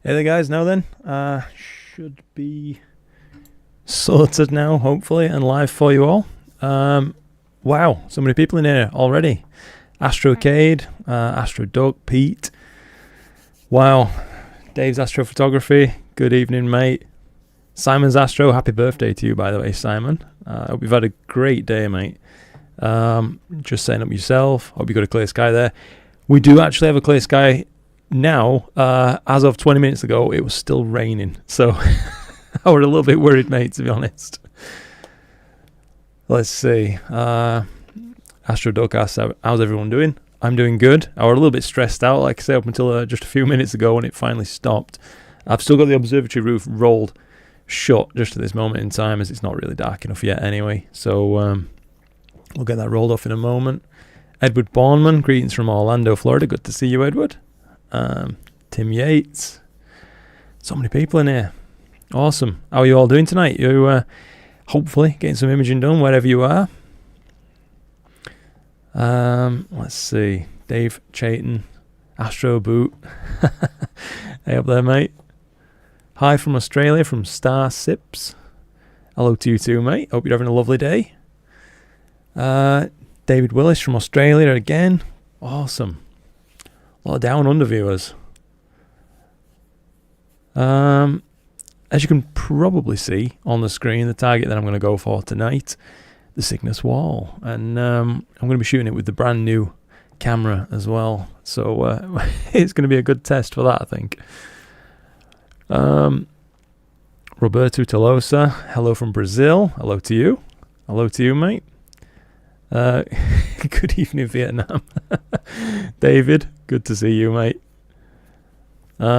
Hey there guys, now then, should be sorted now, hopefully, and live for you all. Wow, so many people in here already. Astrocade, AstroDoug, Pete. Wow, Dave's Astrophotography, good evening mate. Simon's Astro, happy birthday to you by the way, Simon. Hope you've had a great day, mate. Just setting up yourself, hope you got a clear sky there. We do actually have a clear sky now. As of 20 minutes ago, it was still raining, so I was a little bit worried, mate, to be honest. Let's see. AstroDoug asks, how's everyone doing? I'm doing good. I was a little bit stressed out, like I say, up until just a few minutes ago when it finally stopped. I've still got the observatory roof rolled shut just at this moment in time, as it's not really dark enough yet anyway. So we'll get that rolled off in a moment. Edward Bornman, greetings from Orlando, Florida. Good to see you, Edward. Tim Yates. So many people in here. Awesome. How are you all doing tonight? You hopefully getting some imaging done wherever you are. Let's see. Dave Chayton, Astro Boot. Hey up there, mate. Hi from Australia, from Star Sips. Hello to you too, mate. Hope you're having a lovely day. David Willis from Australia again. Awesome. A lot of down under viewers. As you can probably see on the screen, the target that I'm going to go for tonight, the Cygnus Wall, and I'm going to be shooting it with the brand new camera as well. So it's going to be a good test for that, I think. Roberto Tolosa, hello from Brazil. Hello to you. Hello to you, mate. Good evening, Vietnam. David, good to see you, mate.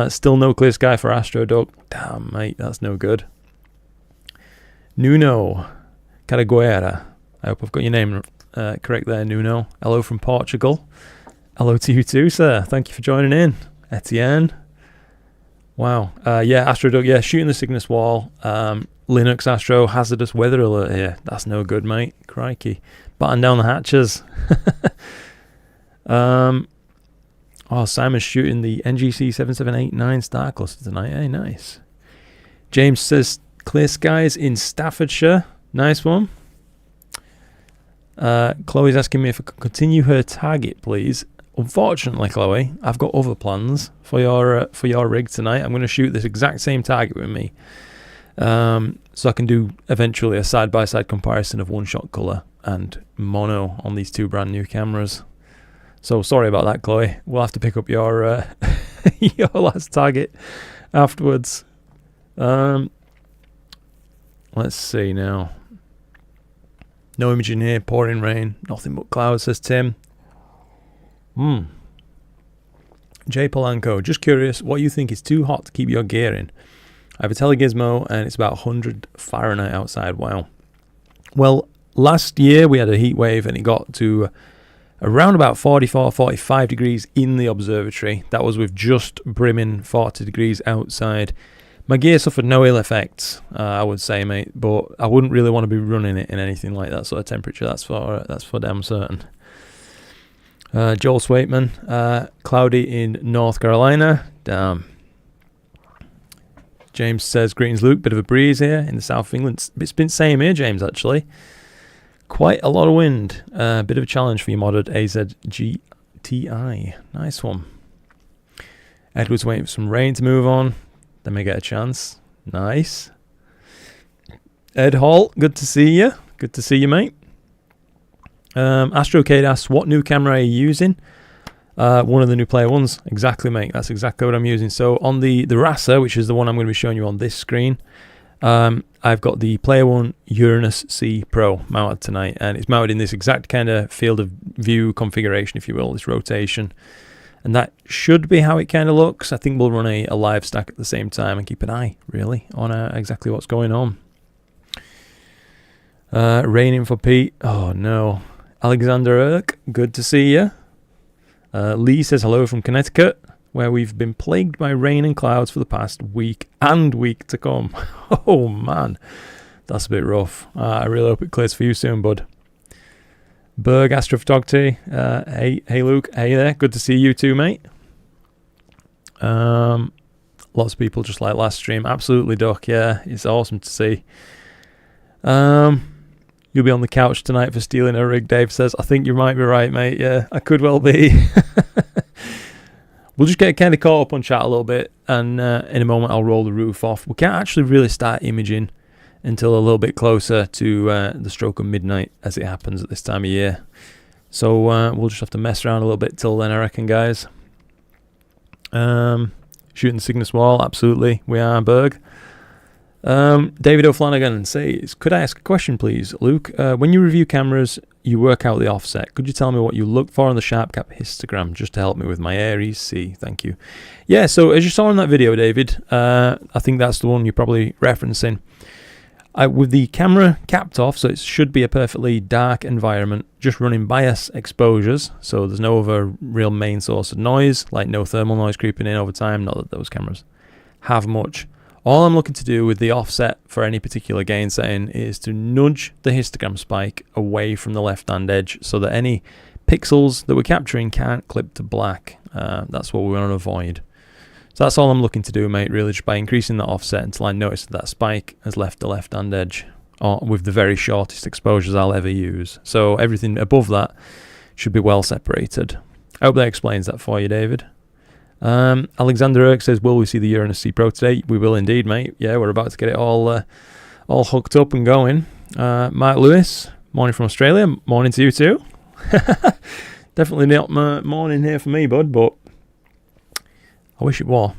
Still no clear sky for AstroDoug. Damn, mate, that's no good. Nuno Caraguera. I hope I've got your name correct there, Nuno. Hello from Portugal. Hello to you too, sir. Thank you for joining in. Etienne. Wow. Yeah, AstroDoug, yeah, shooting the Cygnus Wall. Linux Astro, hazardous weather alert here. That's no good, mate. Crikey. Batten down the hatches. Oh, Simon's shooting the NGC 7789 Star Cluster tonight. Hey, nice. James says clear skies in Staffordshire. Nice one. Chloe's asking me if I could continue her target, please. Unfortunately, Chloe, I've got other plans for your rig tonight. I'm going to shoot this exact same target with me. So I can do eventually a side-by-side comparison of one-shot colour and mono on these two brand new cameras. So sorry about that, Chloe. We'll have to pick up your your last target afterwards. Let's see now. No imaging here, pouring rain, nothing but clouds, says Tim. Jay Polanco, just curious, what you think is too hot to keep your gear in? I have a Telegizmo and it's about 100 Fahrenheit outside. Wow. Well, last year we had a heat wave and it got to around about 44, 45 degrees in the observatory. That was with just brimming 40 degrees outside. My gear suffered no ill effects, I would say, mate, but I wouldn't really want to be running it in anything like that sort of temperature. That's for damn certain. Joel Swaitman, cloudy in North Carolina. Damn. James says, greetings, Luke. Bit of a breeze here in the south of England. It's been same here, James, actually. Quite a lot of wind. Bit of a challenge for your modded AZGTI. Nice one. Edward's waiting for some rain to move on. They may get a chance. Nice. Ed Hall, good to see you. Good to see you, mate. Astrocade asks, what new camera are you using? One of the new Player Ones. Exactly, mate. That's exactly what I'm using. So on the Rasa, which is the one I'm going to be showing you on this screen, I've got the Player One Uranus-C Pro mounted tonight, and it's mounted in this exact kind of field of view configuration, if you will, this rotation. And that should be how it kind of looks. I think we'll run a live stack at the same time and keep an eye, really, on exactly what's going on. Raining for Pete. Oh, no. Alexander Irk, good to see you. Lee says hello from Connecticut, where we've been plagued by rain and clouds for the past week and week to come. Oh, man. That's a bit rough. I really hope it clears for you soon, bud. Berg Astrophotography. Hey Luke. Hey there. Good to see you too, mate. Lots of people just like last stream. Absolutely, Duck. Yeah, it's awesome to see. You'll be on the couch tonight for stealing a rig, Dave says. I think you might be right, mate. Yeah, I could well be. We'll just get kind of caught up on chat a little bit, and in a moment I'll roll the roof off. We can't actually really start imaging until a little bit closer to the stroke of midnight, as it happens at this time of year. So we'll just have to mess around a little bit till then, I reckon, guys. Shooting the Cygnus wall, absolutely. We are, Berg. David O'Flanagan says, could I ask a question, please? Luke, when you review cameras, you work out the offset. Could you tell me what you look for on the sharp cap histogram, just to help me with my Aries C? Thank you. Yeah, so as you saw in that video, David, I think that's the one you're probably referencing. With the camera capped off, so it should be a perfectly dark environment, just running bias exposures, so there's no other real main source of noise, like no thermal noise creeping in over time, not that those cameras have much. All I'm looking to do with the offset for any particular gain setting is to nudge the histogram spike away from the left-hand edge so that any pixels that we're capturing can't clip to black. That's what we want to avoid. So that's all I'm looking to do, mate, really, just by increasing that offset until I notice that spike has left the left-hand edge, or with the very shortest exposures I'll ever use. So everything above that should be well separated. I hope that explains that for you, David. Alexander Irk says, will we see the Uranus-C Pro today? We will indeed, mate. Yeah, we're about to get it all hooked up and going. Mark Lewis, morning from Australia. Morning to you too. Definitely not morning here for me, bud, but I wish it was.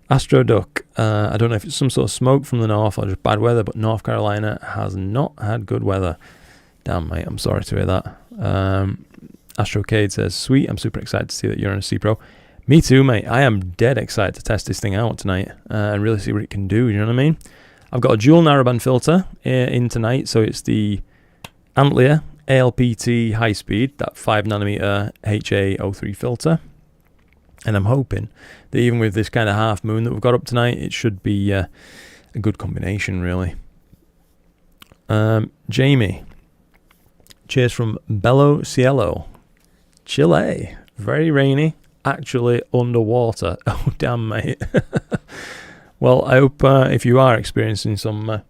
Astro Duck. I don't know if it's some sort of smoke from the north or just bad weather, but North Carolina has not had good weather. Damn, mate, I'm sorry to hear that. Astrocade says, sweet, I'm super excited to see that Uranus-C Pro. Me too, mate. I am dead excited to test this thing out tonight and really see what it can do, you know what I mean? I've got a dual narrowband filter in tonight, so it's the Antlia ALPT high speed, that 5nm HA03 filter. And I'm hoping that even with this kind of half moon that we've got up tonight, it should be a good combination, really. Jamie, cheers from Belo Cielo, Chile. Very rainy, actually underwater. Oh, damn, mate. Well, I hope if you are experiencing some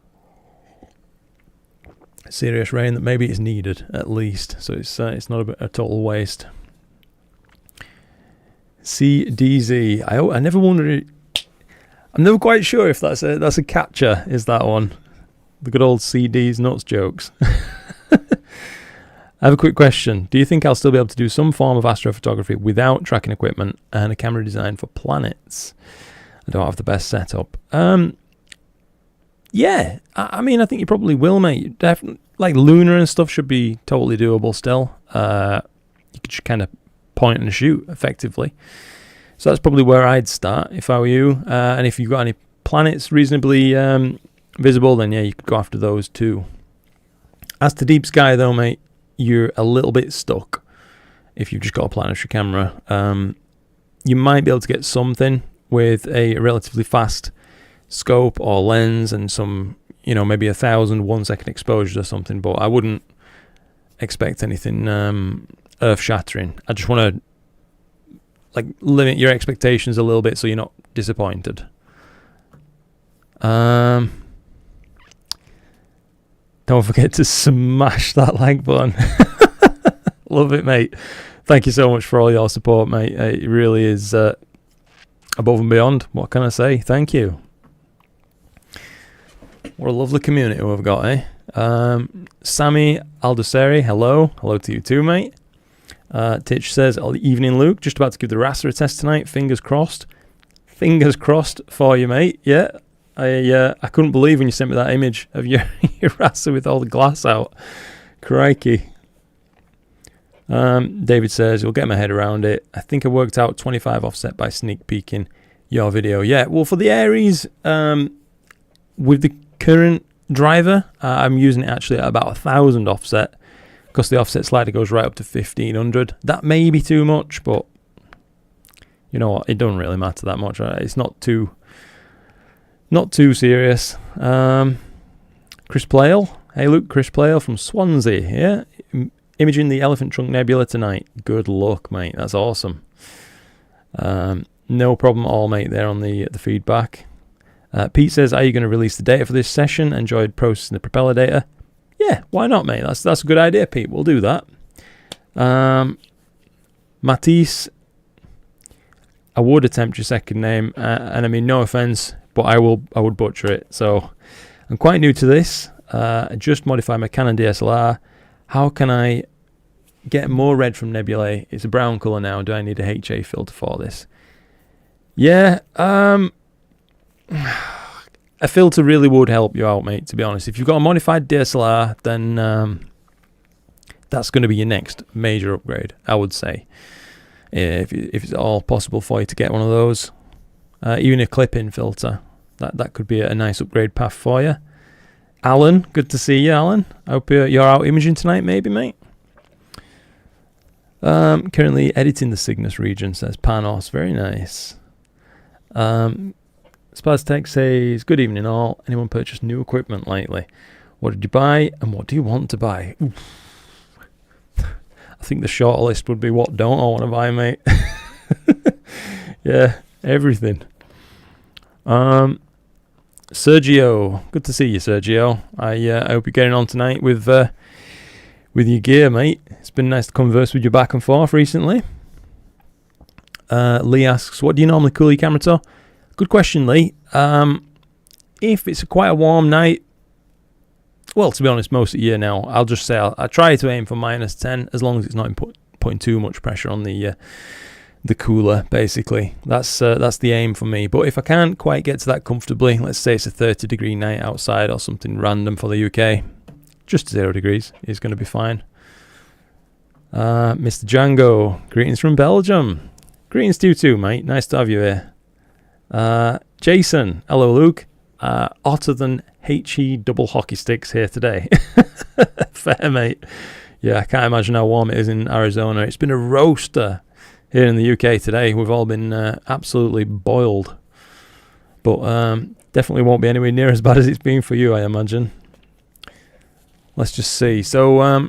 serious rain, that maybe it's needed at least, so it's not a total waste. CDZ. I never wondered. I'm never quite sure if that's a catcher. Is that one? The good old CD's nuts jokes. I have a quick question. Do you think I'll still be able to do some form of astrophotography without tracking equipment and a camera designed for planets? I don't have the best setup. Yeah, I mean, I think you probably will, mate. Definitely, like lunar and stuff should be totally doable still. You could just kind of point and shoot effectively. So that's probably where I'd start if I were you. And if you've got any planets reasonably visible, then yeah, you could go after those too. As to deep sky though, mate, you're a little bit stuck if you've just got a planetary camera. You might be able to get something with a relatively fast scope or lens and some, you know, maybe 1,000 1-second exposures or something, but I wouldn't expect anything earth-shattering. I just want to like limit your expectations a little bit so you're not disappointed. Don't forget to smash that like button. Love it, mate. Thank you so much for all your support, mate. It really is above and beyond. What can I say? Thank you. What a lovely community we've got, eh? Sammy Aldoseri, hello. Hello to you too, mate. Titch says, evening, Luke. Just about to give the raster a test tonight. Fingers crossed. Fingers crossed for you, mate. Yeah. I couldn't believe when you sent me that image of your raster with all the glass out. Crikey. David says, you'll get my head around it. I think I worked out 25 offset by sneak peeking your video. Yeah, well, for the Aries, with the current driver, I'm using it actually at about 1,000 offset, because the offset slider goes right up to 1,500. That may be too much, but you know what? It doesn't really matter that much. Right? It's not too serious. Chris Plale. Hey, Luke, Chris Plale from Swansea. Yeah, imaging the Elephant Trunk Nebula tonight. Good luck, mate. That's awesome. No problem at all, mate, there on the feedback. Pete says, are you going to release the data for this session? Enjoyed processing the propeller data. Yeah, why not, mate? That's a good idea, Pete. We'll do that. Matisse, I would attempt your second name, and I mean, no offense, but I would butcher it. So I'm quite new to this. I just modified my Canon DSLR. How can I get more red from nebulae? It's a brown color now. Do I need a HA filter for this? Yeah, a filter really would help you out, mate, to be honest. If you've got a modified DSLR, then that's going to be your next major upgrade, I would say. If it's all possible for you to get one of those. Even a clip-in filter. That could be a nice upgrade path for you. Alan, good to see you, Alan. I hope you're out imaging tonight, maybe, mate. Currently editing the Cygnus region, says Panos. Very nice. Spaz Tech says, good evening all. Anyone purchased new equipment lately? What did you buy and what do you want to buy? Oof. I think the short list would be what don't I want to buy, mate. Yeah, everything. Sergio, good to see you, Sergio. I hope you're getting on tonight with your gear, mate. It's been nice to converse with you back and forth recently. Lee asks, what do you normally cool your camera to? Good question, Lee. If it's quite a warm night, well, to be honest, most of the year now, I'll just say I try to aim for -10, as long as it's not putting too much pressure on the cooler, basically. That's the aim for me. But if I can't quite get to that comfortably, let's say it's a 30-degree night outside or something random for the UK, just 0 degrees is going to be fine. Mr. Django, greetings from Belgium. Greetings to you too, mate. Nice to have you here. Jason, hello, Luke. Hotter than HE double hockey sticks here today. Fair, mate. Yeah, I can't imagine how warm it is in Arizona. It's been a roaster here in the UK today. We've all been absolutely boiled. But definitely won't be anywhere near as bad as it's been for you, I imagine. Let's just see. So, I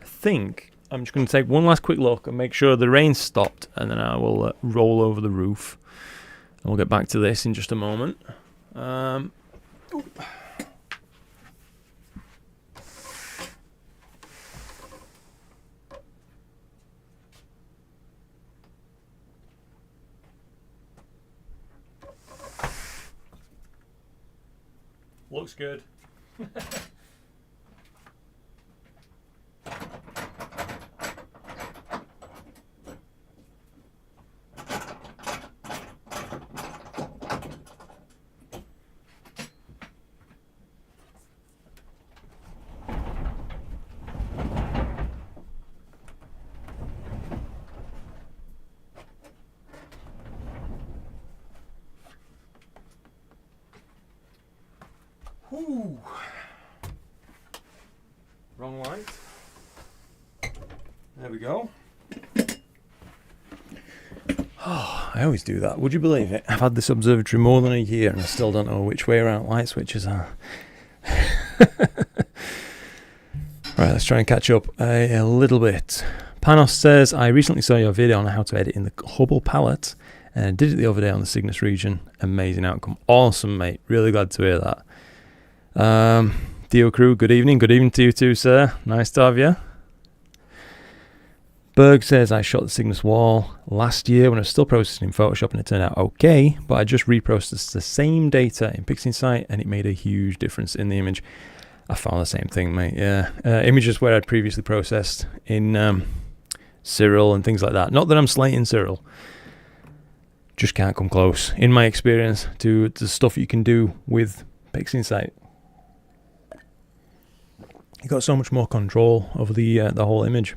think I'm just going to take one last quick look and make sure the rain's stopped, and then I will roll over the roof. And we'll get back to this in just a moment. Looks good. Whew. Wrong light. There we go. Oh, I always do that. Would you believe it? I've had this observatory more than a year and I still don't know which way around light switches are. Right, let's try and catch up a little bit. Panos says, I recently saw your video on how to edit in the Hubble palette and did it the other day on the Cygnus region. Amazing outcome. Awesome, mate. Really glad to hear that. Dio Crew, good evening. Good evening to you too, sir. Nice to have you. Berg says, I shot the Cygnus wall last year when I was still processing in Photoshop and it turned out okay, but I just reprocessed the same data in PixInsight and it made a huge difference in the image. I found the same thing, mate, yeah. Images where I'd previously processed in Cyril and things like that. Not that I'm slating Cyril. Just can't come close, in my experience, to the stuff you can do with PixInsight. You got so much more control over the whole image.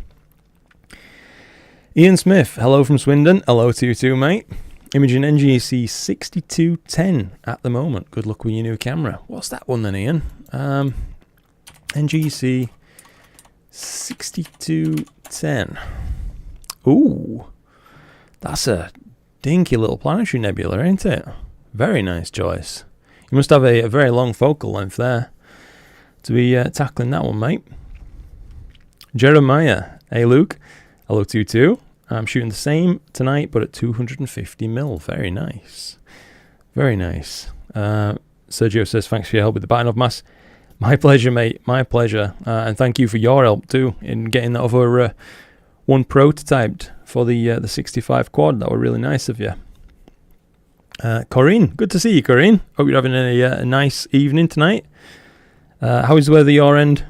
Ian Smith, hello from Swindon. Hello to you too, mate. Imaging NGC 6210 at the moment. Good luck with your new camera. What's that one then, Ian? NGC 6210. Ooh, that's a dinky little planetary nebula, ain't it? Very nice choice. You must have a very long focal length there to be tackling that one, mate. Jeremiah, hey Luke, hello to you too. I'm shooting the same tonight, but at 250mm. Very nice. Very nice. Sergio says, thanks for your help with the batting of mass. My pleasure, mate. My pleasure. And thank you for your help, too, in getting that other one prototyped for the 65 quad. That were really nice of you. Corinne, good to see you, Corinne. Hope you're having a nice evening tonight. How is the weather your end?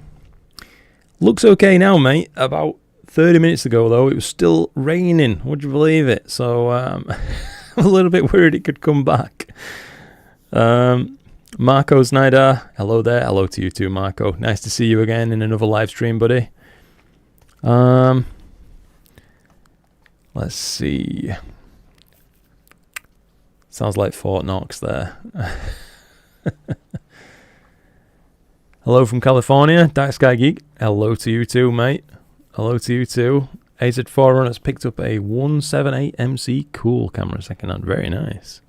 Looks okay now, mate. About 30 minutes ago, though, it was still raining. Would you believe it? So I'm a little bit worried it could come back. Marco Snyder, hello there. Hello to you too, Marco. Nice to see you again in another live stream, buddy. Let's see. Sounds like Fort Knox there. Hello from California, Dark Sky Geek. Hello to you too, mate. Hello to you too. AZ4 has picked up a 178 MC cool camera secondhand. Very nice.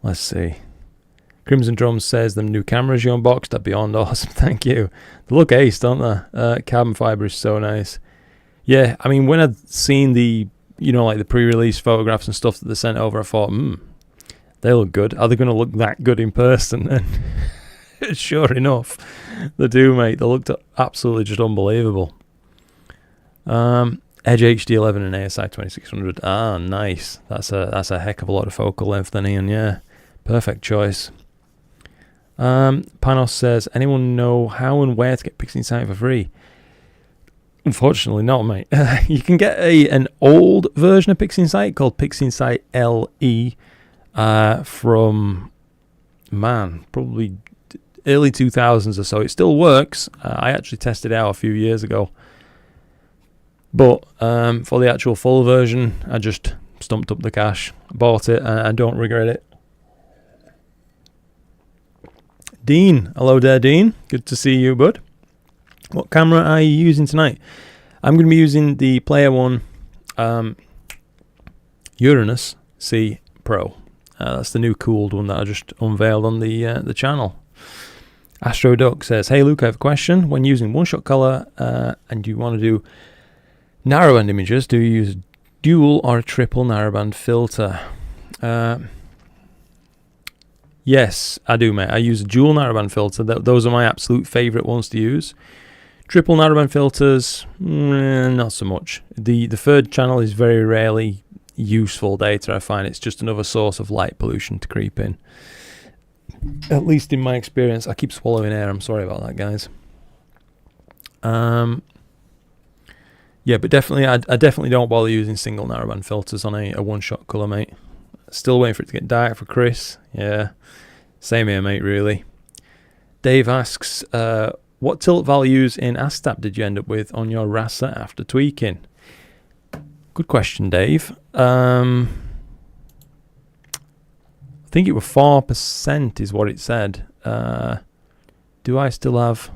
Let's see. Crimson Drums says the new cameras you unboxed are beyond awesome. Thank you. They look ace, don't they? Carbon fiber is so nice. Yeah, I mean, when I'd seen the, like the pre-release photographs and stuff that they sent over, I thought, they look good. Are they going to look that good in person? And sure enough, they do, mate. They looked absolutely just unbelievable. Edge HD11 and ASI 2600. Ah, nice. That's a heck of a lot of focal length then, Ian. Yeah, perfect choice. Panos says, anyone know how and where to get PixInsight for free? Unfortunately not, mate. You can get an old version of PixInsight called PixInsight LE from, probably early 2000s or so. It still works. I actually tested it out a few years ago. But for the actual full version, I just stumped up the cash, bought it, and I don't regret it. Dean, hello there, Dean. Good to see you, bud. What camera are you using tonight? I'm going to be using the Player One Uranus-C Pro. That's the new cooled one that I just unveiled on the channel. Astro Duck says, hey Luke, I have a question. When using one-shot color and you want to do narrowband images, do you use dual or a triple narrowband filter? Yes, I do, mate. I use a dual narrowband filter. Those are my absolute favorite ones to use. Triple narrowband filters, not so much. The third channel is very rarely useful data. I find it's just another source of light pollution to creep in. At least in my experience. I keep swallowing air. I'm sorry about that, guys. Yeah, but definitely, I definitely don't bother using single narrowband filters on a one-shot color, mate. Still waiting for it to get dark for Chris. Yeah, same here, mate, really. Dave asks, what tilt values in ASTAP did you end up with on your RASA after tweaking? Good question, Dave. I think it was 4% is what it said. Do I still have...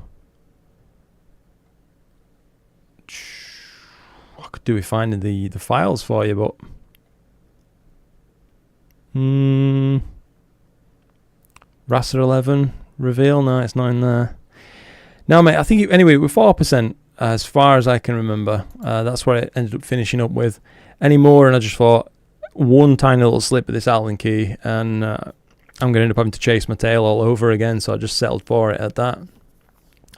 I could do with finding the files for you, but... RASA 11 reveal, no, it's not in there. No, mate, I think anyway with 4% as far as I can remember. That's what I ended up finishing up with. Any more, and I just thought one tiny little slip of this Allen key, and I'm going to end up having to chase my tail all over again. So I just settled for it at that.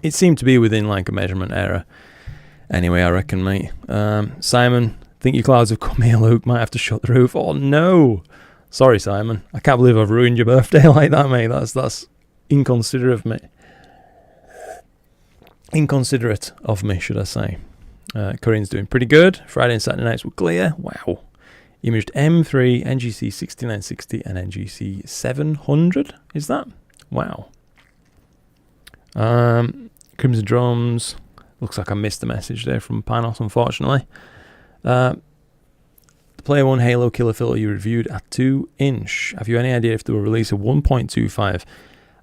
It seemed to be within like a measurement error. Anyway, I reckon, mate. Simon, think your clouds have come here, Luke. Might have to shut the roof. Oh no. Sorry, Simon. I can't believe I've ruined your birthday like that, mate. That's inconsiderate of me. Inconsiderate of me, should I say. Corinne's doing pretty good. Friday and Saturday nights were clear. Wow. Imaged M3, NGC 6960, and NGC 700. Is that? Wow. Crimson Drums. Looks like I missed the message there from Panos, unfortunately. The Player One Halo Killer filter you reviewed at 2-inch. Have you any idea if they will release a 1.25?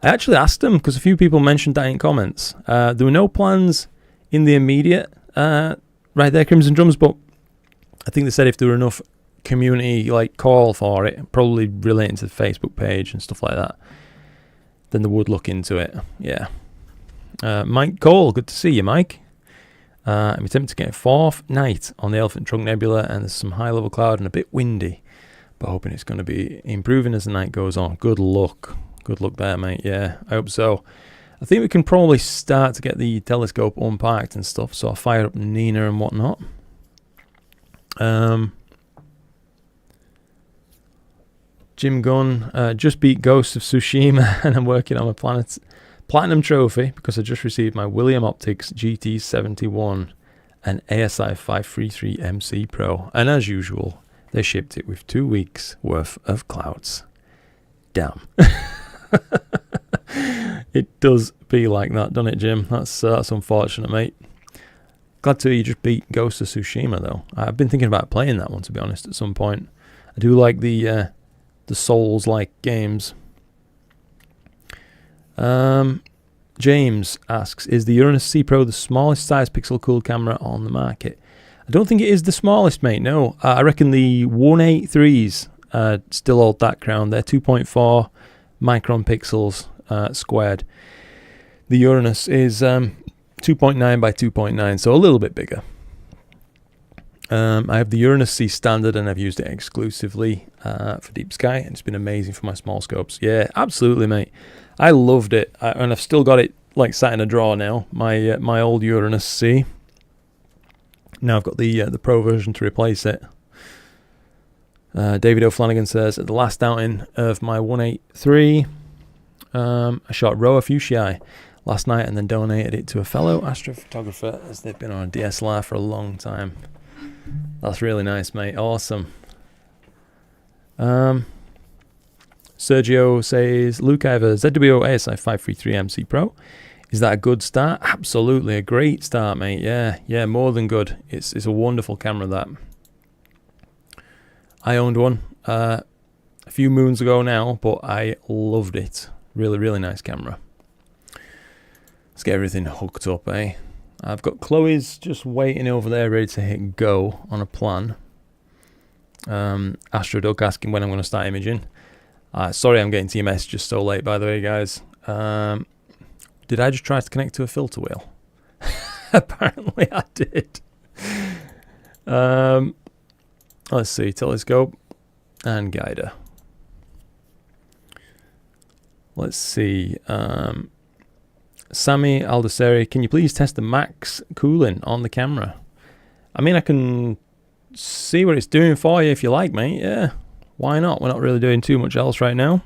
I actually asked them because a few people mentioned that in comments. There were no plans in the immediate right there, Crimson Drums, but I think they said if there were enough community like call for it, probably relating to the Facebook page and stuff like that, then they would look into it. Yeah. Mike Cole, good to see you, Mike. I'm attempting to get a 4th night on the Elephant Trunk Nebula, and there's some high-level cloud and a bit windy, but hoping it's going to be improving as the night goes on. Good luck. Good luck there, mate. Yeah, I hope so. I think we can probably start to get the telescope unpacked and stuff, so I'll fire up Nina and whatnot. Jim Gunn, just beat Ghost of Tsushima, and I'm working on my Platinum Trophy because I just received my William Optics GT71 and ASI 533 MC Pro, and as usual, they shipped it with 2 weeks worth of clouds. Damn. It does be like that, doesn't it, Jim? That's unfortunate, mate. Glad to hear you just beat Ghost of Tsushima, though. I've been thinking about playing that one, to be honest, at some point. I do like the Souls-like games. James asks, is the Uranus-C Pro the smallest size pixel-cooled camera on the market? I don't think it is the smallest, mate, no. I reckon the 183s still hold that crown. They're 2.4 micron pixels squared. The Uranus is 2.9 by 2.9, so a little bit bigger. I have the Uranus-C standard, and I've used it exclusively for deep sky, and it's been amazing for my small scopes. Yeah, absolutely, mate. I loved it, and I've still got it like sat in a drawer now. My old Uranus-C. Now I've got the Pro version to replace it. David O'Flanagan says, at the last outing of my 183, I shot Roa Fuchsii last night and then donated it to a fellow astrophotographer, as they've been on a DSLR for a long time. That's really nice, mate. Awesome. Sergio says, Luke, I have a ZWO ASI 533 MC Pro. Is that a good start? Absolutely, a great start, mate. Yeah, more than good. It's a wonderful camera, that. I owned one a few moons ago now, but I loved it. Really, really nice camera. Let's get everything hooked up, eh? I've got Chloe's just waiting over there, ready to hit go on a plan. Astroduck asking when I'm going to start imaging. Sorry I'm getting to your messages so late, by the way, guys. Did I just try to connect to a filter wheel? Apparently I did. Let's see, telescope and guider. Let's see. Sammy Aldaceri, can you please test the max cooling on the camera? I mean, I can see what it's doing for you if you like, mate. Yeah, why not? We're not really doing too much else right now.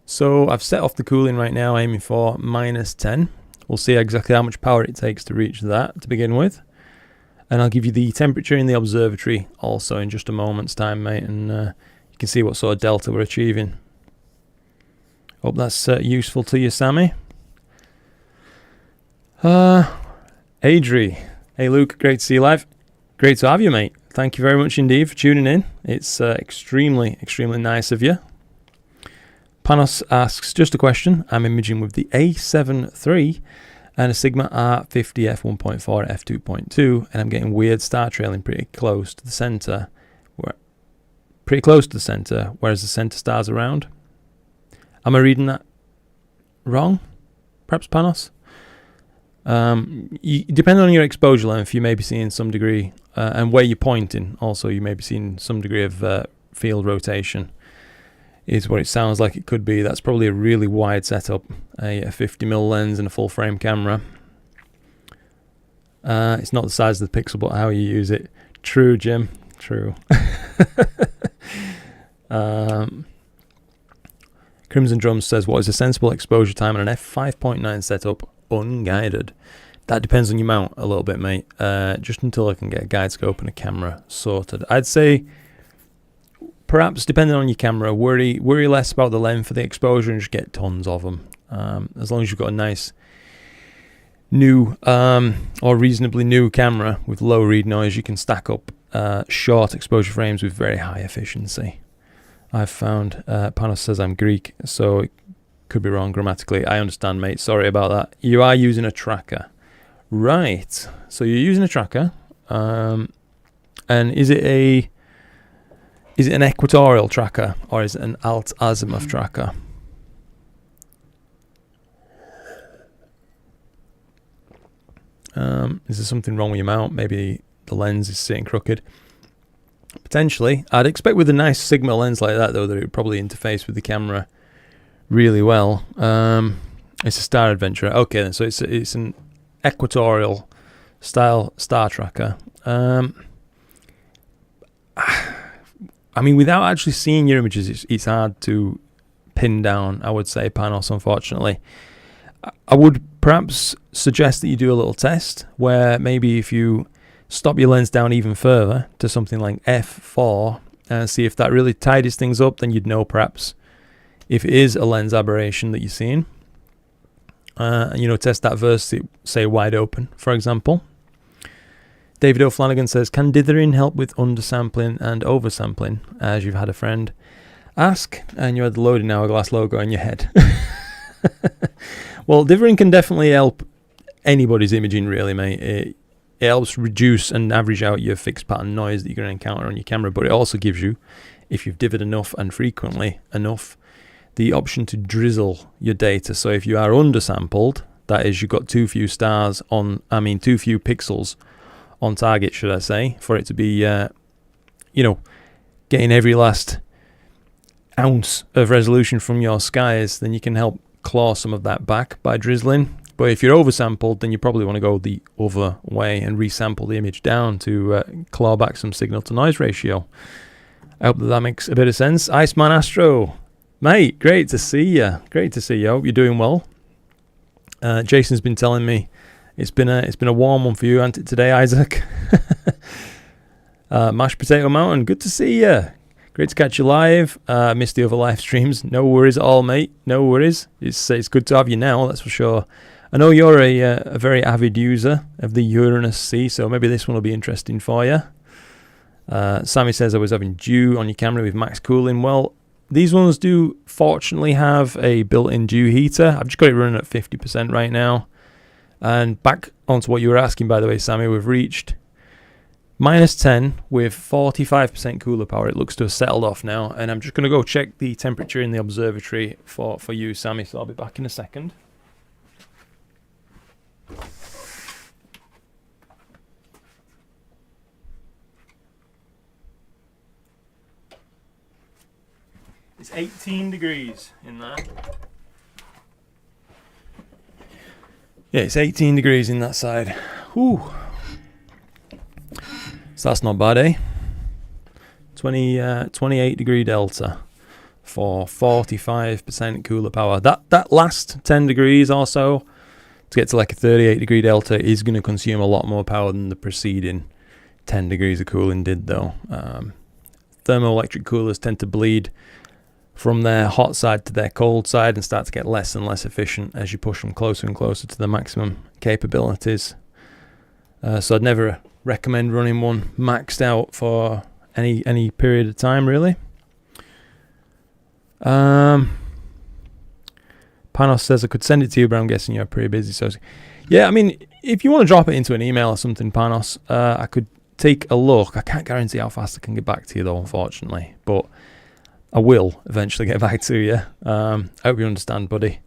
So I've set off the cooling right now, aiming for -10. We'll see exactly how much power it takes to reach that to begin with. And I'll give you the temperature in the observatory also in just a moment's time, mate, and you can see what sort of delta we're achieving. Hope that's useful to you, Sammy. Adri. Hey, Luke, great to see you live. Great to have you, mate. Thank you very much indeed for tuning in. It's extremely, extremely nice of you. Panos asks, just a question. I'm imaging with the A7 III and a Sigma R50 f1.4 f2.2, and I'm getting weird star trailing pretty close to the center. Whereas the center star's around. Am I reading that wrong? Perhaps, Panos? Depending on your exposure length, you may be seeing some degree, and where you're pointing, also you may be seeing some degree of field rotation, is what it sounds like it could be. That's probably a really wide setup, a 50mm lens and a full frame camera. It's not the size of the pixel, but how you use it. True, Jim. True. Crimson Drums says, what is a sensible exposure time on an f5.9 setup unguided? That depends on your mount a little bit, mate. Just until I can get a guide scope and a camera sorted. I'd say, perhaps depending on your camera, worry less about the length of the exposure and just get tons of them. As long as you've got a nice new or reasonably new camera with low read noise, you can stack up short exposure frames with very high efficiency. I've found, Panos says I'm Greek, so it could be wrong grammatically. I understand, mate. Sorry about that. You are using a tracker. Right. So you're using a tracker. And is it an equatorial tracker or is it an alt azimuth tracker? Is there something wrong with your mount? Maybe the lens is sitting crooked. Potentially. I'd expect with a nice Sigma lens like that, though, that it would probably interface with the camera really well. It's a Star Adventurer. Okay, then, so it's an equatorial style star tracker. I mean, without actually seeing your images, it's hard to pin down, I would say, Panos, unfortunately. I would perhaps suggest that you do a little test where maybe if you stop your lens down even further to something like f4 and see if that really tidies things up, then you'd know perhaps if it is a lens aberration that you're seeing. You know, test that versus, say, wide open, for example. David O'Flanagan says, can dithering help with undersampling and oversampling, as you've had a friend ask, and you had the Loading Hourglass logo on your head? Well, dithering can definitely help anybody's imaging, really, mate. It helps reduce and average out your fixed pattern noise that you're going to encounter on your camera, but it also gives you, if you've dithered enough and frequently enough, the option to drizzle your data. So if you are undersampled, that is, you've got too few stars on, too few pixels on target, should I say, for it to be, you know, getting every last ounce of resolution from your skies, then you can help claw some of that back by drizzling. But if you're oversampled, then you probably want to go the other way and resample the image down to claw back some signal to noise ratio. I hope that makes a bit of sense. Iceman Astro, mate, great to see you. Great to see you. I hope you're doing well. Jason's been telling me it's been a warm one for you, hasn't it, today, Isaac? Mashed Potato Mountain, good to see you. Great to catch you live. Missed the other live streams. No worries at all, mate. No worries. It's good to have you now, that's for sure. I know you're a very avid user of the Uranus-C, so maybe this one will be interesting for you. Sammy says I was having dew on your camera with max cooling. Well, these ones do fortunately have a built-in dew heater. I've just got it running at 50% right now. And back onto what you were asking, by the way, Sammy, we've reached -10 with 45% cooler power. It looks to have settled off now, and I'm just going to go check the temperature in the observatory for you, Sammy, so I'll be back in a second. It's 18 degrees in there. Yeah, it's 18 degrees in that side. Whew. So that's not bad, eh? 28 degree delta for 45% cooler power. That last 10 degrees or so to get to like a 38 degree delta is going to consume a lot more power than the preceding 10 degrees of cooling did, though. Thermoelectric coolers tend to bleed from their hot side to their cold side and start to get less and less efficient as you push them closer and closer to the maximum capabilities. So I'd never recommend running one maxed out for any period of time, really. Panos says I could send it to you, but I'm guessing you're pretty busy. So yeah, I mean, if you want to drop it into an email or something, Panos, I could take a look. I can't guarantee how fast I can get back to you, though, unfortunately, but I will eventually get back to you. I hope you understand, buddy.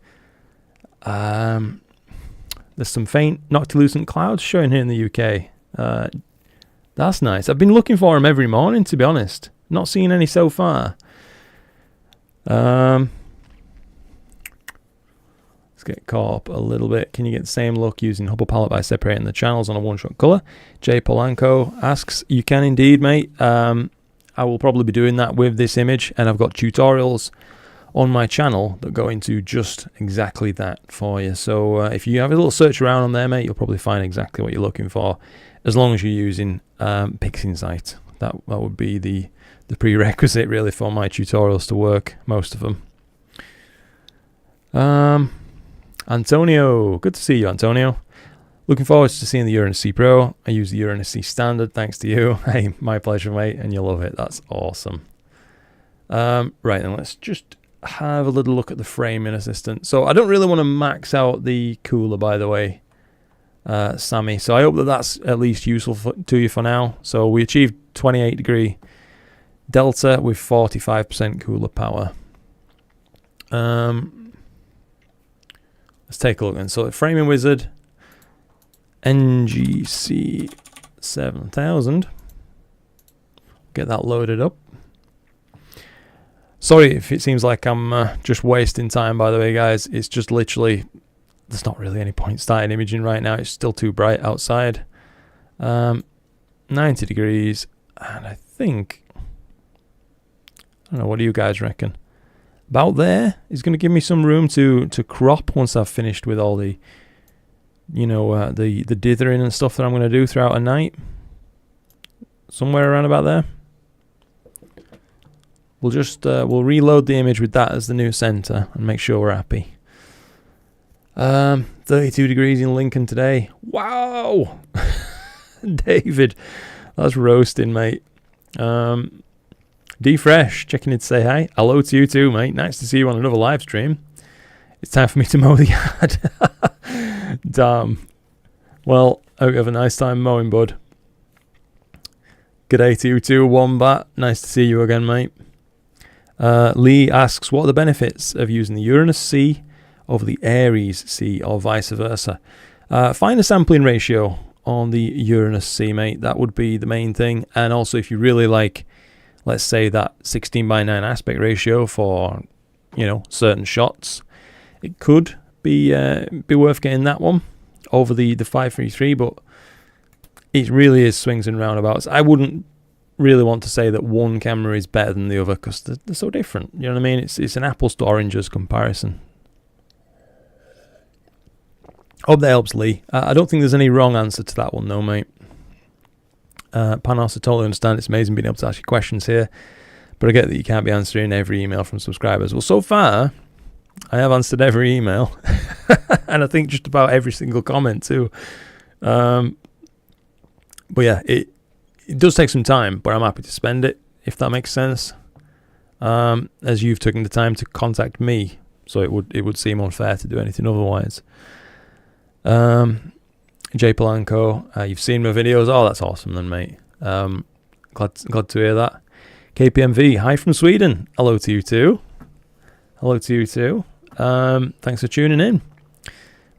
There's some faint noctilucent clouds showing here in the UK. That's nice. I've been looking for them every morning, to be honest. Not seeing any so far. Let's get caught up a little bit. Can you get the same look using Hubble palette by separating the channels on a one-shot color? Jay Polanco asks, you can indeed, mate. I will probably be doing that with this image, and I've got tutorials on my channel that go into just exactly that for you. So if you have a little search around on there, mate, you'll probably find exactly what you're looking for, as long as you're using PixInsight. That would be the prerequisite, really, for my tutorials to work, most of them. Antonio, good to see you, Antonio. Looking forward to seeing the Uranus-C Pro. I use the Uranus-C Standard, thanks to you. Hey, my pleasure, mate, and you'll love it. That's awesome. Right, then let's just have a little look at the framing assistant. So I don't really want to max out the cooler, by the way, Sammy. So I hope that that's at least useful to you for now. So we achieved 28 degree delta with 45% cooler power. Let's take a look then. So the framing wizard. NGC 7000. Get that loaded up. Sorry if it seems like I'm just wasting time, by the way, guys. It's just literally, there's not really any point starting imaging right now. It's still too bright outside. 90 degrees, and I think, I don't know, what do you guys reckon? About there is going to give me some room to crop once I've finished with all the, you know, the dithering and stuff that I'm going to do throughout a night. Somewhere around about there. We'll just we'll reload the image with that as the new center and make sure we're happy. 32 degrees in Lincoln today. Wow. David, that's roasting, mate. D-Fresh, checking in to say hi. Hello to you too, mate. Nice to see you on another live stream. It's time for me to mow the yard. Damn. Well, I hope you have a nice time mowing, bud. G'day to you too, Wombat. Nice to see you again, mate. Lee asks, what are the benefits of using the Uranus-C over the Aries-C or vice versa? Find a sampling ratio on the Uranus-C, mate. That would be the main thing. And also, if you really like, let's say, that 16:9 aspect ratio for, you know, certain shots, it could be worth getting that one over the 533, but it really is swings and roundabouts. I wouldn't really want to say that one camera is better than the other because they're so different. You know what I mean? It's an apples to oranges comparison. Hope that helps, Lee. I don't think there's any wrong answer to that one, though, mate. Panos, I totally understand. It's amazing being able to ask you questions here, but I get that you can't be answering every email from subscribers. Well, so far, I have answered every email, and I think just about every single comment too. But yeah, it does take some time, but I'm happy to spend it, if that makes sense. As you've taken the time to contact me, so it would seem unfair to do anything otherwise. Jay Polanco, you've seen my videos. Oh, that's awesome then, mate. Glad to hear that. KPMV, hi from Sweden. Hello to you too. Hello to you too. Thanks for tuning in.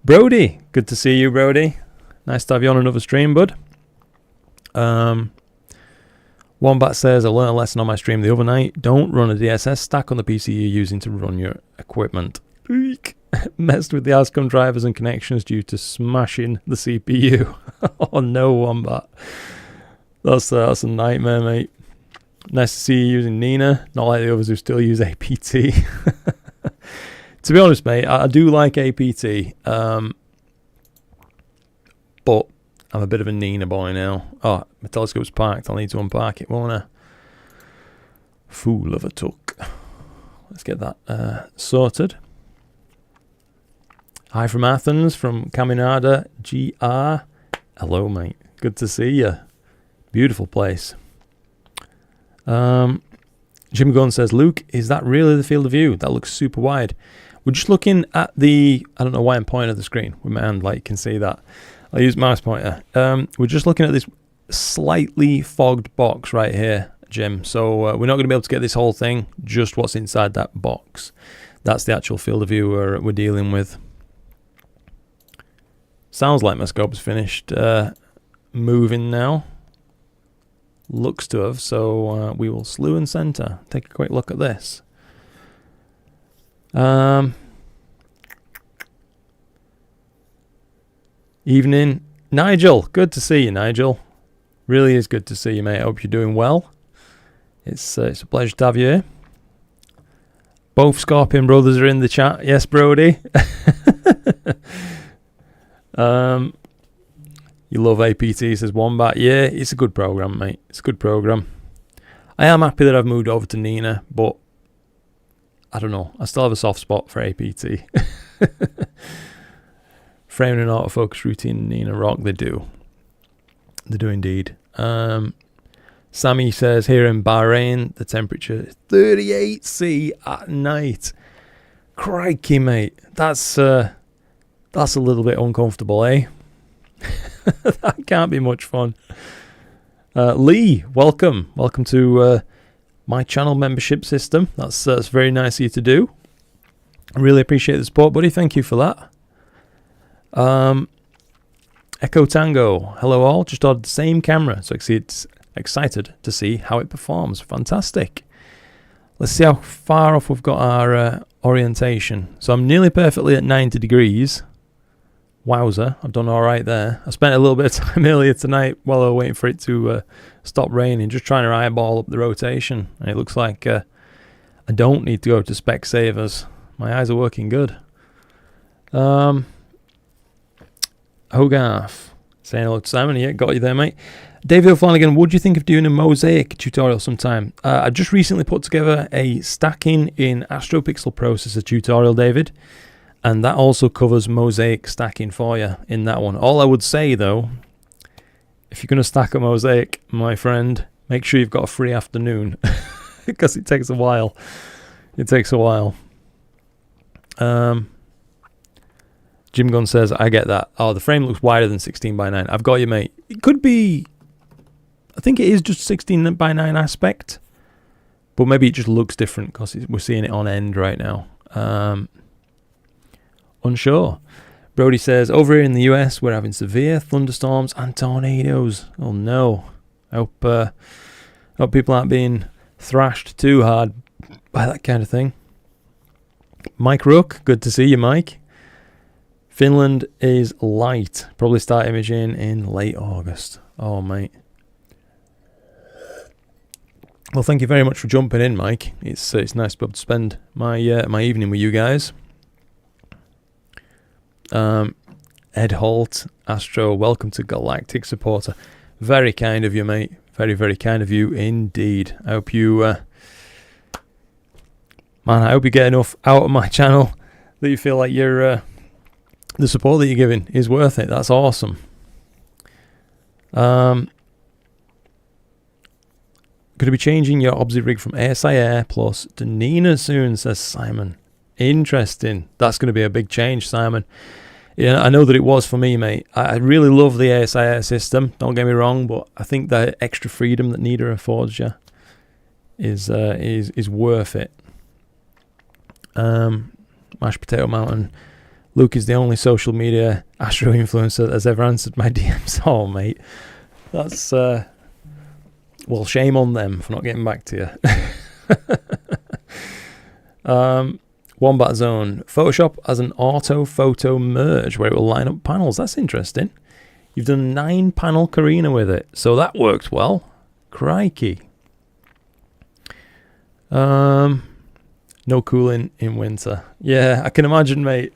Brody, good to see you, Brody. Nice to have you on another stream, bud. Wombat says, I learned a lesson on my stream the other night. Don't run a DSS stack on the PC you're using to run your equipment. Eek. Messed with the ASCOM drivers and connections due to smashing the CPU. Oh no, Wombat. That's a nightmare, mate. Nice to see you using Nina, not like the others who still use APT. To be honest, mate, I do like APT, but I'm a bit of a Nina boy now. Oh, my telescope's parked. I'll need to unpark it, won't I? Fool of a tuck. Let's get that sorted. Hi from Athens, from Caminada GR. Hello, mate. Good to see you. Beautiful place. Jim Gunn says, Luke, is that really the field of view? That looks super wide. We're just looking at the, I don't know why I'm pointing at the screen with my hand, like you can see that. I'll use mouse pointer. We're just looking at this slightly fogged box right here, Jim. So we're not going to be able to get this whole thing, just what's inside that box. That's the actual field of view we're dealing with. Sounds like my scope's finished moving now. Looks to have, so we will slew and center. Take a quick look at this. Evening. Nigel, good to see you, Nigel. Really is good to see you, mate. I hope you're doing well. It's a pleasure to have you here. Both Scorpion brothers are in the chat. Yes, Brody. You love APT, says Wombat. Yeah, it's a good program, mate. It's a good program. I am happy that I've moved over to Nina, but I don't know. I still have a soft spot for APT. Framing and autofocus routine, Nina rock. They do. They do indeed. Sammy says here in Bahrain, the temperature is 38 C at night. Crikey, mate. That's a little bit uncomfortable, eh? That can't be much fun. Lee, welcome. Welcome to my channel membership system. That's very nice of you to do. I really appreciate the support, buddy. Thank you for that. Echo Tango, hello all. Just ordered the same camera, so excited to see how it performs. Fantastic. Let's see how far off we've got our orientation. So I'm nearly perfectly at 90 degrees. Wowzer, I've done all right there. I spent a little bit of time earlier tonight while I was waiting for it to stop raining, just trying to eyeball up the rotation. And it looks like I don't need to go to Specsavers. My eyes are working good. Hogarth, saying hello to Simon. Yeah, got you there, mate. David Flanagan, what do you think of doing a mosaic tutorial sometime? I just recently put together a stacking in AstroPixel processor tutorial, David. And that also covers mosaic stacking for you in that one. All I would say, though, if you're going to stack a mosaic, my friend, make sure you've got a free afternoon. Because it takes a while. It takes a while. Jim Gunn says, I get that. Oh, the frame looks wider than 16:9. I've got you, mate. It could be... I think it is just 16:9 aspect. But maybe it just looks different because we're seeing it on end right now. Unsure. Brody says, over here in the US, we're having severe thunderstorms and tornadoes. Oh no. I hope people aren't being thrashed too hard by that kind of thing. Mike Rook, good to see you, Mike. Finland is light. Probably start imaging in late August. Oh, mate. Well, thank you very much for jumping in, Mike. It's nice to be able to spend my evening with you guys. Ed Holt, Astro, welcome to Galactic Supporter. Very kind of you, mate. Very, very kind of you indeed. I hope you, I hope you get enough out of my channel that you feel like you're, the support that you're giving is worth it. That's awesome. Going to be changing your Obsi rig from ASI Air Plus to Nina soon, says Simon. Interesting. That's going to be a big change, Simon. Yeah, I know that it was for me, mate. I really love the ASI Air system. Don't get me wrong, but I think the extra freedom that Nina affords you is worth it. Mashed Potato Mountain. Luke is the only social media Astro influencer that has ever answered my DMs. Oh, mate. That's, well, shame on them for not getting back to you. Wombat Zone. Photoshop as an auto photo merge where it will line up panels. That's interesting. You've done 9 panel Carina with it. So that worked well. Crikey. No cooling in winter. Yeah, I can imagine, mate.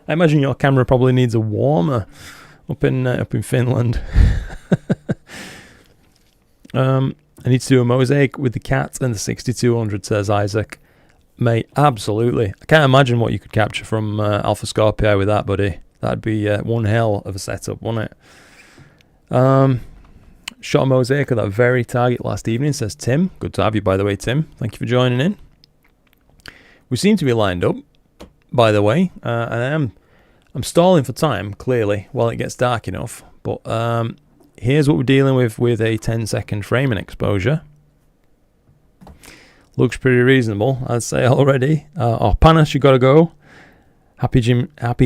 I imagine your camera probably needs a warmer up in Finland. I need to do a mosaic with the cat and the 6200, says Isaac. Mate, absolutely. I can't imagine what you could capture from Alpha Scorpii with that, buddy. That'd be one hell of a setup, wouldn't it? Shot a mosaic of that very target last evening, says Tim. Good to have you, by the way, Tim. Thank you for joining in. We seem to be lined up, by the way. And I'm stalling for time, clearly, while it gets dark enough. But here's what we're dealing with a 10-second framing exposure. Looks pretty reasonable, I'd say already. Panos, you got to go. Happy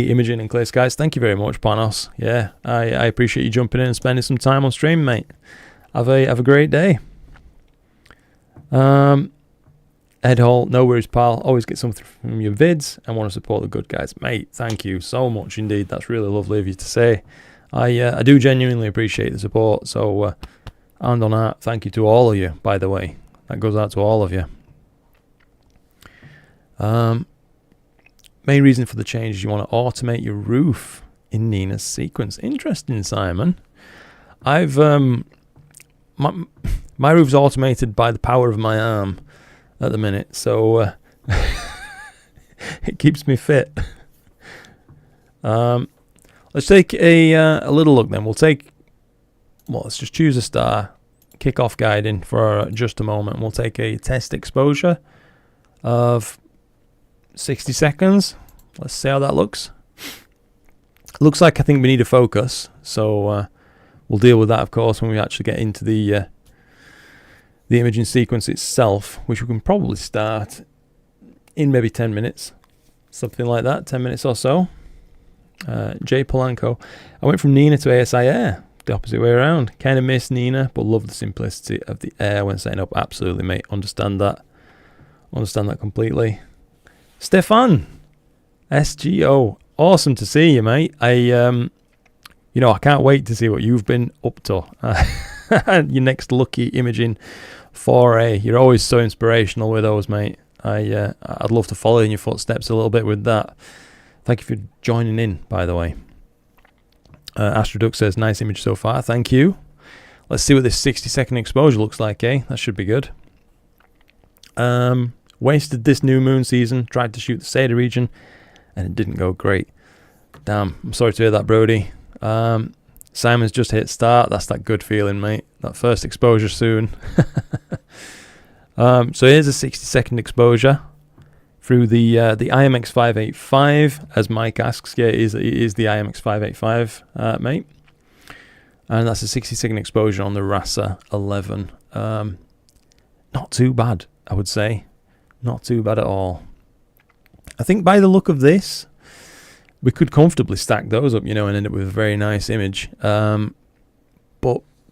imaging and clear skies. Thank you very much, Panos. Yeah, I appreciate you jumping in and spending some time on stream, mate. Have a great day. Ed Hall, no worries, pal. Always get something from your vids and want to support the good guys. Mate, thank you so much indeed. That's really lovely of you to say. I do genuinely appreciate the support. So, hand on heart, thank you to all of you, by the way. That goes out to all of you. Main reason for the change is you want to automate your roof in Nina's sequence. Interesting, Simon. I've my roof's automated by the power of my arm at the minute, so it keeps me fit. Let's take a little look then. Let's just choose a star. Kick off guiding for just a moment. We'll take a test exposure of 60 seconds. Let's see how that looks. Looks like I think we need a focus, so we'll deal with that, of course, when we actually get into the imaging sequence itself, which we can probably start in maybe 10 minutes, something like that, 10 minutes or so. Jay Polanco. I went from Nina to ASI Air, the opposite way around. Kind of miss Nina, but love the simplicity of the Air when setting up. Absolutely, mate. Understand that. Understand that completely. Stefan, SGO. Awesome to see you, mate. I can't wait to see what you've been up to. Your next lucky imaging foray. You're always so inspirational with those, mate. I'd love to follow in your footsteps a little bit with that. Thank you for joining in, by the way. Astroduck says, nice image so far. Thank you. Let's see what this 60-second exposure looks like, eh? That should be good. Wasted this new moon season. Tried to shoot the Seda region, and it didn't go great. Damn, I'm sorry to hear that, Brody. Simon's just hit start. That's that good feeling, mate. That first exposure soon. So here's a 60-second exposure through the IMX 585, as Mike asks. Yeah, it is the IMX 585, mate. And that's a 60-second exposure on the Rasa 11. Not too bad, I would say. Not too bad at all. I think by the look of this, we could comfortably stack those up, and end up with a very nice image. But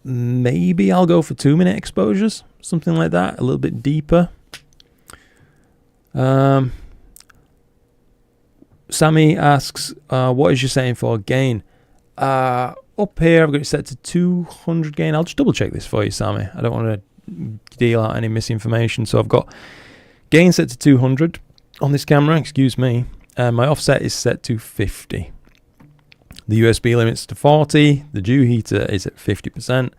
maybe I'll go for 2-minute exposures, something like that, a little bit deeper. Sammy asks, what is your setting for gain? Up here, I've got it set to 200 gain. I'll just double check this for you, Sammy. I don't want to deal out any misinformation. So I've got gain set to 200 on this camera, excuse me. My offset is set to 50. The USB limit's to 40. The dew heater is at 50%.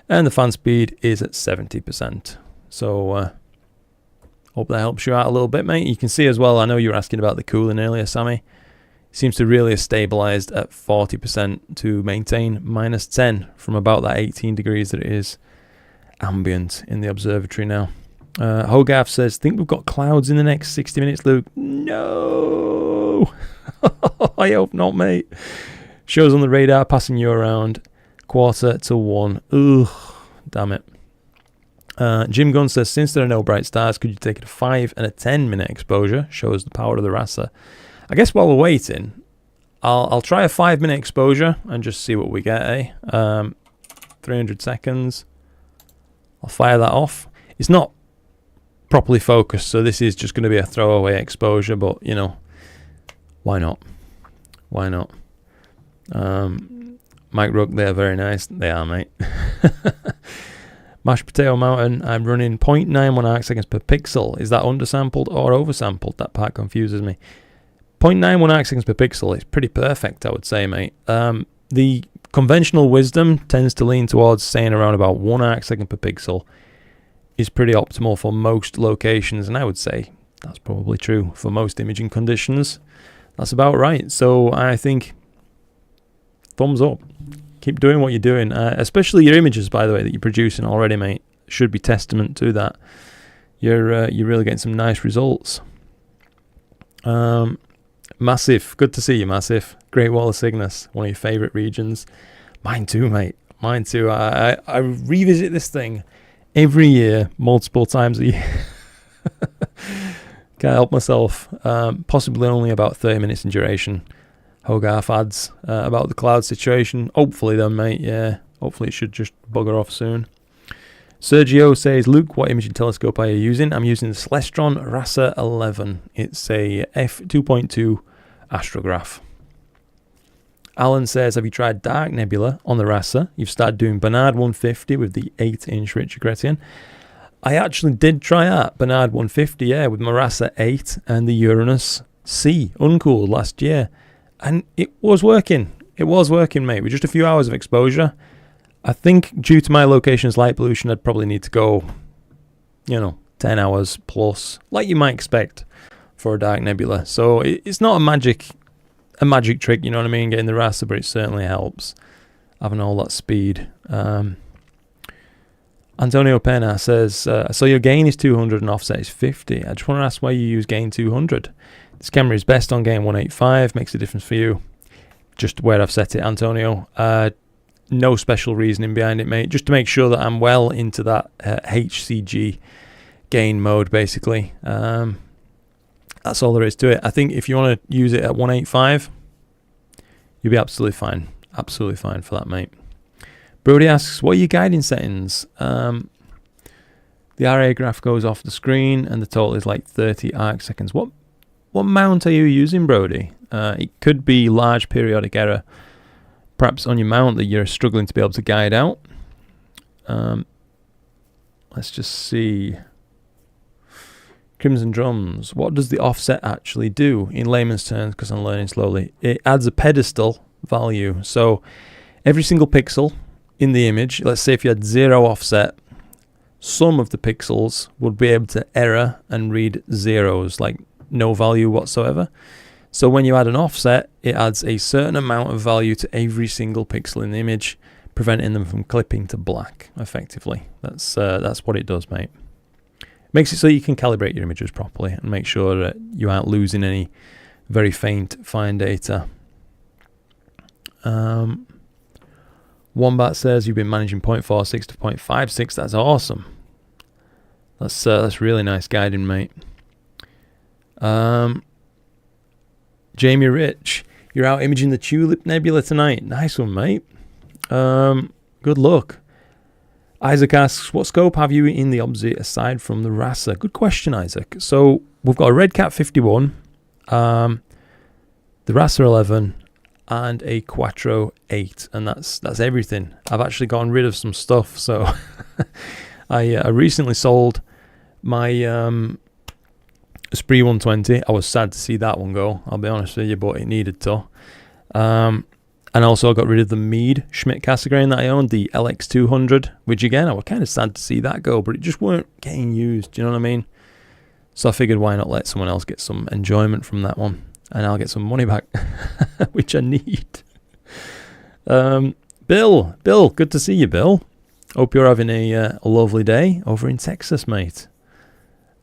And the fan speed is at 70%. So, hope that helps you out a little bit, mate. You can see as well, I know you were asking about the cooling earlier, Sammy. It seems to really have stabilized at 40% to maintain -10 from about that 18 degrees that it is ambient in the observatory now. Hogarth says, think we've got clouds in the next 60 minutes, Luke. No! I hope not, mate. Shows on the radar, passing you around 1:45. Ugh, damn it. Jim Gunn says, since there are no bright stars, could you take a 5 and a 10-minute exposure? Shows the power of the Rasa. I guess while we're waiting, I'll try a 5-minute exposure and just see what we get, eh? 300 seconds. I'll fire that off. It's not properly focused, so this is just going to be a throwaway exposure, but why not? Why not? Mike Rook, they're very nice. They are, mate. Mashed Potato Mountain, I'm running 0.91 arc seconds per pixel. Is that undersampled or oversampled? That part confuses me. 0.91 arc seconds per pixel is pretty perfect, I would say, mate. The conventional wisdom tends to lean towards saying around about 1 arc second per pixel is pretty optimal for most locations, and I would say that's probably true for most imaging conditions. That's about right. So I think thumbs up. Keep doing what you're doing, especially your images, by the way, that you're producing already, mate. Should be testament to that. You're really getting some nice results. Massive, good to see you, Massive. Great Wall of Cygnus, one of your favourite regions. Mine too, mate. Mine too. I revisit this thing every year, multiple times a year. Can't help myself. Possibly only about 30 minutes in duration. Hogarth adds about the cloud situation. Hopefully then, mate. Yeah, hopefully it should just bugger off soon. Sergio says, Luke, what imaging telescope are you using? I'm using the Celestron Rasa 11. It's a f2.2 astrograph. Alan says, have you tried Dark Nebula on the Rasa? You've started doing Bernard 150 with the 8-inch Richard Gretien. I actually did try that, Bernard 150, yeah, with my Rasa 8 and the Uranus-C uncooled last year. And it was working. It was working, mate, with just a few hours of exposure. I think due to my location's light pollution, I'd probably need to go, 10 hours plus, like you might expect for a Dark Nebula. So it's not a magic trick, you know what I mean, getting the Rasa, but it certainly helps having all that speed. Antonio Pena says, so your gain is 200 and offset is 50. I just want to ask why you use gain 200. This camera is best on gain 185, makes a difference for you. Just where I've set it, Antonio. No special reasoning behind it, mate. Just to make sure that I'm well into that HCG gain mode, basically. That's all there is to it. I think if you want to use it at 185, You'll be absolutely fine. Absolutely fine for that, mate. Brody asks, what are your guiding settings? The RA graph goes off the screen and the total is like 30 arc seconds. What mount are you using, Brody? It could be large periodic error, perhaps on your mount that you're struggling to be able to guide out. Let's just see. Crimson Drums. What does the offset actually do in layman's terms, because I'm learning slowly? It adds a pedestal value. So every single pixel in the image, let's say if you had 0 offset, some of the pixels would be able to error and read zeros, like no value whatsoever. So when you add an offset, it adds a certain amount of value to every single pixel in the image, preventing them from clipping to black, effectively. That's what it does, mate. Makes it so you can calibrate your images properly and make sure that you aren't losing any very faint fine data. Wombat says you've been managing 0.46 to 0.56. That's awesome. That's really nice guiding, mate. Jamie Rich, you're out imaging the Tulip Nebula tonight. Nice one, mate. Good luck. Isaac asks, what scope have you in the Obsi aside from the Rasa? Good question, Isaac. So we've got a Red Cat 51, the Rasa 11, and a Quattro 8, and that's everything. I've actually gotten rid of some stuff. So I recently sold my Esprit 120. I was sad to see that one go, I'll be honest with you, but it needed to. And also I got rid of the Meade Schmidt Cassegrain that I owned, the LX200, which again, I was kind of sad to see that go, but it just weren't getting used, do you know what I mean? So I figured, why not let someone else get some enjoyment from that one, and I'll get some money back, which I need. Bill, good to see you, Bill. Hope you're having a lovely day over in Texas, mate.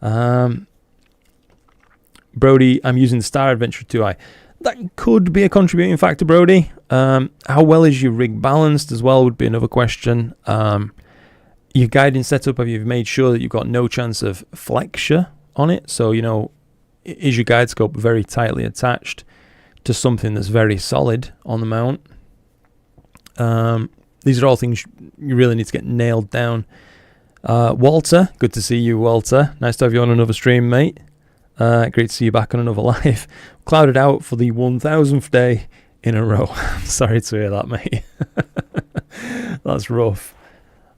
Brody, I'm using the Star Adventure 2i. That could be a contributing factor, Brody. How well is your rig balanced as well would be another question. Your guiding setup, have you made sure that you've got no chance of flexure on it? So, you know, is your guide scope very tightly attached to something that's very solid on the mount? These are all things you really need to get nailed down. Walter, good to see you, Walter. Nice to have you on another stream, mate. Great to see you back on another live. Clouded out for the 1000th day in a row. I'm sorry to hear that, mate. That's rough.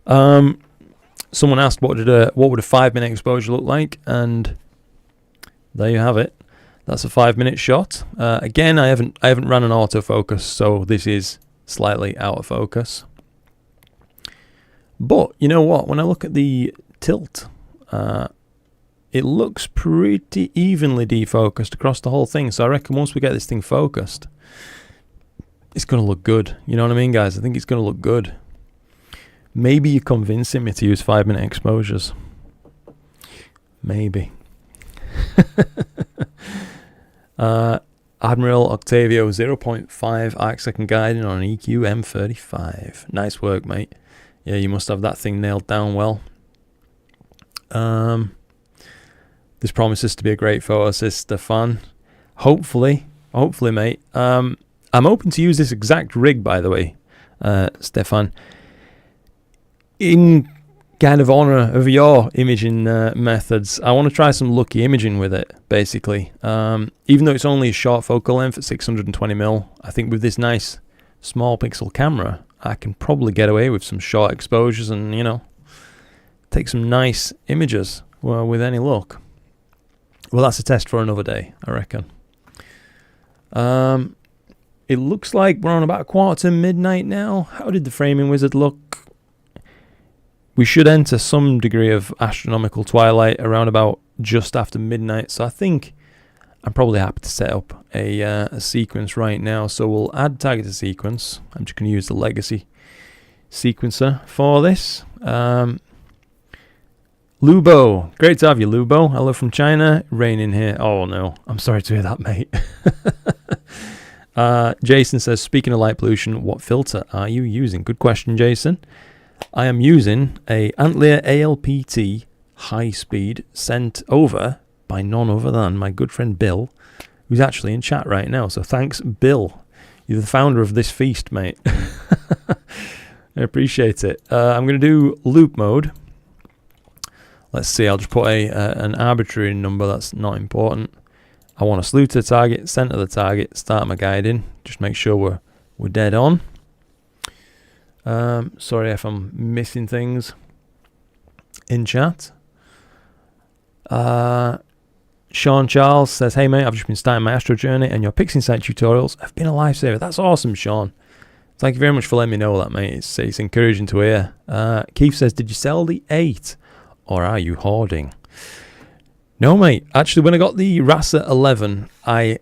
Someone asked what would a 5-minute exposure look like, and there you have it. That's a 5-minute shot. Again, I haven't run an autofocus, so this is slightly out of focus. But you know what? When I look at the tilt, it looks pretty evenly defocused across the whole thing. So I reckon once we get this thing focused, it's going to look good. You know what I mean, guys? I think it's going to look good. Maybe you're convincing me to use 5-minute exposures. Maybe. Admiral Octavio 0.5 arc second guiding on an EQ M35. Nice work, mate. Yeah, you must have that thing nailed down well. This promises to be a great photo, says Stefan. Hopefully, mate. I'm hoping to use this exact rig, by the way, Stefan, in kind of honor of your imaging methods. I want to try some lucky imaging with it, basically. Even though it's only a short focal length at 620mm, I think with this nice small pixel camera, I can probably get away with some short exposures and, you know, take some nice images with any luck. Well, that's a test for another day, I reckon. It looks like we're on about 1:45 now. How did the framing wizard look? We should enter some degree of astronomical twilight around about just after midnight. So I think I'm probably happy to set up a sequence right now. So we'll add targeted sequence. I'm just going to use the legacy sequencer for this. Lubo, great to have you, Lubo. Hello from China. Raining here. Oh no, I'm sorry to hear that, mate. Jason says, speaking of light pollution, what filter are you using? Good question, Jason. I am using a Antlier ALPT high speed sent over by none other than my good friend Bill, who's actually in chat right now. So thanks, Bill. You're the founder of this feast, mate. I appreciate it. I'm going to do loop mode. Let's see, I'll just put an arbitrary number that's not important. I want to slew to the target, center the target, start my guiding. Just make sure we're dead on. Sorry if I'm missing things in chat. Sean Charles says, hey mate, I've just been starting my Astro journey and your PixInsight tutorials have been a lifesaver. That's awesome, Sean. Thank you very much for letting me know that, mate. It's encouraging to hear. Keith says, did you sell the 8 or are you hoarding? No, mate. Actually, when I got the RASA 11, I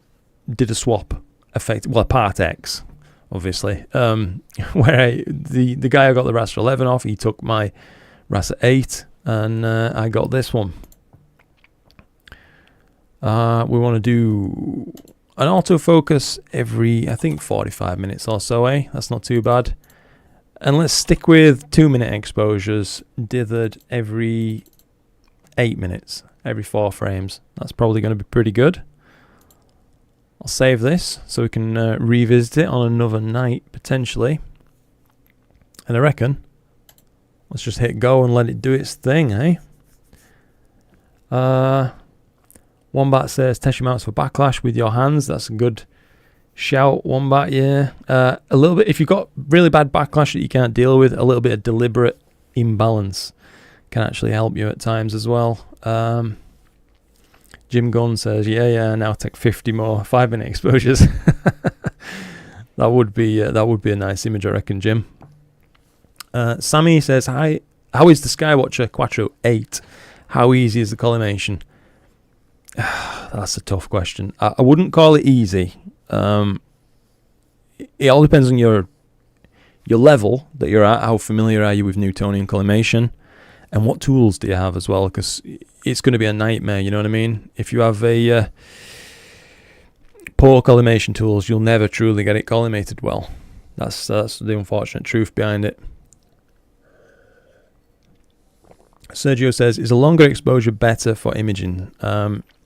did a swap effect. Well, part X, obviously. Where the guy I got the RASA 11 off, he took my RASA 8 and I got this one. We want to do an autofocus every, I think, 45 minutes or so, eh? That's not too bad. And let's stick with 2-minute exposures, dithered every 8 minutes, every 4 frames. That's probably going to be pretty good. I'll save this so we can revisit it on another night, potentially. And I reckon, let's just hit go and let it do its thing, eh? Wombat says, test your mounts for backlash with your hands. That's a good shout, Wombat, yeah. A little bit, if you've got really bad backlash that you can't deal with, a little bit of deliberate imbalance can actually help you at times as well. Jim Gunn says, yeah, now take 50 more 5-minute exposures. that would be a nice image, I reckon, Jim. Sammy says, hi, how is the Skywatcher Quattro 8? How easy is the collimation? That's a tough question. I wouldn't call it easy. It all depends on your level that you're at. How familiar are you with Newtonian collimation, and what tools do you have as well? Because it's going to be a nightmare. You know what I mean? If you have a poor collimation tools, you'll never truly get it collimated well. That's the unfortunate truth behind it. Sergio says, is a longer exposure better for imaging?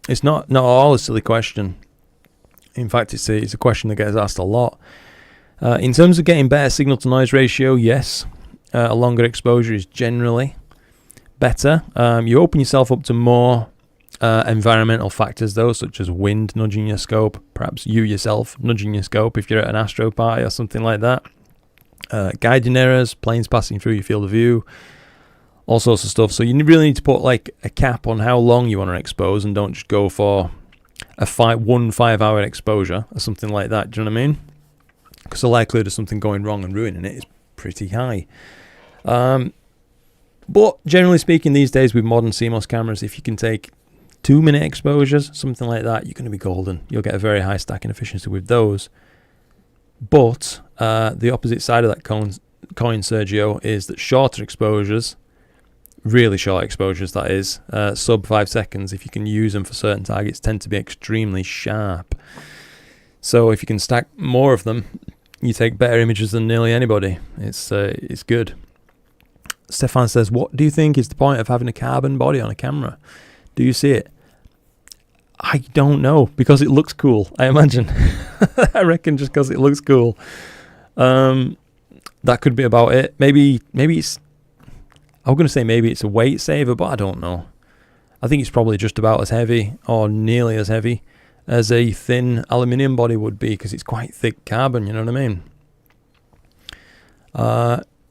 It's not all a silly question. In fact, it's a question that gets asked a lot. In terms of getting better signal to noise ratio, yes, a longer exposure is generally better. You open yourself up to more environmental factors though, such as wind nudging your scope, perhaps you yourself nudging your scope if you're at an astro party or something like that. Guiding errors, planes passing through your field of view, all sorts of stuff. So you really need to put like a cap on how long you want to expose, and don't just go for a 5-hour exposure or something like that. Do you know what I mean? Because the likelihood of something going wrong and ruining it is pretty high. But generally speaking, these days with modern CMOS cameras, if you can take 2-minute exposures, something like that, you're going to be golden. You'll get a very high stacking efficiency with those. But the opposite side of that coin, Sergio, is that shorter exposures, really short exposures that is, sub 5 seconds, if you can use them for certain targets, tend to be extremely sharp. So if you can stack more of them, you take better images than nearly anybody. It's good. Stefan says, what do you think is the point of having a carbon body on a camera? Do you see it? I don't know, because it looks cool, I imagine. I reckon just because it looks cool. That could be about it. Maybe it's, I'm going to say maybe it's a weight saver, but I don't know. I think it's probably just about as heavy, or nearly as heavy, as a thin aluminium body would be, because it's quite thick carbon, you know what I mean?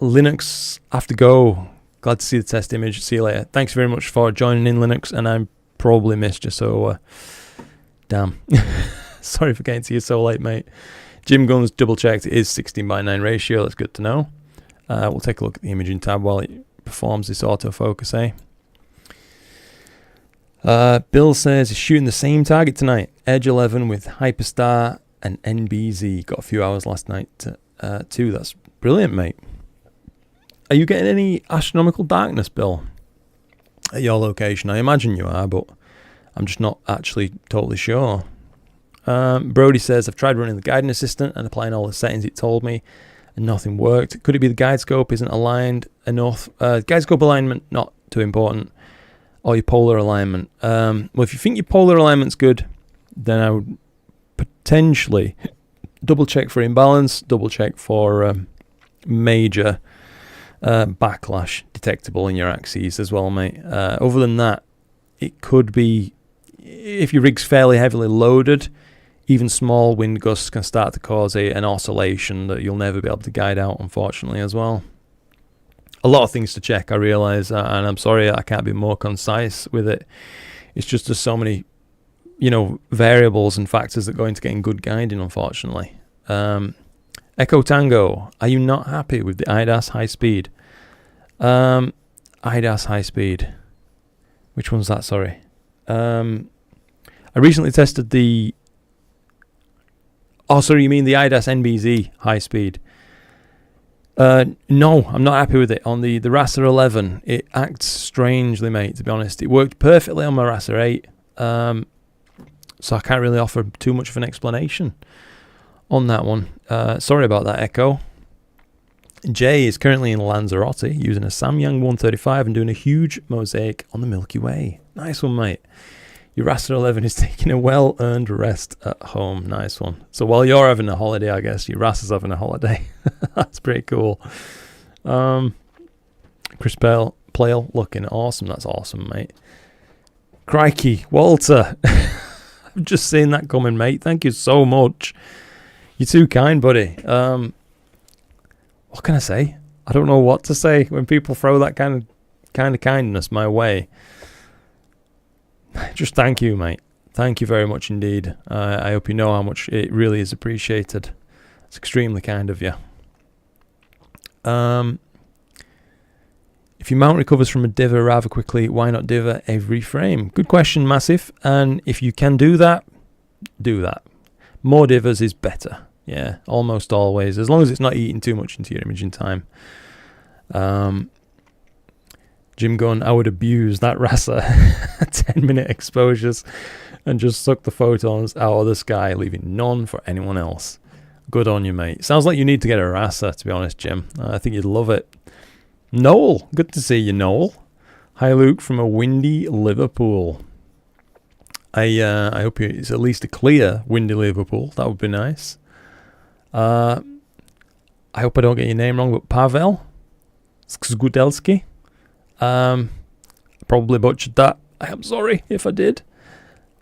Linux, I have to go. Glad to see the test image. See you later. Thanks very much for joining in, Linux, and I probably missed you, so damn. Sorry for getting to you so late, mate. Jim Gunn's double checked. It is 16:9 ratio. That's good to know. We'll take a look at the imaging tab while it performs this autofocus, Bill says he's shooting the same target tonight. Edge 11 with Hyperstar and NBZ. Got a few hours last night too. That's brilliant, mate. Are you getting any astronomical darkness, Bill, at your location? I imagine you are, but I'm just not actually totally sure. Brody says, I've tried running the guiding assistant and applying all the settings it told me, and nothing worked. Could it be the guide scope isn't aligned enough? Guide scope alignment, not too important. Or your polar alignment. Well, if you think your polar alignment's good, then I would potentially double check for imbalance, double check for major backlash detectable in your axes as well, mate. Other than that, it could be, if your rig's fairly heavily loaded, even small wind gusts can start to cause an oscillation that you'll never be able to guide out, unfortunately, as well. A lot of things to check, I realise, and I'm sorry I can't be more concise with it. It's just there's so many, you know, variables and factors that go into getting good guiding, unfortunately. Echo Tango, are you not happy with the IDAS high speed? IDAS high speed. Which one's that, sorry? I recently tested the... Oh, sorry, you mean the IDAS NBZ high speed? No, I'm not happy with it. On the Rasa 11, it acts strangely, mate, to be honest. It worked perfectly on my Rasa 8, so I can't really offer too much of an explanation on that one. Sorry about that, Echo. Jay is currently in Lanzarote using a Samyang 135 and doing a huge mosaic on the Milky Way. Nice one, mate. Your Rasa 11 is taking a well-earned rest at home. Nice one. So while you're having a holiday, I guess, your Rasa's having a holiday. That's pretty cool. Chris Plale looking awesome. That's awesome, mate. Crikey, Walter. I've just seen that coming, mate. Thank you so much. You're too kind, buddy. What can I say? I don't know what to say when people throw that kind of kindness my way. Just thank you, mate. Thank you very much indeed. I hope you know how much it really is appreciated. It's extremely kind of you. If your mount recovers from a diver rather quickly, why not diver every frame? Good question, Massive. And if you can do that, do that. More divers is better. Yeah, almost always. As long as it's not eating too much into your imaging time. Jim Gunn, I would abuse that Rasa 10-minute exposures and just suck the photons out of the sky, leaving none for anyone else. Good on you, mate. Sounds like you need to get a Rasa, to be honest, Jim. I think you'd love it. Noel, good to see you, Noel. Hi, Luke, from a windy Liverpool. I hope it's at least a clear windy Liverpool. That would be nice. I hope I don't get your name wrong, but Pavel Skudelski. Probably butchered that. I am sorry if I did.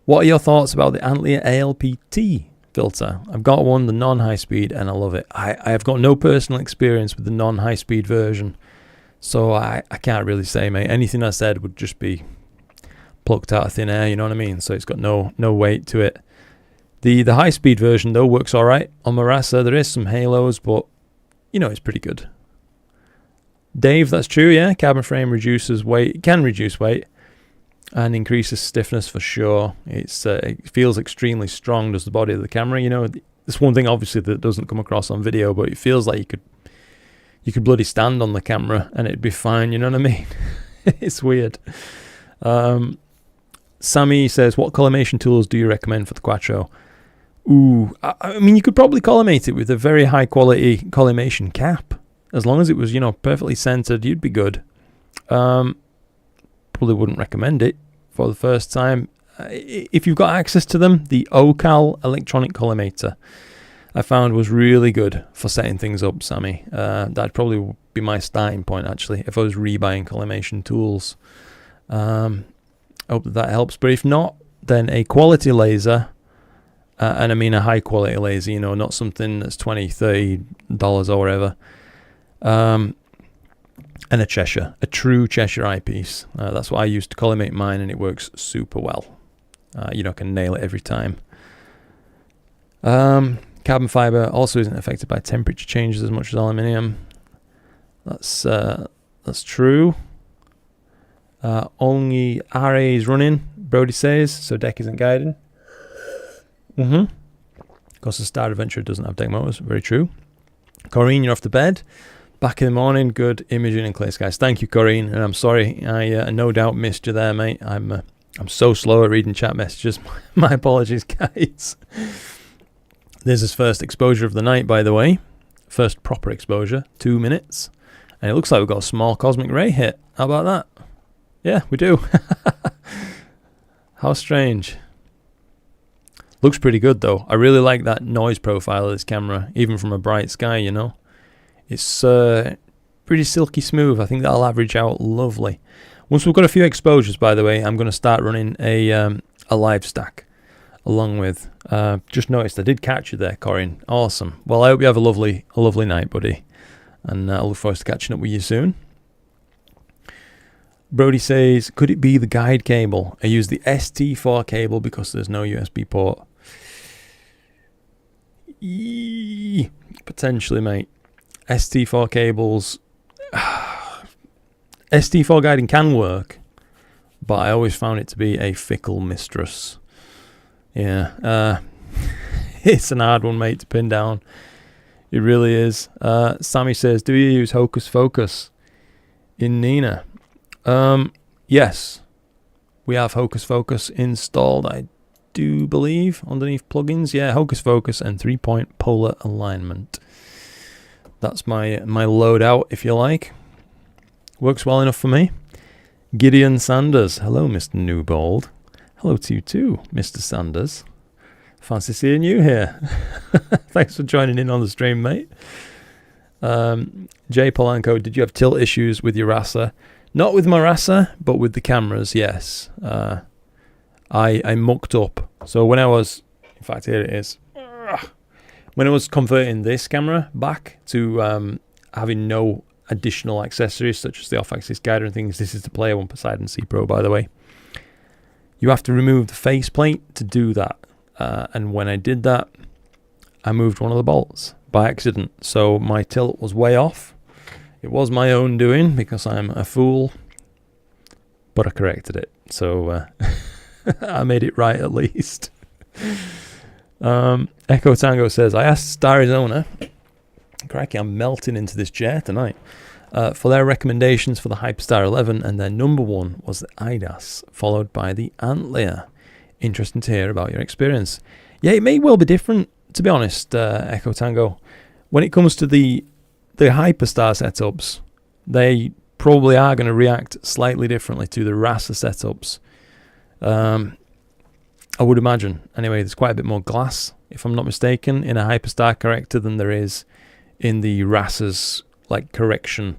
What are your thoughts about the Antlia ALPT filter? I've got one, the non-high speed, and I love it. I have got no personal experience with the non-high speed version, so I can't really say, mate. Anything I said would just be plucked out of thin air, you know what I mean? So it's got no weight to it. The high speed version though works alright on my Rasa. There is some halos, but you know, it's pretty good. Dave, that's true, yeah. Carbon frame reduces weight, it can reduce weight and increases stiffness for sure. It feels extremely strong, does the body of the camera. You know, it's one thing obviously that doesn't come across on video, but it feels like you could bloody stand on the camera and it'd be fine, you know what I mean? It's weird. Sammy says, what collimation tools do you recommend for the Quattro? Ooh, I mean, you could probably collimate it with a very high quality collimation cap. As long as it was, you know, perfectly centered, you'd be good. Probably wouldn't recommend it for the first time. If you've got access to them, the Ocal electronic collimator I found was really good for setting things up, Sammy. That'd probably be my starting point, actually, if I was rebuying collimation tools. I hope that helps. But if not, then a quality laser, and I mean a high quality laser, you know, not something that's $20, $30 or whatever. And a true Cheshire eyepiece. That's what I used to collimate mine, and it works super well. You know, I can nail it every time. Carbon fiber also isn't affected by temperature changes as much as aluminium. That's true. Only RA is running, Brody says, so deck isn't guided. Of course, the Star Adventure doesn't have deck motors. Very true. Corrine, you're off to bed. Back in the morning, good imaging and clear skies. Thank you, Corrine, and I'm sorry I no doubt missed you there, mate. I'm so slow at reading chat messages. My apologies, guys. There's his first exposure of the night, by the way. First proper exposure, 2 minutes. And it looks like we've got a small cosmic ray hit. How about that? Yeah, we do. How strange. Looks pretty good though. I really like that noise profile of this camera, even from a bright sky, you know. It's pretty silky smooth. I think that'll average out lovely. Once we've got a few exposures, by the way, I'm going to start running a live stack along with. Just noticed I did catch you there, Corin. Awesome. Well, I hope you have a lovely night, buddy. And I look forward to catching up with you soon. Brody says, could it be the guide cable? I use the ST4 cable because there's no USB port. Potentially, mate. ST4 cables. ST4 guiding can work, but I always found it to be a fickle mistress. Yeah, it's an hard one, mate, to pin down. It really is. Sammy says, do you use Hocus Focus in Nina? Yes, we have Hocus Focus installed, I do believe, underneath plugins. Yeah, Hocus Focus and 3-point polar alignment. That's my loadout, if you like. Works well enough for me. Gideon Sanders. Hello, Mr. Newbold. Hello to you too, Mr. Sanders. Fancy seeing you here. Thanks for joining in on the stream, mate. Jay Polanco, did you have tilt issues with your Rasa? Not with my Rasa, but with the cameras, yes. I mucked up. So when I was, in fact, here it is. When I was converting this camera back to having no additional accessories, such as the off-axis guider and things, this is the Player One Poseidon-C Pro, by the way. You have to remove the faceplate to do that. And when I did that, I moved one of the bolts by accident. So my tilt was way off. It was my own doing because I'm a fool, but I corrected it. So I made it right at least. Echo Tango says, I asked Starizona, crikey, I'm melting into this chair tonight, for their recommendations for the Hyperstar 11, and their number one was the IDAS, followed by the Antlia. Interesting to hear about your experience. Yeah, it may well be different, to be honest, Echo Tango. When it comes to the Hyperstar setups, they probably are going to react slightly differently to the Rasa setups. I would imagine. Anyway, there's quite a bit more glass, if I'm not mistaken, in a Hyperstar corrector than there is in the Rasa's like correction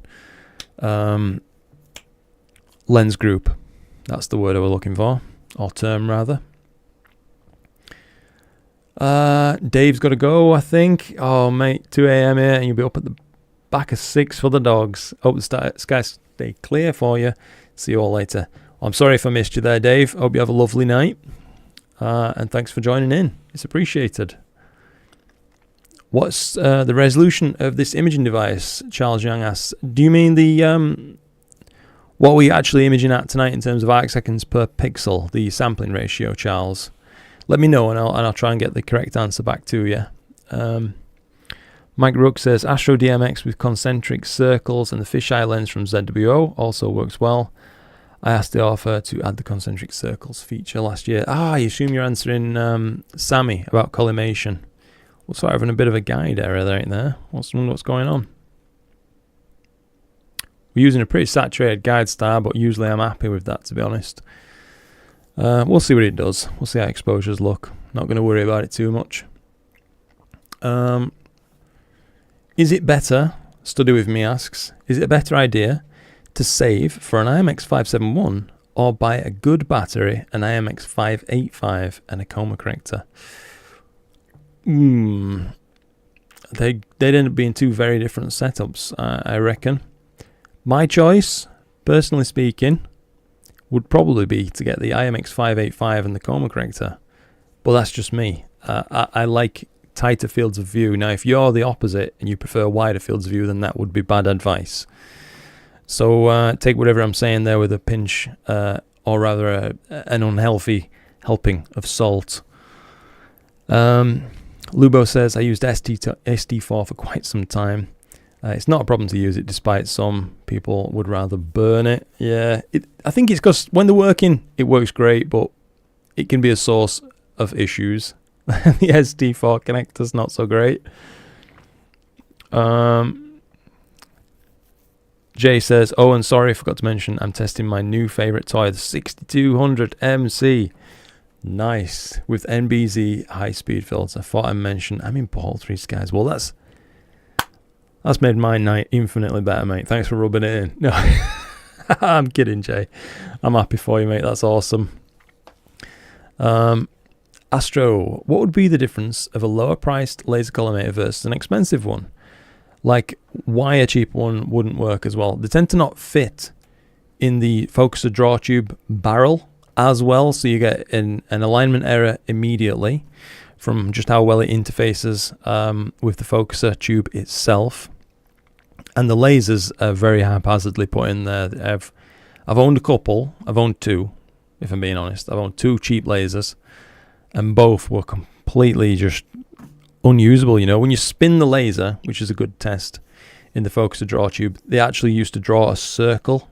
lens group. That's the word I was looking for, or term rather. Dave's got to go, I think. Oh, mate, 2 a.m. here, and you'll be up at the back of 6 for the dogs. Hope the skies stay clear for you. See you all later. I'm sorry if I missed you there, Dave. Hope you have a lovely night. And thanks for joining in. It's appreciated. What's the resolution of this imaging device? Charles Young asks. Do you mean the what are we actually imaging at tonight in terms of arc seconds per pixel, the sampling ratio, Charles? Let me know and I'll try and get the correct answer back to you. Mike Rook says Astro DMX with concentric circles and the fisheye lens from ZWO also works well. I asked the author to add the concentric circles feature last year. I assume you're answering Sammy about collimation. Looks like having a bit of a guide error right there. What's going on? We're using a pretty saturated guide star, but usually I'm happy with that, to be honest. We'll see what it does. We'll see how exposures look. Not going to worry about it too much. Is it better, Study With Me asks, is it a better idea to save for an IMX571 or buy a good battery, an IMX585 and a coma corrector? They'd end up being two very different setups, I reckon. My choice, personally speaking, would probably be to get the IMX585 and the coma corrector. But that's just me. I like tighter fields of view. Now, if you're the opposite and you prefer wider fields of view, then that would be bad advice. So take whatever I'm saying there with a pinch, or rather an unhealthy helping of salt. Lubo says, I used SD4 for quite some time. It's not a problem to use it, despite some people would rather burn it. Yeah, I think it's because when they're working, it works great, but it can be a source of issues. The SD4 connector's not so great. Jay says, oh, and sorry, I forgot to mention, I'm testing my new favorite toy, the 6200 MC. Nice. With NBZ high-speed filter. Thought I mentioned, I'm in paltry skies. Well, that's made my night infinitely better, mate. Thanks for rubbing it in. No, I'm kidding, Jay. I'm happy for you, mate. That's awesome. Astro, what would be the difference of a lower-priced laser collimator versus an expensive one? Like, why a cheap one wouldn't work as well? They tend to not fit in the focuser draw tube barrel as well, so you get an alignment error immediately from just how well it interfaces with the focuser tube itself. And the lasers are very haphazardly put in there. I've owned a couple. I've owned two, if I'm being honest. I've owned two cheap lasers, and both were completely just unusable. You know, when you spin the laser, which is a good test in the focuser draw tube, they actually used to draw a circle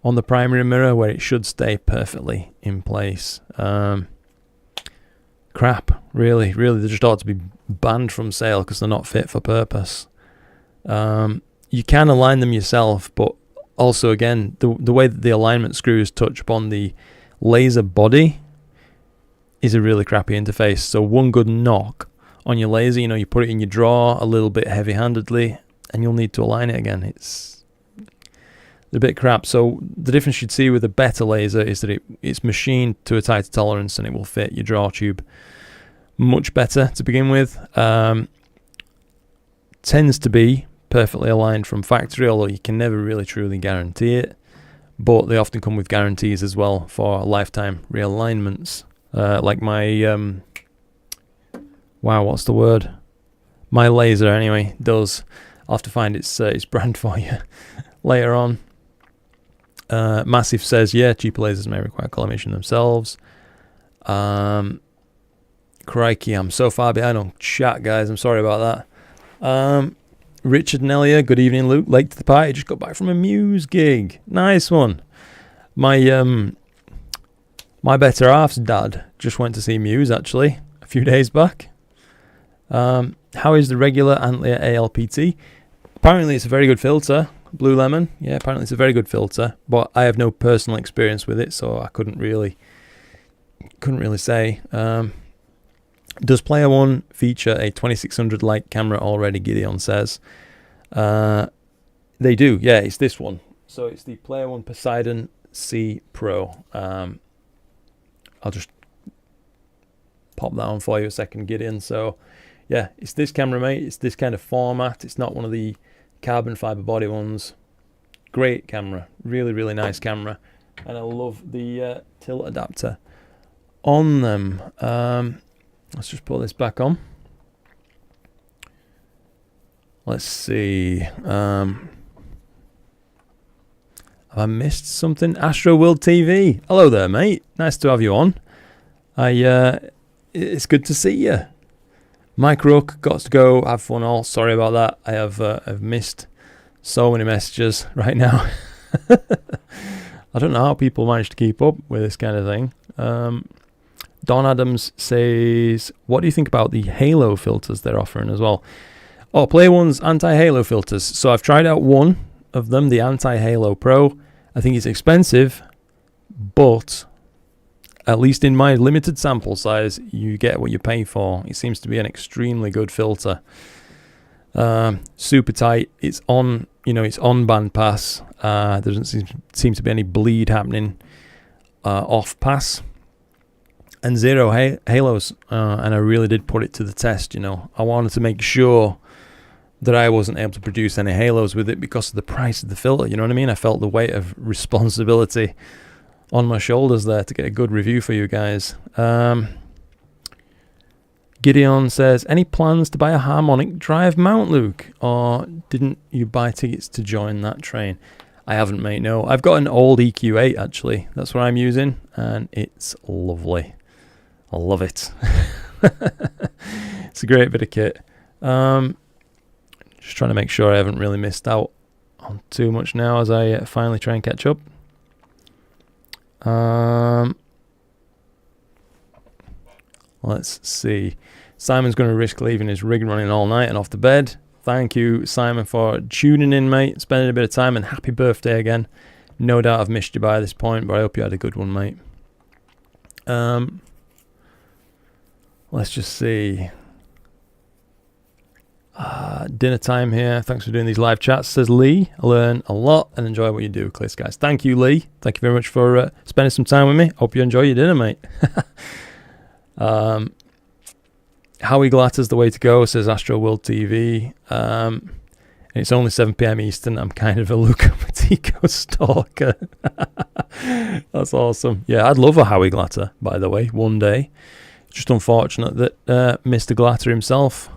on the primary mirror where it should stay perfectly in place. Crap, really, they just ought to be banned from sale because they're not fit for purpose. You can align them yourself, but also again, the way that the alignment screws touch upon the laser body is a really crappy interface. So one good knock on your laser, you know, you put it in your drawer a little bit heavy-handedly, and you'll need to align it again. It's a bit crap. So the difference you'd see with a better laser is that it's machined to a tighter tolerance, and it will fit your draw tube much better to begin with. Tends to be perfectly aligned from factory, although you can never really truly guarantee it. But they often come with guarantees as well for lifetime realignments. Like my wow, what's the word? My laser anyway does. I'll have to find its brand for you later on. Massive says, yeah, cheaper lasers may require collimation themselves. Crikey, I'm so far behind on chat, guys. I'm sorry about that. Richard Nellia, good evening, Luke. Late to the party, just got back from a Muse gig. Nice one. My better half's dad just went to see Muse, actually, a few days back. How is the regular Antlia ALPT? Apparently it's a very good filter. Blue Lemon, yeah, apparently it's a very good filter, but I have no personal experience with it, so I couldn't really say. Does Player One feature a 2600 light camera already? Gideon says. They do, yeah, it's this one. So it's the Player One Poseidon C Pro. I'll just pop that on for you a second, Gideon. So yeah, it's this camera, mate. It's this kind of format. It's not one of the carbon fiber body ones. Great camera, really nice camera, and I love the tilt adapter on them. Let's just put this back on. Let's see. Have I missed something? Astro World TV. Hello there, mate. Nice to have you on. It's good to see you. Mike Rook, got to go. Have fun all. Sorry about that. I've missed so many messages right now. I don't know how people manage to keep up with this kind of thing. Don Adams says, what do you think about the halo filters they're offering as well? Oh, Player One's anti-halo filters. So I've tried out one of them, the Anti-Halo Pro. I think it's expensive, but at least in my limited sample size, you get what you pay for. It seems to be an extremely good filter. Super tight. It's on, it's on band pass. There doesn't seem to be any bleed happening off pass. And zero halos, and I really did put it to the test. I wanted to make sure that I wasn't able to produce any halos with it because of the price of the filter. You know what I mean? I felt the weight of responsibility on my shoulders there to get a good review for you guys. Gideon says, any plans to buy a harmonic drive mount, Luke? Or didn't you buy tickets to join that train? I haven't, mate, no. I've got an old EQ8, actually. That's what I'm using, and it's lovely. I love it. It's a great bit of kit. Just trying to make sure I haven't really missed out on too much now as I finally try and catch up. Let's see. Simon's going to risk leaving his rig running all night and off to bed. Thank you, Simon, for tuning in, mate. Spending a bit of time, and happy birthday again. No doubt I've missed you by this point, but I hope you had a good one, mate. Let's just see. Dinner time here. Thanks for doing these live chats, says Lee. I learn a lot and enjoy what you do, Clear Skies. Thank you, Lee. Thank you very much for spending some time with me. Hope you enjoy your dinner, mate. Howie Glatter's the way to go, says Astro World TV. It's only 7 p.m. Eastern. I'm kind of a Lukomatico stalker. That's awesome. Yeah, I'd love a Howie Glatter, by the way, one day. Just unfortunate that Mr. Glatter himself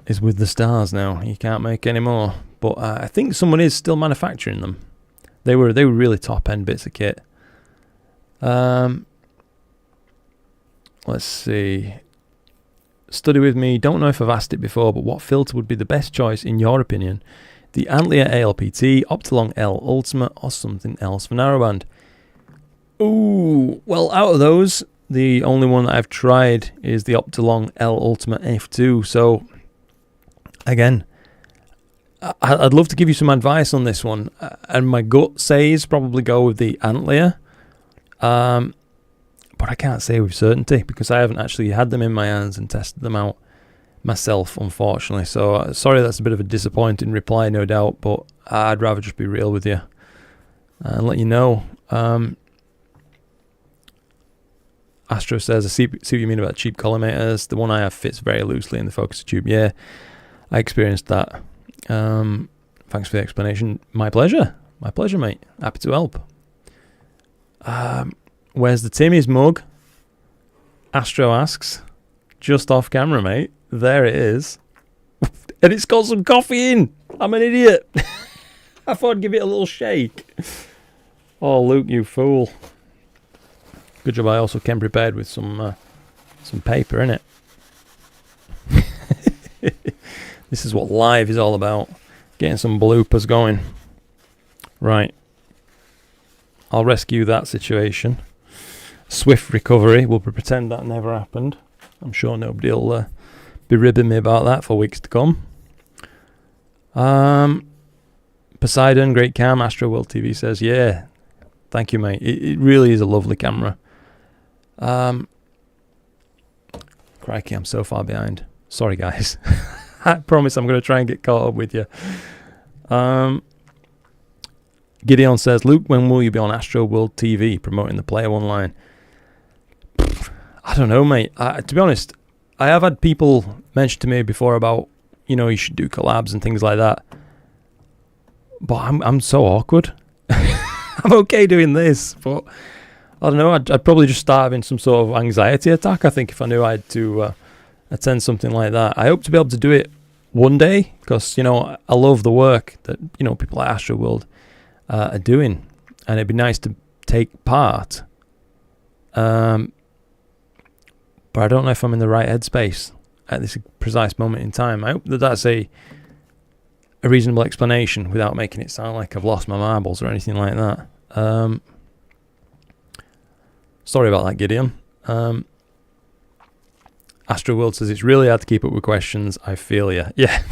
is with the stars now. He can't make any more. But I think someone is still manufacturing them. They were really top end bits of kit. Let's see. Study with me. Don't know if I've asked it before, but what filter would be the best choice in your opinion? The Antlia ALPT, Optilong L Ultimate, or something else for narrowband? Ooh, well, out of those, the only one that I've tried is the Optilong L Ultimate F2. So, again, I'd love to give you some advice on this one. And my gut says probably go with the Antlia. But I can't say with certainty because I haven't actually had them in my hands and tested them out myself, unfortunately. So, sorry that's a bit of a disappointing reply, no doubt, but I'd rather just be real with you and let you know. Astro says, I see what you mean about cheap collimators. The one I have fits very loosely in the focuser tube. Yeah, I experienced that. Thanks for the explanation. My pleasure. My pleasure, mate. Happy to help. Where's the Timmy's mug? Astro asks. Just off camera, mate. There it is. And it's got some coffee in. I'm an idiot. I thought I'd give it a little shake. Oh, Luke, you fool. Good job I also came prepared with some paper in it. This is what live is all about. Getting some bloopers going. Right. I'll rescue that situation. Swift recovery. We'll pretend that never happened. I'm sure nobody will be ribbing me about that for weeks to come. Poseidon, great cam. Astro World TV says, yeah. Thank you, mate. It really is a lovely camera. Crikey, I'm so far behind. Sorry, guys. I promise I'm going to try and get caught up with you. Gideon says, Luke, when will you be on Astro World TV promoting the Player One line? I don't know, mate. To be honest, I have had people mention to me before about, you should do collabs and things like that. But I'm so awkward. I'm okay doing this, but I don't know. I'd probably just start having some sort of anxiety attack, I think, if I knew I had to attend something like that. I hope to be able to do it one day because, I love the work that, people like Astro World are doing. And it'd be nice to take part. But I don't know if I'm in the right headspace at this precise moment in time. I hope that that's a reasonable explanation without making it sound like I've lost my marbles or anything like that. Sorry about that, Gideon. Astro World says, it's really hard to keep up with questions. I feel ya. Yeah,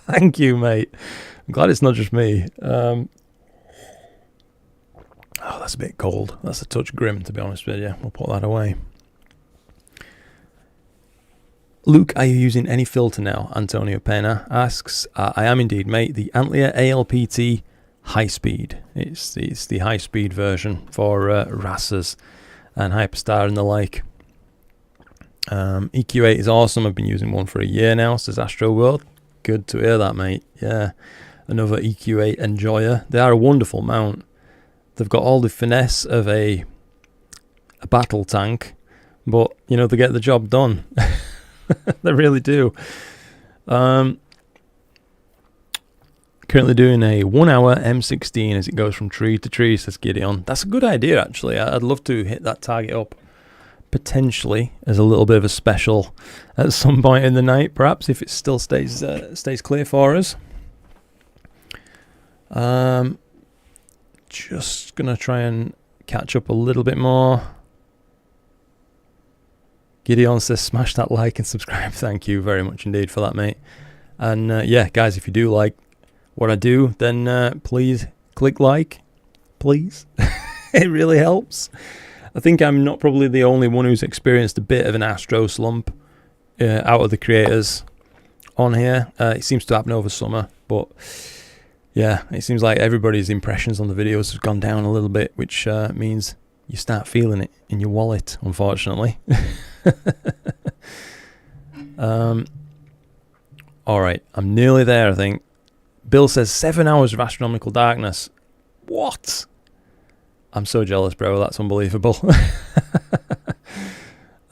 thank you, mate. I'm glad it's not just me. Oh, that's a bit cold. That's a touch grim, to be honest with you. We'll put that away. Luke, are you using any filter now? Antonio Pena asks. I am indeed, mate. The Antlia ALPT High Speed. It's the high speed version for RASers and Hyperstar and the like. EQ8 is awesome. I've been using one for a year now, says Astro World. Good to hear that, mate. Yeah, another EQ8 enjoyer. They are a wonderful mount. They've got all the finesse of a battle tank, but, they get the job done. They really do. Currently doing a 1 hour M16 as it goes from tree to tree, says Gideon. That's a good idea, actually. I'd love to hit that target up potentially as a little bit of a special at some point in the night, perhaps, if it still stays clear for us. Just going to try and catch up a little bit more. Gideon says, smash that like and subscribe. Thank you very much indeed for that, mate. And yeah, guys, if you do like what I do, then please click like, please. It really helps. I think I'm not probably the only one who's experienced a bit of an astro slump out of the creators on here. It seems to happen over summer, but yeah, it seems like everybody's impressions on the videos have gone down a little bit, which means you start feeling it in your wallet, unfortunately. Alright, I'm nearly there, I think. Bill says 7 hours of astronomical darkness. What? I'm so jealous, bro. That's unbelievable.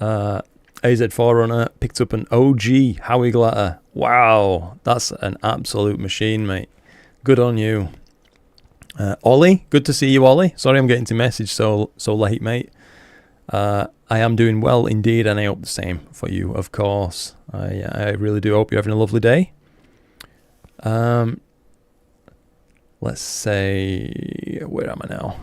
AZ Forerunner picked up an OG Howie Glatter. Wow, that's an absolute machine, mate. Good on you. Ollie, good to see you, Ollie. Sorry I'm getting to message so late, mate. I am doing well indeed, and I hope the same for you, of course. I really do hope you're having a lovely day. Let's say, where am I now?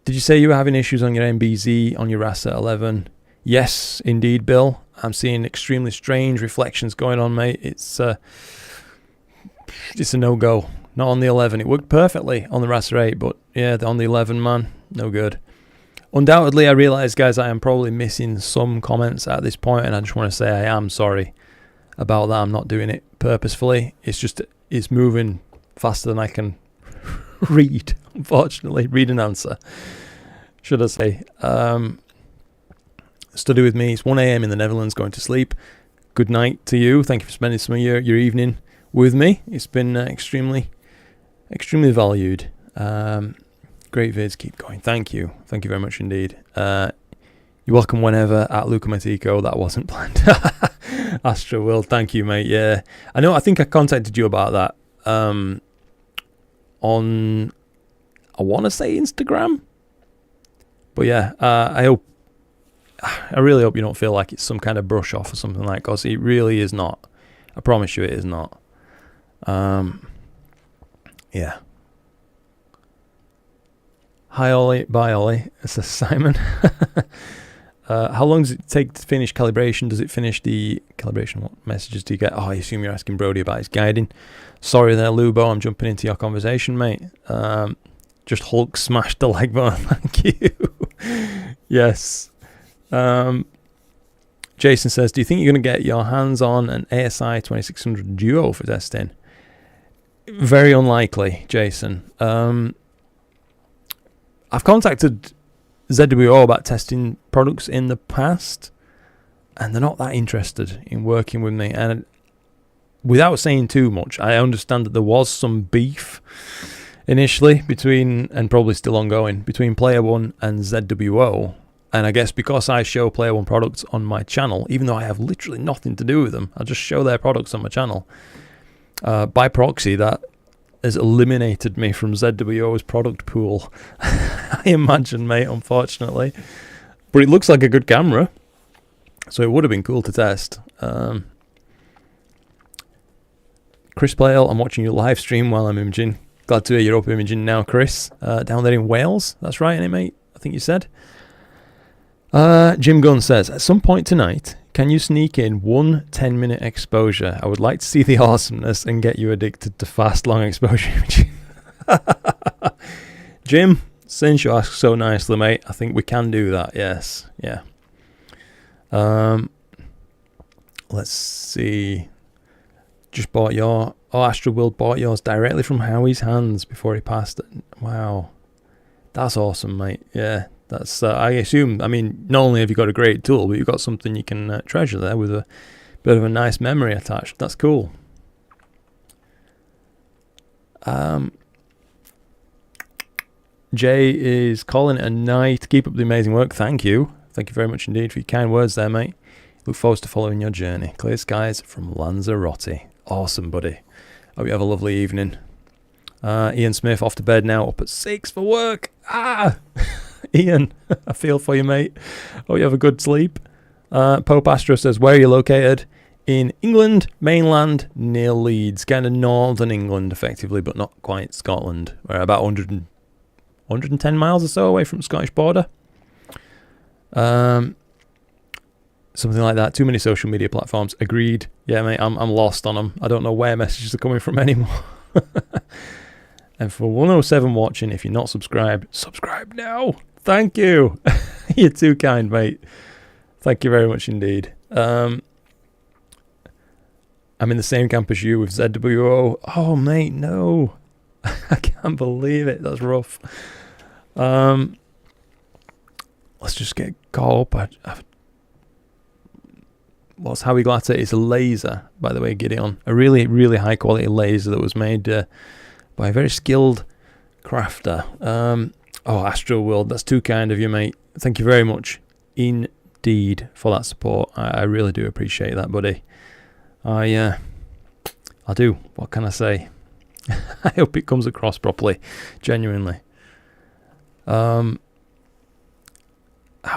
Did you say you were having issues on your MBZ on your RAS at 11? Yes, indeed, Bill. I'm seeing extremely strange reflections going on, mate. It's a no-go. Not on the 11. It worked perfectly on the RAS 8, but yeah, on the 11, man, no good. Undoubtedly, I realise, guys, I am probably missing some comments at this point, and I just want to say I am sorry about that. I'm not doing it purposefully. It's just, it's moving faster than I can read, unfortunately. Read and answer, should I say. Study with me. It's 1 a.m. in the Netherlands, going to sleep. Good night to you. Thank you for spending some of your evening with me. It's been extremely valued. Great vids, keep going. Thank you very much indeed. You're welcome whenever at Lukomatico. That wasn't planned. Astro Will, thank you, mate. Yeah, I know. I think I contacted you about that on, I want to say Instagram, but yeah, I really hope you don't feel like it's some kind of brush off or something like that, because it really is not. I promise you, it is not. Yeah. Hi Ollie, bye Ollie, says Simon. How long does it take to finish calibration? Does it finish the calibration? What messages do you get? Oh, I assume you're asking Brody about his guiding. Sorry there, Lubo, I'm jumping into your conversation, mate. Just Hulk smashed the like button, thank you. Yes. Jason says, do you think you're going to get your hands on an ASI 2600 Duo for testing? Very unlikely, Jason. I've contacted ZWO about testing products in the past, and they're not that interested in working with me. And without saying too much, I understand that there was some beef initially between, and probably still ongoing, between Player One and ZWO. And I guess because I show Player One products on my channel, even though I have literally nothing to do with them, I just show their products on my channel. By proxy, that has eliminated me from ZWO's product pool. I imagine, mate, unfortunately. But it looks like a good camera, so it would have been cool to test. Chris Playle, I'm watching your live stream while I'm imaging. Glad to hear you're up imaging now, Chris. Down there in Wales, that's right, innit, mate? I think you said. Jim Gunn says, at some point tonight, can you sneak in 1 10-minute exposure? I would like to see the awesomeness and get you addicted to fast, long exposure imaging. Jim, since you ask so nicely, mate, I think we can do that, yes. Yeah. Let's see. Just bought your... Oh, Astro Will bought yours directly from Howie's hands before he passed it. Wow. That's awesome, mate. Yeah. That's, I assume, I mean, not only have you got a great tool, but you've got something you can treasure there with a bit of a nice memory attached. That's cool. Jay is calling it a night. Keep up the amazing work. Thank you. Thank you very much indeed for your kind words there, mate. Look forward to following your journey. Clear skies from Lanzarote. Awesome, buddy. Hope you have a lovely evening. Ian Smith off to bed now, up at 6 for work. Ian, I feel for you, mate. Hope you have a good sleep. Pope Astro says, where are you located? In England, mainland, near Leeds. Kind of northern England, effectively, but not quite Scotland. We're about 110 miles or so away from the Scottish border. Something like that. Too many social media platforms. Agreed. Yeah, mate, I'm lost on them. I don't know where messages are coming from anymore. And for 107 watching, if you're not subscribed, subscribe now. Thank you. You're too kind, mate. Thank you very much indeed. I'm in the same camp as you with ZWO. Oh, mate, no. I can't believe it. That's rough. Let's just get caught up. What's Howie Glatter? It's a laser, by the way, Gideon. A really, really high quality laser that was made by a very skilled crafter. Oh, Astro World, that's too kind of you, mate. Thank you very much indeed for that support. I really do appreciate that, buddy. I do. What can I say? I hope it comes across properly, genuinely. Howie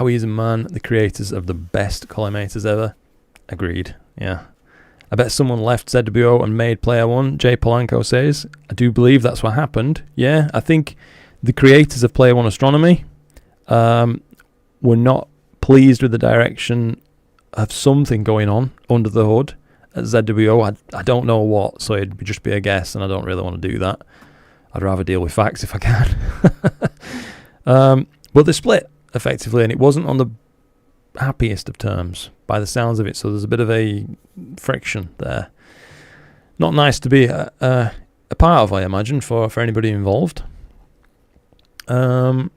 is a man, the creators of the best collimators ever. Agreed, yeah. I bet someone left ZWO and made Player One, Jay Polanco says. I do believe that's what happened. Yeah, I think the creators of Player One Astronomy were not pleased with the direction of something going on under the hood at ZWO. I don't know what, so it'd just be a guess, and I don't really want to do that. I'd rather deal with facts if I can. But they split, effectively, and it wasn't on the happiest of terms by the sounds of it, so there's a bit of a friction there. Not nice to be a part of, I imagine, for anybody involved. There's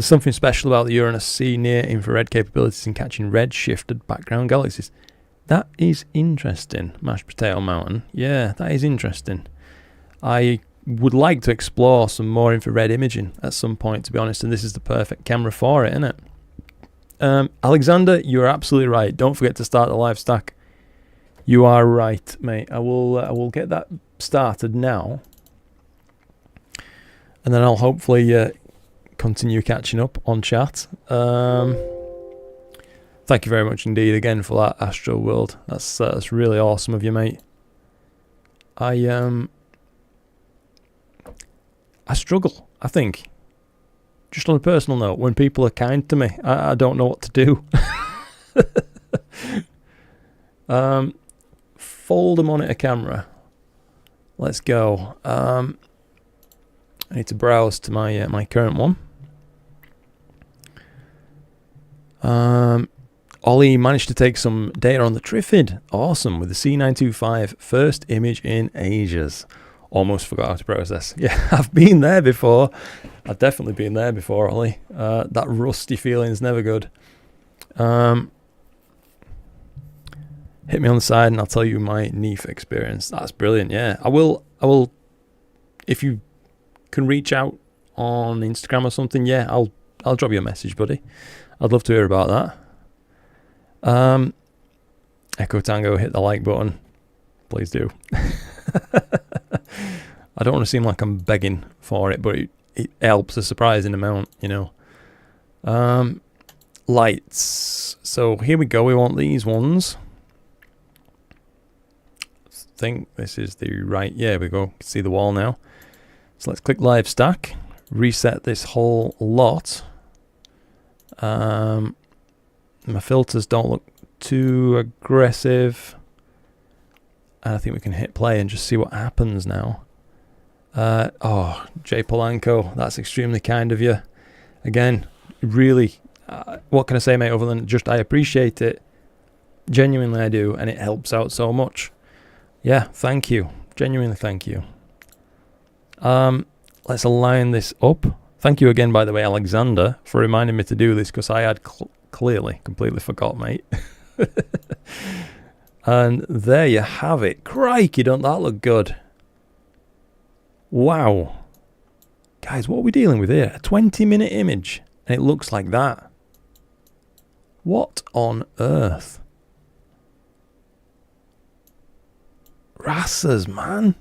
something special about the Uranus-C near-infrared capabilities in catching red-shifted background galaxies. That is interesting, Mashed Potato Mountain. Yeah, that is interesting. I would like to explore some more infrared imaging at some point, to be honest, and this is the perfect camera for it, isn't it? Alexander, you're absolutely right. Don't forget to start the live stack. You are right, mate. I will get that started now, and then I'll hopefully continue catching up on chat. Thank you very much indeed again for that, Astro World. That's really awesome of you, mate. I struggle, I think, just on a personal note, when people are kind to me. I don't know what to do. Folder monitor camera. Let's go. I need to browse to my my current one. Ollie managed to take some data on the Trifid. Awesome, with the C925, first image in ages. Almost forgot how to process. Yeah, I've been there before. I've definitely been there before, Ollie. That rusty feeling is never good. Hit me on the side and I'll tell you my NEEF experience. That's brilliant, yeah. I will, if you can reach out on Instagram or something, yeah, I'll drop you a message, buddy. I'd love to hear about that. Echo Tango, hit the like button. Please do. I don't want to seem like I'm begging for it, but it helps a surprising amount, you know. Lights. So here we go. We want these ones. I think this is the right. Yeah, we go. See the wall now. So let's click live stack. Reset this whole lot. My filters don't look too aggressive. And I think we can hit play and just see what happens now. Oh, Jay Polanco, that's extremely kind of you. Again, really, what can I say, mate, other than just I appreciate it. Genuinely I do, and it helps out so much. Yeah, thank you. Genuinely thank you. Let's align this up. Thank you again, by the way, Alexander, for reminding me to do this, because I had clearly completely forgot, mate. And there you have it. Crikey, don't that look good? Wow. Guys, what are we dealing with here? A 20-minute image, and it looks like that. What on earth? Rassers, man.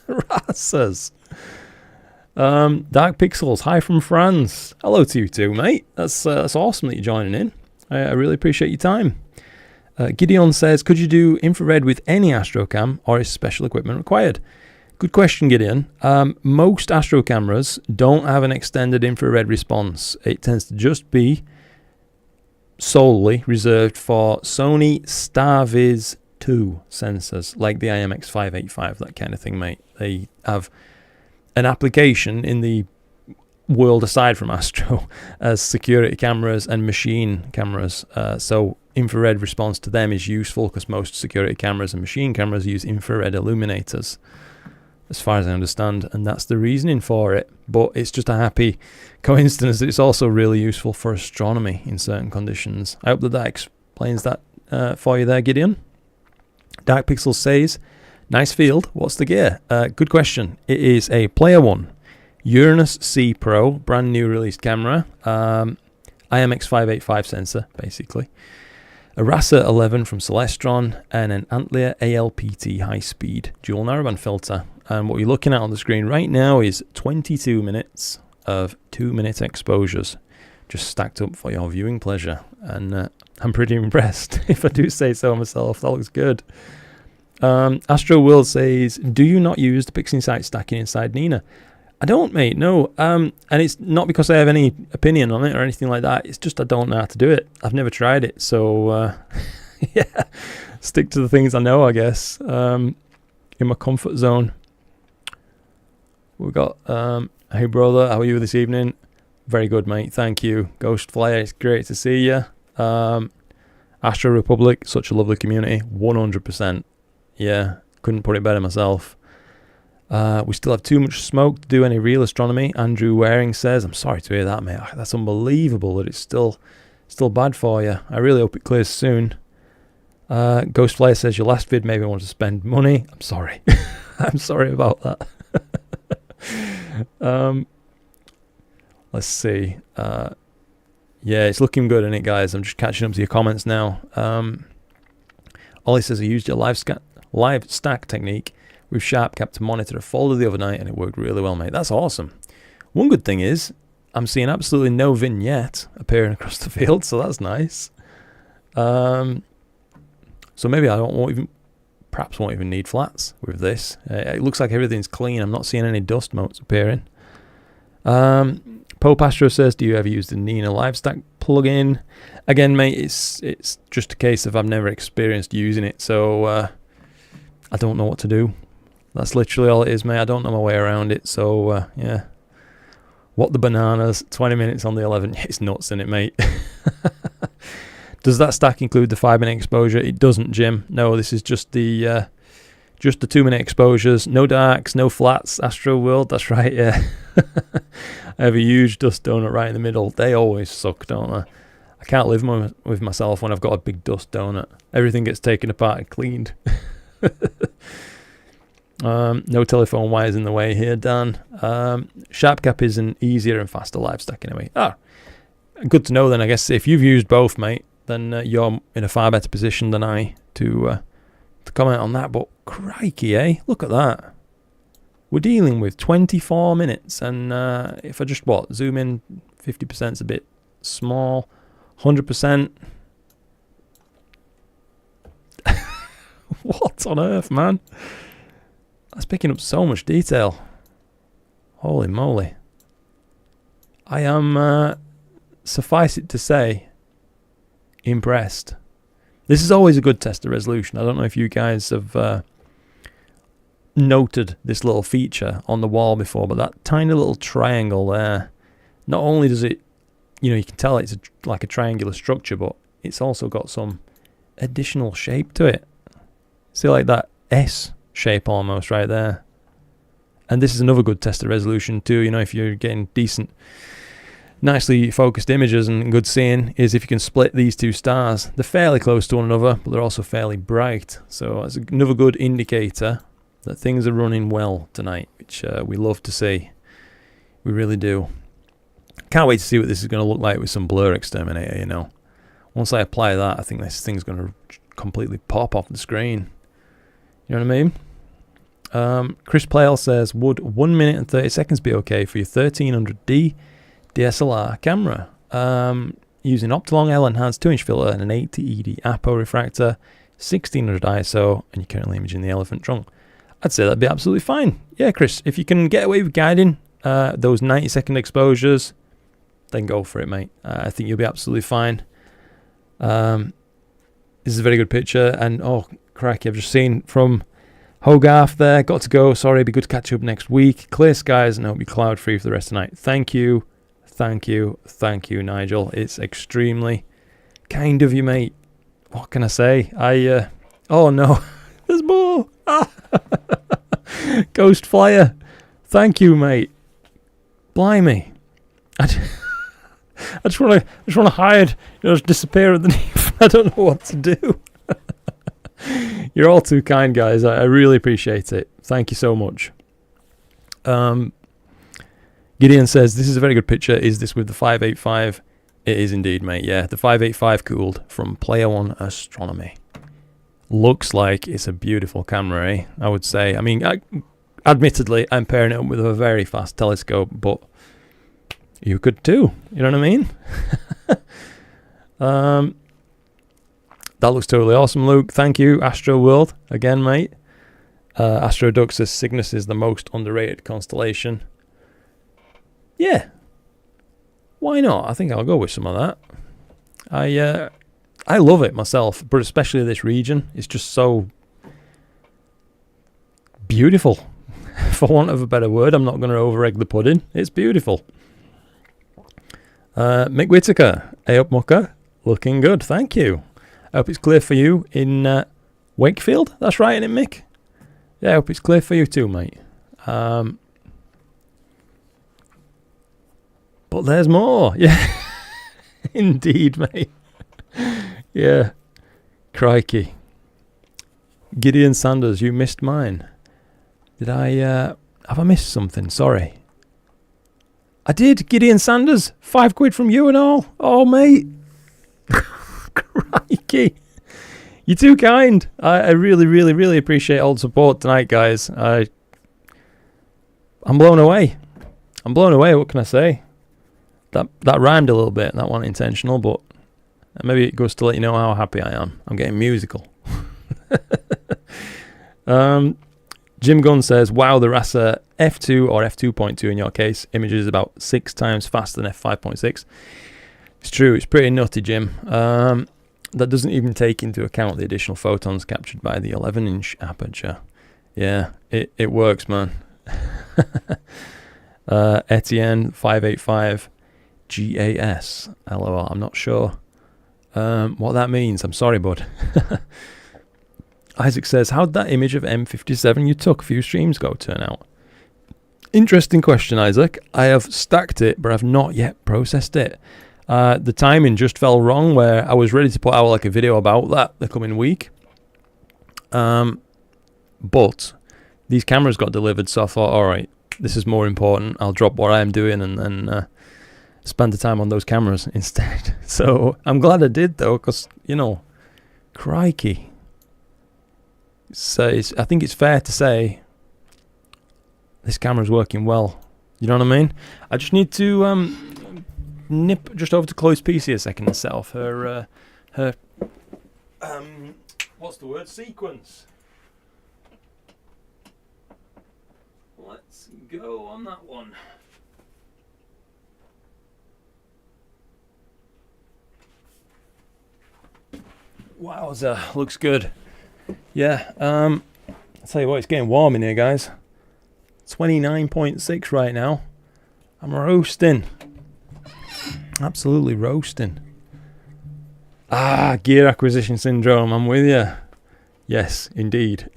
Rassers. Dark Pixels, hi from France. Hello to you too, mate. That's awesome that you're joining in. I really appreciate your time. Gideon says, could you do infrared with any Astrocam, or is special equipment required? Good question, Gideon. Most Astro cameras don't have an extended infrared response. It tends to just be solely reserved for Sony StarViz 2 sensors, like the IMX585, that kind of thing, mate. They have an application in the world aside from Astro as security cameras and machine cameras. So infrared response to them is useful because most security cameras and machine cameras use infrared illuminators, as far as I understand, and that's the reasoning for it. But it's just a happy coincidence that it's also really useful for astronomy in certain conditions. I hope that that explains that for you there, Gideon. Dark Pixel says, nice field, what's the gear? Good question. It is a Player One Uranus-C Pro, brand new released camera, IMX585 sensor, basically. A RASA 11 from Celestron, and an Antler ALPT high-speed dual narrowband filter. And what you're looking at on the screen right now is 22 minutes of 2-minute exposures, just stacked up for your viewing pleasure. And I'm pretty impressed, if I do say so myself. That looks good. Astro World says, do you not use the PixInsight stacking inside Nina? I don't, mate, no. And it's not because I have any opinion on it or anything like that. It's just I don't know how to do it. I've never tried it. So, yeah, stick to the things I know, I guess, in my comfort zone. We've got, hey, brother, how are you this evening? Very good, mate. Thank you. Ghost Flyer, it's great to see you. Astro Republic, such a lovely community. 100%. Yeah, couldn't put it better myself. We still have too much smoke to do any real astronomy. Andrew Waring says, I'm sorry to hear that, mate. That's unbelievable that it's still bad for you. I really hope it clears soon. Ghost Flyer says, your last vid made me want to spend money. I'm sorry. I'm sorry about that. Let's see. Yeah, it's looking good, isn't it, guys? I'm just catching up to your comments now. Ollie says, I used your live stack technique with Sharp Cap to monitor a folder the other night, and it worked really well, mate. That's awesome. One good thing is I'm seeing absolutely no vignette appearing across the field, so that's nice. So maybe I won't even need flats with this. It looks like everything's clean. I'm not seeing any dust motes appearing. Pope Astro says, do you ever use the Nina LiveStack plugin? Again, mate, it's just a case of I've never experienced using it, so I don't know what to do. That's literally all it is, mate. I don't know my way around it, so yeah. What the bananas, 20 minutes on the 11. It's nuts, isn't it, mate? Does that stack include the 5-minute exposure? It doesn't, Jim. No, this is just the 2-minute exposures. No darks, no flats. Astro World, that's right, yeah. I have a huge dust donut right in the middle. They always suck, don't they? I can't live with myself when I've got a big dust donut. Everything gets taken apart and cleaned. No telephone wires in the way here, Dan. Sharp Cap is an easier and faster live stack anyway. Good to know then. I guess if you've used both, mate, then you're in a far better position than I to comment on that. But crikey, eh? Look at that. We're dealing with 24 minutes, and if I just zoom in, 50% is a bit small. 100%. What on earth, man? That's picking up so much detail. Holy moly. I am, suffice it to say, impressed. This is always a good test of resolution. I don't know if you guys have noted this little feature on the wall before, but that tiny little triangle there, not only does it, you can tell it's like a triangular structure, but it's also got some additional shape to it. See, like that S shape almost right there. And this is another good test of resolution too, if you're getting decent, nicely focused images and good seeing, is if you can split these two stars. They're fairly close to one another, but they're also fairly bright. So that's another good indicator that things are running well tonight, which we love to see. We really do. Can't wait to see what this is going to look like with some BlurXTerminator, Once I apply that, I think this thing's going to completely pop off the screen. You know what I mean? Chris Plale says, would 1 minute and 30 seconds be okay for your 1300D DSLR camera? Using Optilong L enhanced 2-inch filter and an 80 ED Apo refractor, 1600 ISO, and you're currently imaging the elephant trunk. I'd say that'd be absolutely fine. Yeah, Chris, if you can get away with guiding those 90-second exposures, then go for it, mate. I think you'll be absolutely fine. This is a very good picture, and oh, crikey, I've just seen from Hogarth there, got to go. Sorry, be good to catch up next week. Clear skies and hope you're cloud free for the rest of the night. Thank you, Nigel. It's extremely kind of you, mate. What can I say? Oh no, there's more. Ghost Flyer. Thank you, mate. Blimey. I just want to hide. Just disappear underneath. I don't know what to do. You're all too kind, guys. I really appreciate it. Thank you so much. Gideon says, this is a very good picture. Is this with the 585? It is indeed, mate. Yeah, the 585 cooled from Player One Astronomy. Looks like it's a beautiful camera, eh? I would say. I mean, admittedly, I'm pairing it up with a very fast telescope, but you could too. You know what I mean? That looks totally awesome, Luke. Thank you, Astro World. Again, mate. Astrodux says Cygnus is the most underrated constellation. Yeah. Why not? I think I'll go with some of that. I love it myself, but especially this region. It's just so beautiful. For want of a better word, I'm not going to over-egg the pudding. It's beautiful. Mick Whitaker. Hey up, Mucker. Looking good. Thank you. I hope it's clear for you in Wakefield. That's right, isn't it, Mick? Yeah, I hope it's clear for you too, mate. But there's more. Yeah. Indeed, mate. Yeah. Crikey. Gideon Sanders, you missed mine. Did I... have I missed something? Sorry. I did, Gideon Sanders. £5 from you and all. Oh, mate. Crikey. You're too kind. I really, really, really appreciate all the support tonight, guys. I'm blown away. I'm blown away. What can I say? That rhymed a little bit. That wasn't intentional, but maybe it goes to let you know how happy I am. I'm getting musical. Jim Gunn says, wow, the RASA F2 or F2.2 in your case, images about 6 times faster than F5.6. It's true, it's pretty nutty, Jim. That doesn't even take into account the additional photons captured by the 11-inch aperture. Yeah, it works, man. Etienne 585 GAS. LOL, I'm not sure what that means. I'm sorry, bud. Isaac says, how'd that image of M57 you took a few streams ago turn out? Interesting question, Isaac. I have stacked it, but I've not yet processed it. The timing just fell wrong where I was ready to put out like a video about that the coming week. But these cameras got delivered, so I thought, all right, this is more important. I'll drop what I'm doing and then spend the time on those cameras instead. So I'm glad I did, though, because, you know, crikey. So I think it's fair to say this camera's working well. You know what I mean? I just need to nip just over to Chloe's PC a second and set off her what's the word? Sequence. Let's go on that one. Wowza, looks good. Yeah, I'll tell you what, it's getting warm in here, guys. 29.6 right now. I'm roasting. Absolutely roasting. Gear acquisition syndrome, I'm with you. Yes, indeed.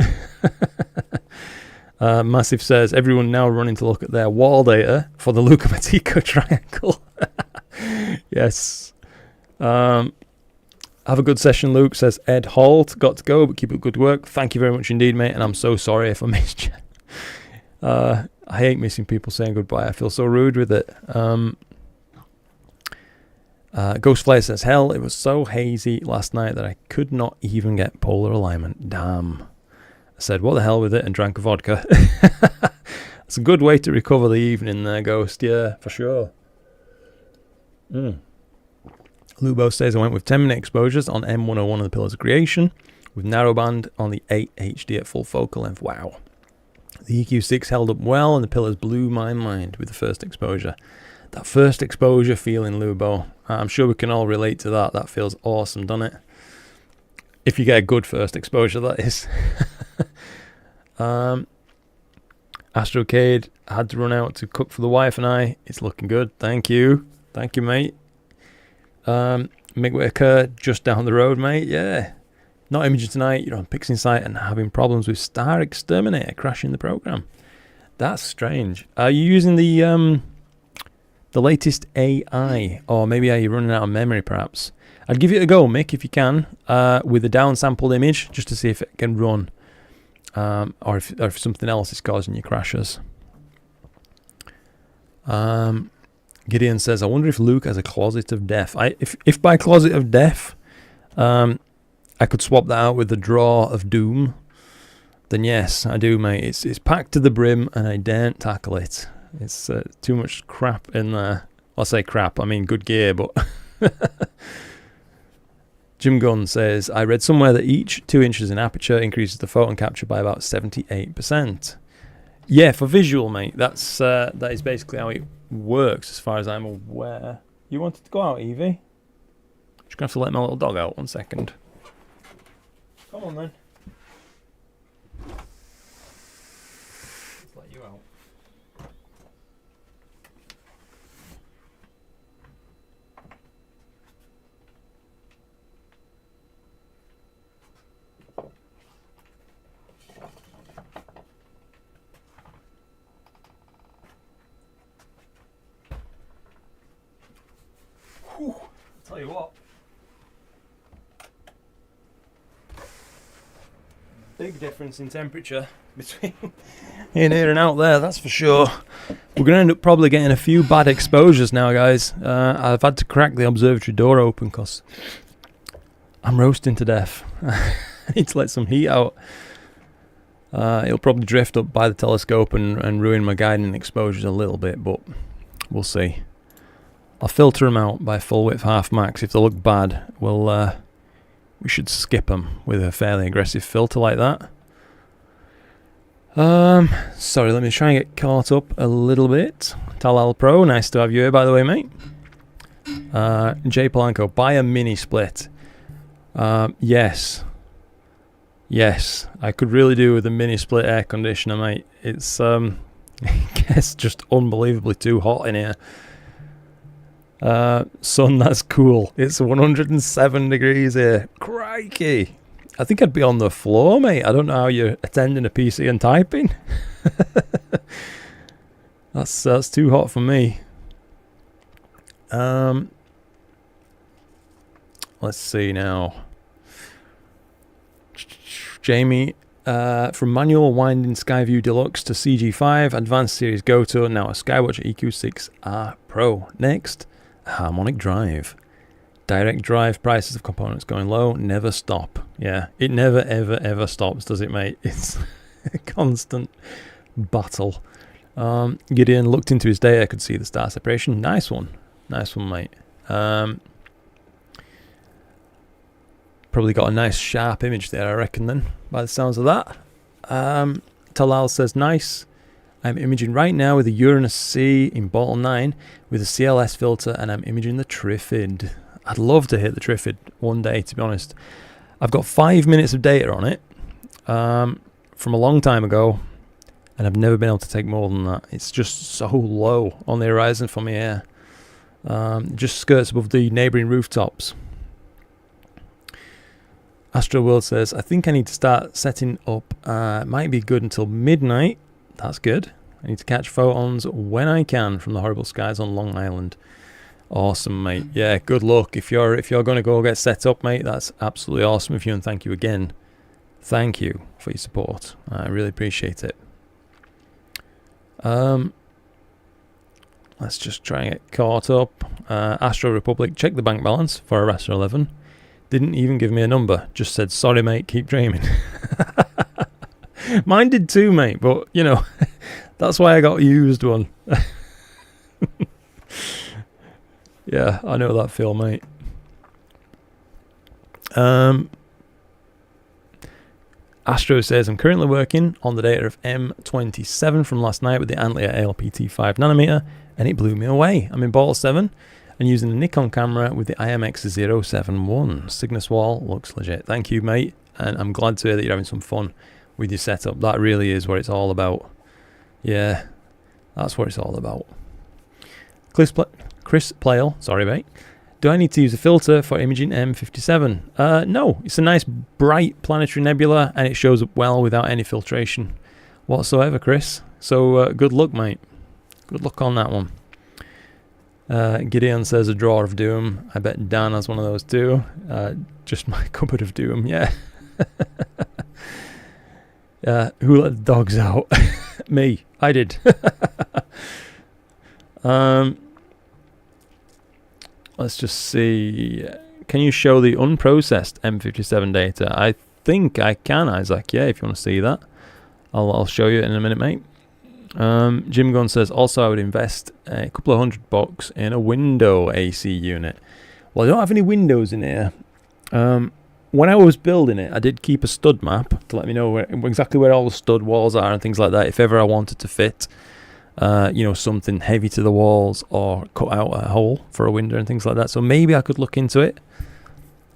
Massive says, everyone now running to look at their wall data for the Lukomatico triangle. Yes. Have a good session, Luke, says Ed Holt. Got to go, but keep up good work. Thank you very much indeed, mate, and I'm so sorry if I missed you. I hate missing people saying goodbye. I feel so rude with it. Ghostflyer says, hell, it was so hazy last night that I could not even get polar alignment. Damn. I said, what the hell with it, and drank a vodka. It's a good way to recover the evening there, Ghost. Yeah, for sure. Lubo says, I went with 10-minute exposures on M101 of the Pillars of Creation, with narrowband on the 8 HD at full focal length. Wow. The EQ6 held up well, and the Pillars blew my mind with the first exposure. That first exposure feeling, Lubo, I'm sure we can all relate to that. That feels awesome, doesn't it? If you get a good first exposure, that is. Astrocade had to run out to cook for the wife and I. It's looking good. Thank you. Thank you, mate. Mick Whitaker, just down the road, mate. Yeah. Not imaging tonight. You're on Pixie site and having problems with StarXTerminator crashing the program. That's strange. Are you using the latest AI, or maybe are you running out of memory? Perhaps. I'd give it a go, Mick, if you can, with a downsampled image, just to see if it can run, or if something else is causing your crashes. Gideon says, I wonder if Luke has a closet of death. If by closet of death, I could swap that out with the drawer of doom, then yes, I do, mate. It's packed to the brim, and I daren't tackle it. It's too much crap in there. I'll say crap, I mean good gear, but... Jim Gunn says, I read somewhere that each 2 inches in aperture increases the photon capture by about 78%. Yeah, for visual, mate. That is basically how it works, as far as I'm aware. You wanted to go out, Evie? Just gonna have to let my little dog out 1 second. Come on, then. Let's let you out. Whew, tell you what. Big difference in temperature between in here and out there, that's for sure. We're going to end up probably getting a few bad exposures now, guys. I've had to crack the observatory door open because I'm roasting to death. I need to let some heat out. It'll probably drift up by the telescope and ruin my guiding exposures a little bit, but we'll see. I'll filter them out by full width half max. If they look bad, we should skip them with a fairly aggressive filter like that. Sorry, let me try and get caught up a little bit. Talal Pro, nice to have you here, by the way, mate. Jay Polanco, buy a mini split. Yes, I could really do with a mini split air conditioner, mate. It's I guess just unbelievably too hot in here. Son, that's cool. It's 107 degrees here. Crikey. I think I'd be on the floor, mate. I don't know how you're attending a PC and typing. That's too hot for me. Let's see now. Jamie, from manual winding Skyview Deluxe to CG5, Advanced Series Goto, now a Skywatch EQ6R Pro. Next, harmonic drive. Direct drive, prices of components going low, never stop. Yeah, it never ever ever stops, does it, mate? It's a constant battle. Gideon looked into his data, could see the star separation. Nice one, mate. Probably got a nice sharp image there, I reckon, then, by the sounds of that. Talal says, nice. I'm imaging right now with the Uranus-C in bottle 9 with a CLS filter, and I'm imaging the Trifid. I'd love to hit the Trifid one day, to be honest. I've got 5 minutes of data on it from a long time ago, and I've never been able to take more than that. It's just so low on the horizon for me here. Just skirts above the neighbouring rooftops. Astro World says, I think I need to start setting up. Might be good until midnight. That's good. I need to catch photons when I can from the horrible skies on Long Island. Awesome, mate. Yeah, good luck. If you're going to go get set up, mate, that's absolutely awesome of you, and thank you again. Thank you for your support. I really appreciate it. Let's just try and get caught up. Astro Republic, check the bank balance for a Raptor 11. Didn't even give me a number. Just said, sorry, mate, keep dreaming. Mine did too, mate, but, you know, that's why I got used one. Yeah, I know that feel, mate. Astro says, I'm currently working on the data of M27 from last night with the Antlia ALPT 5nm, and it blew me away. I'm in ball 7 and using a Nikon camera with the IMX071. Cygnus wall looks legit. Thank you, mate, and I'm glad to hear that you're having some fun with your setup. That really is what it's all about. Yeah, that's what it's all about. Chris Plale, sorry mate. Do I need to use a filter for imaging M57? No, it's a nice bright planetary nebula and it shows up well without any filtration whatsoever, Chris. So good luck, mate. Good luck on that one. Gideon says a drawer of doom. I bet Dan has one of those too. Just my cupboard of doom, yeah. Who let the dogs out? Me. I did. Let's just see. Can you show the unprocessed M57 data? I think I can, Isaac. Yeah, if you want to see that. I'll show you in a minute, mate. Jim Gunn says, also I would invest a couple of $100 in a window AC unit. Well, I don't have any windows in here. When I was building it, I did keep a stud map to let me know exactly where all the stud walls are and things like that. If ever I wanted to fit, something heavy to the walls or cut out a hole for a window and things like that. So maybe I could look into it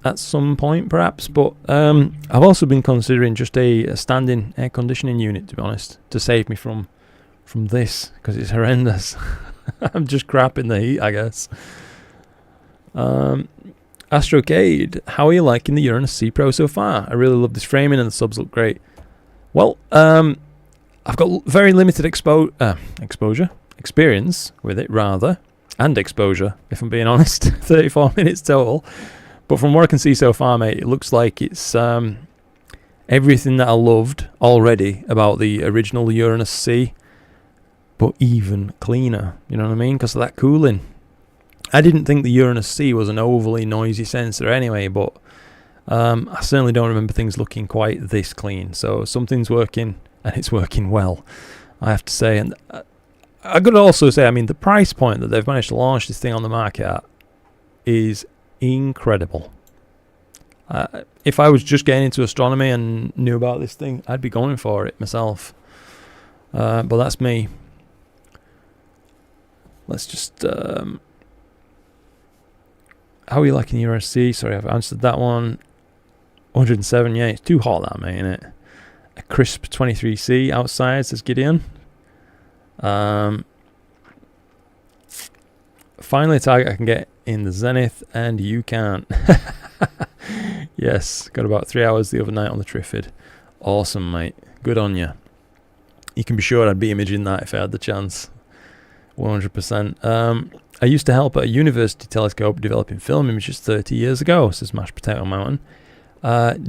at some point, perhaps. But I've also been considering just a standing air conditioning unit, to be honest, to save me from this, because it's horrendous. I'm just crap in the heat, I guess. Astrocade, how are you liking the Uranus-C Pro so far? I really love this framing and the subs look great. Well, I've got very limited experience with it, rather, and exposure, if I'm being honest. 34 minutes total. But from what I can see so far, mate, it looks like it's everything that I loved already about the original Uranus-C, but even cleaner, you know what I mean, because of that cooling. I didn't think the Uranus-C was an overly noisy sensor anyway, but I certainly don't remember things looking quite this clean. So something's working, and it's working well, I have to say. And I could also say, I mean, the price point that they've managed to launch this thing on the market at is incredible. If I was just getting into astronomy and knew about this thing, I'd be going for it myself. But that's me. Let's just... how are you liking Uranus-C? Sorry, I've answered that one. 107, yeah, it's too hot that, mate, isn't it? A crisp 23C outside, says Gideon. Finally a target I can get in the zenith, and you can't. Yes, got about 3 hours the other night on the Trifid. Awesome, mate. Good on you. You can be sure I'd be imaging that if I had the chance. 100%. I used to help at a university telescope developing film images 30 years ago, says Mashed Potato Mountain.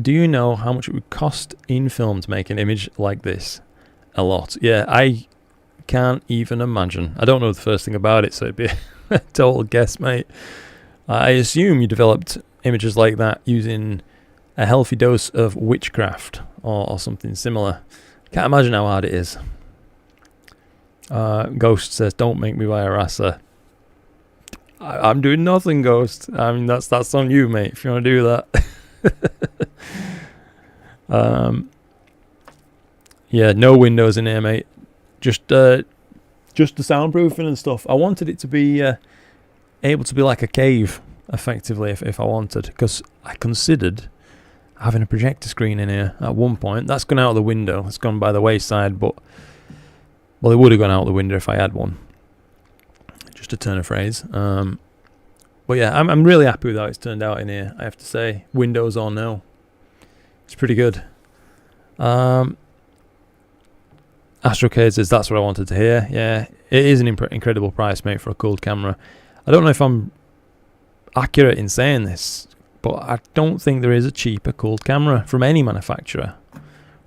Do you know how much it would cost in film to make an image like this? A lot. Yeah, I can't even imagine. I don't know the first thing about it, so it'd be a total guess, mate. I assume you developed images like that using a healthy dose of witchcraft or something similar. Can't imagine how hard it is. Ghost says, don't make me buy a RASA. I'm doing nothing, Ghost. I mean, that's on you, mate, if you want to do that. Yeah, no windows in here, mate. Just the soundproofing and stuff. I wanted it to be able to be like a cave, effectively, if I wanted, because I considered having a projector screen in here at one point. That's gone out of the window. It's gone by the wayside, but well, it would have gone out the window if I had one. Just a turn of phrase. But yeah, I'm really happy with how it's turned out in here, I have to say. Windows or no. It's pretty good. Astrocade says, that's what I wanted to hear. Yeah, it is an incredible price, mate, for a cooled camera. I don't know if I'm accurate in saying this, but I don't think there is a cheaper cooled camera from any manufacturer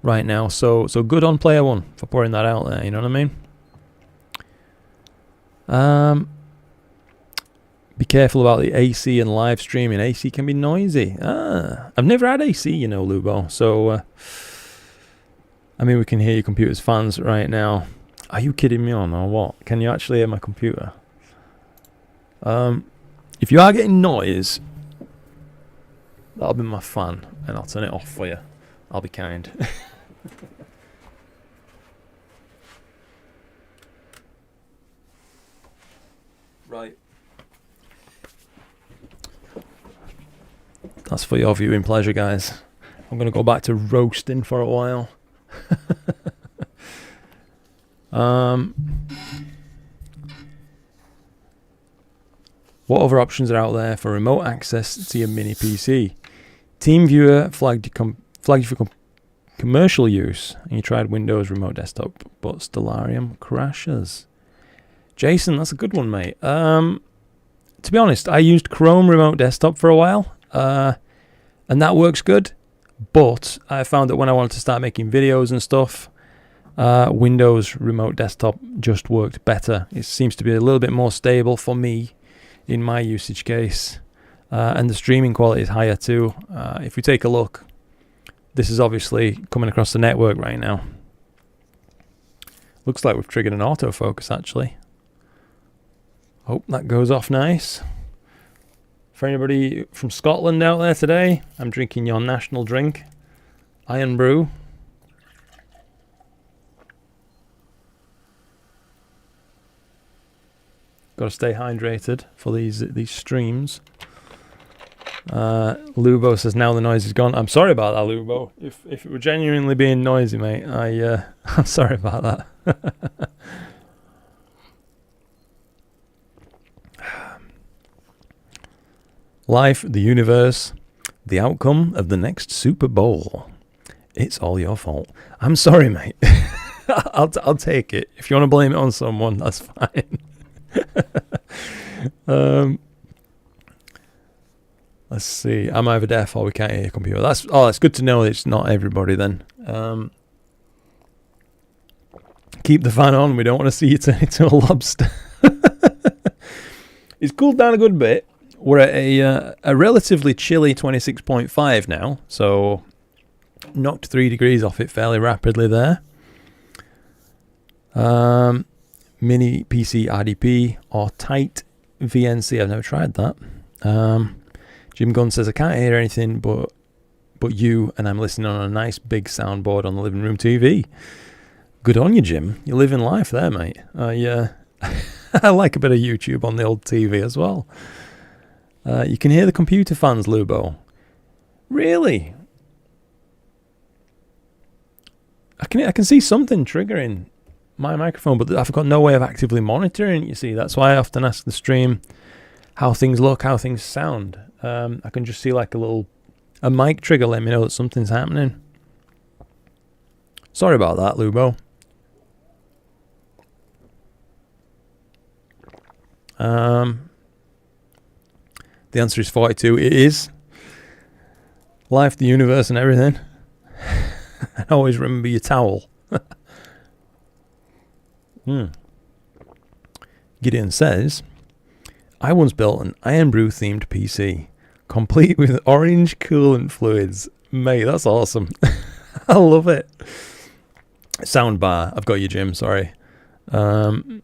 right now. So good on Player One for pouring that out there, you know what I mean? Be careful about the AC and live streaming. AC can be noisy. I've never had AC, you know, Lubo. So, I mean, we can hear your computer's fans right now. Are you kidding me on or what? Can you actually hear my computer? If you are getting noise, that'll be my fan, and I'll turn it off for you. I'll be kind. Right. That's for your viewing pleasure, guys. I'm going to go back to roasting for a while. What other options are out there for remote access to your mini PC? TeamViewer flagged you for commercial use, and you tried Windows Remote Desktop, but Stellarium crashes. Jason, that's a good one, mate. To be honest, I used Chrome Remote Desktop for a while, and that works good, but I found that when I wanted to start making videos and stuff, Windows Remote Desktop just worked better. It seems to be a little bit more stable for me in my usage case, and the streaming quality is higher too. If we take a look, this is obviously coming across the network right now. Looks like we've triggered an autofocus actually. Hope that goes off nice. For anybody from Scotland out there today, I'm drinking your national drink, Iron Brew. Got to stay hydrated for these streams. Lubo says now the noise is gone. I'm sorry about that, Lubo. If it were genuinely being noisy, mate, I'm sorry about that. Life, the universe, the outcome of the next Super Bowl. It's all your fault. I'm sorry, mate. I'll take it. If you want to blame it on someone, that's fine. Let's see. I'm either deaf or we can't hear your computer. That's good to know. It's not everybody then. Keep the fan on. We don't want to see you turn into a lobster. It's cooled down a good bit. We're at a relatively chilly 26.5 now, so knocked 3 degrees off it fairly rapidly there. Mini PC RDP or tight VNC. I've never tried that. Jim Gunn says, I can't hear anything but you, and I'm listening on a nice big soundboard on the living room TV. Good on you, Jim. You're living life there, mate. I like a bit of YouTube on the old TV as well. You can hear the computer fans, Lubo. Really? I can see something triggering my microphone, but I've got no way of actively monitoring it, you see. That's why I often ask the stream how things look, how things sound. I can just see like a mic trigger let me know that something's happening. Sorry about that, Lubo. The answer is 42. It is. Life, the universe, and everything. And always remember your towel. Gideon says, I once built an Iron Brew themed PC, complete with orange coolant fluids. Mate, that's awesome. I love it. Soundbar. I've got you, Jim. Sorry. Andrew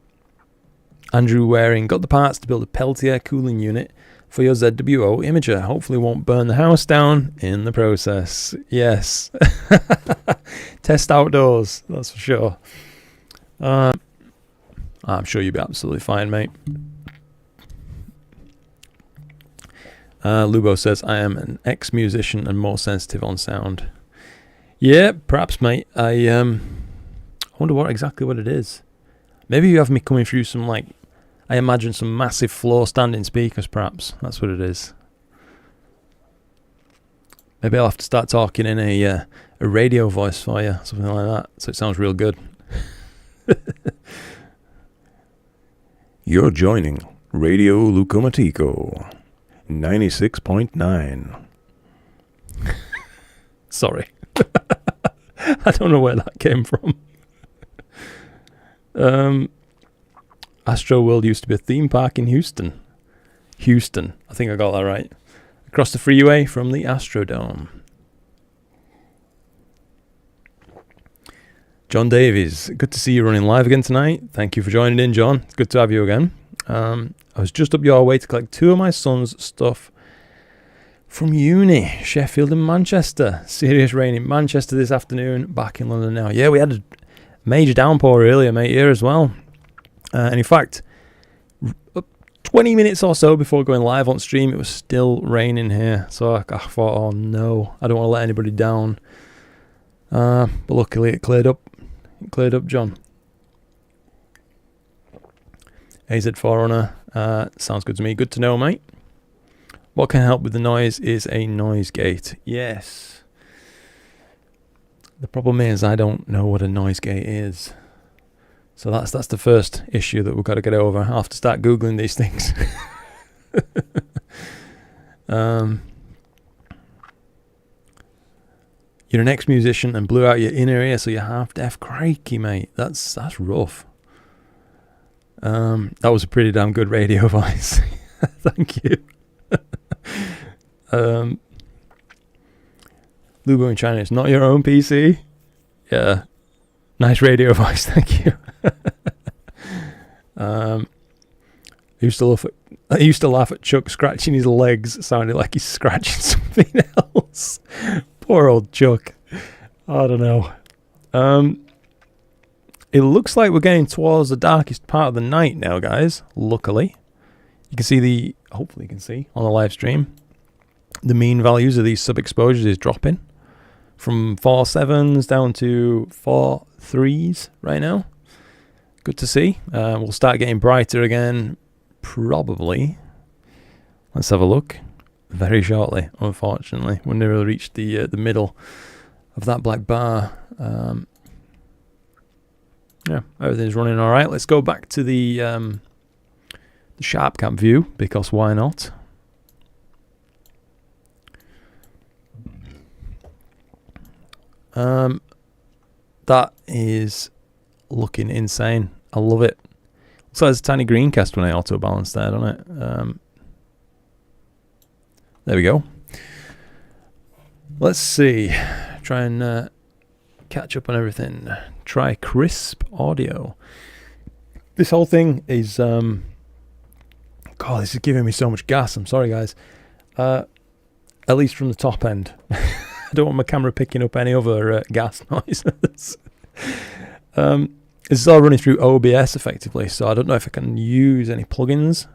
Waring got the parts to build a Peltier cooling unit for your ZWO imager. Hopefully won't burn the house down in the process. Yes. Test outdoors, that's for sure. I'm sure you'll be absolutely fine, mate. Lubo says, I am an ex-musician and more sensitive on sound. Yeah, perhaps, mate. I wonder exactly what it is. Maybe you have me coming through some, like, I imagine some massive floor standing speakers, perhaps. That's what it is. Maybe I'll have to start talking in a radio voice for you, something like that, so it sounds real good. You're joining Radio Lukomatico 96.9. Sorry. I don't know where that came from. Astro World used to be a theme park in Houston. I think I got that right. Across the freeway from the Astrodome. John Davies, good to see you running live again tonight. Thank you for joining in, John. It's good to have you again. I was just up your way to collect 2 of my son's stuff from uni, Sheffield and Manchester. Serious rain in Manchester this afternoon, back in London now. Yeah, we had a major downpour earlier, mate, here as well. And in fact, 20 minutes or so before going live on stream, it was still raining here. So I thought, oh no, I don't want to let anybody down. But luckily it cleared up. It cleared up, John. AZ4 sounds good to me. Good to know, mate. What can help with the noise is a noise gate. Yes. The problem is I don't know what a noise gate is. So that's the first issue that we've got to get over. I'll have to start Googling these things. You're an ex-musician and blew out your inner ear, so you're half deaf. Crikey, mate. That's luff. That was a pretty damn good radio voice. Thank you. Lubo in China, it's not your own PC. Yeah. Nice radio voice, thank you. I used to laugh at Chuck scratching his legs. It sounded like he's scratching something else. Poor old Chuck. I don't know. It looks like we're getting towards the darkest part of the night now, guys. Luckily. You can see hopefully you can see on the live stream, the mean values of these sub-exposures is dropping from 4.7s down to 4.3s right now. Good to see. We'll start getting brighter again, probably. Let's have a look. Very shortly, unfortunately. We'll nearly reach the middle of that black bar. Yeah, everything's running all right. Let's go back to the sharp cam view, because why not? That is looking insane. I love it. Looks like there's a tiny green cast when I auto balance there, doesn't it? There we go. Let's see. Try and catch up on everything. Try crisp audio. This whole thing is God, this is giving me so much gas. I'm sorry, guys. At least from the top end. I don't want my camera picking up any other gas noises. This is all running through OBS effectively, so I don't know if I can use any plugins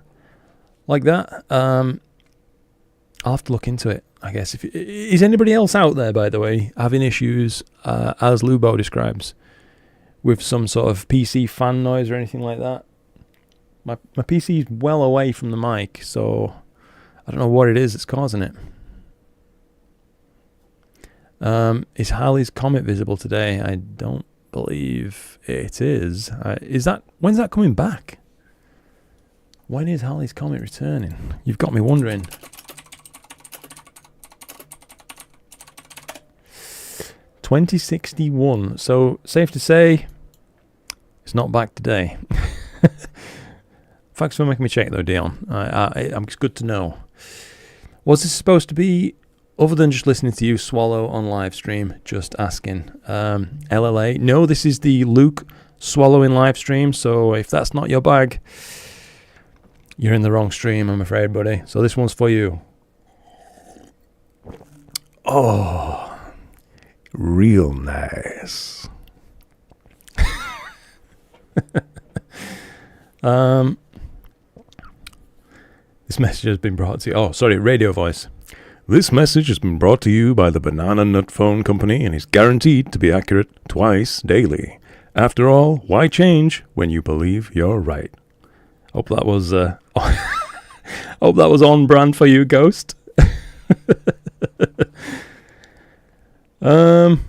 like that. I'll have to look into it, I guess. Is anybody else out there, by the way, having issues, as Lubo describes, with some sort of PC fan noise or anything like that? My PC is well away from the mic, so I don't know what it is that's causing it. Is Halley's Comet visible today? I don't believe it is. When's that coming back? When is Halley's Comet returning? You've got me wondering. $2061. So safe to say, it's not back today. Thanks for making me check though, Dion. It's good to know. Was this supposed to be other than just listening to you swallow on live stream? Just asking. LLA. No, this is the Luke swallowing live stream. So if that's not your bag, you're in the wrong stream, I'm afraid, buddy. So this one's for you. Oh, real nice. This message has been brought to you. Oh, sorry, radio voice. This message has been brought to you by the Banana Nut Phone Company and is guaranteed to be accurate twice daily. After all, why change when you believe you're right? Hope that was hope that was on brand for you, Ghost. Heading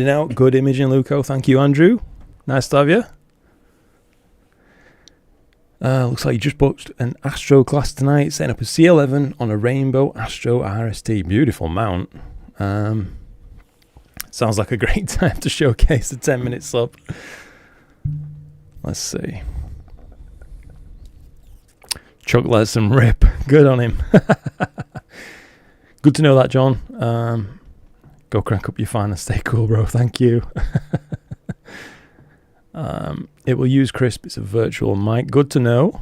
out. Good imaging, Luco. Thank you, Andrew. Nice to have you. Looks like you just booked an Astro class tonight, setting up a C11 on a Rainbow Astro RST. Beautiful mount. Sounds like a great time to showcase the 10-minute sub. Let's see. Chuck lets him rip. Good on him. Good to know that, John. Go crank up your fan and stay cool, bro. Thank you. It will use crisp. It's a virtual mic. Good to know.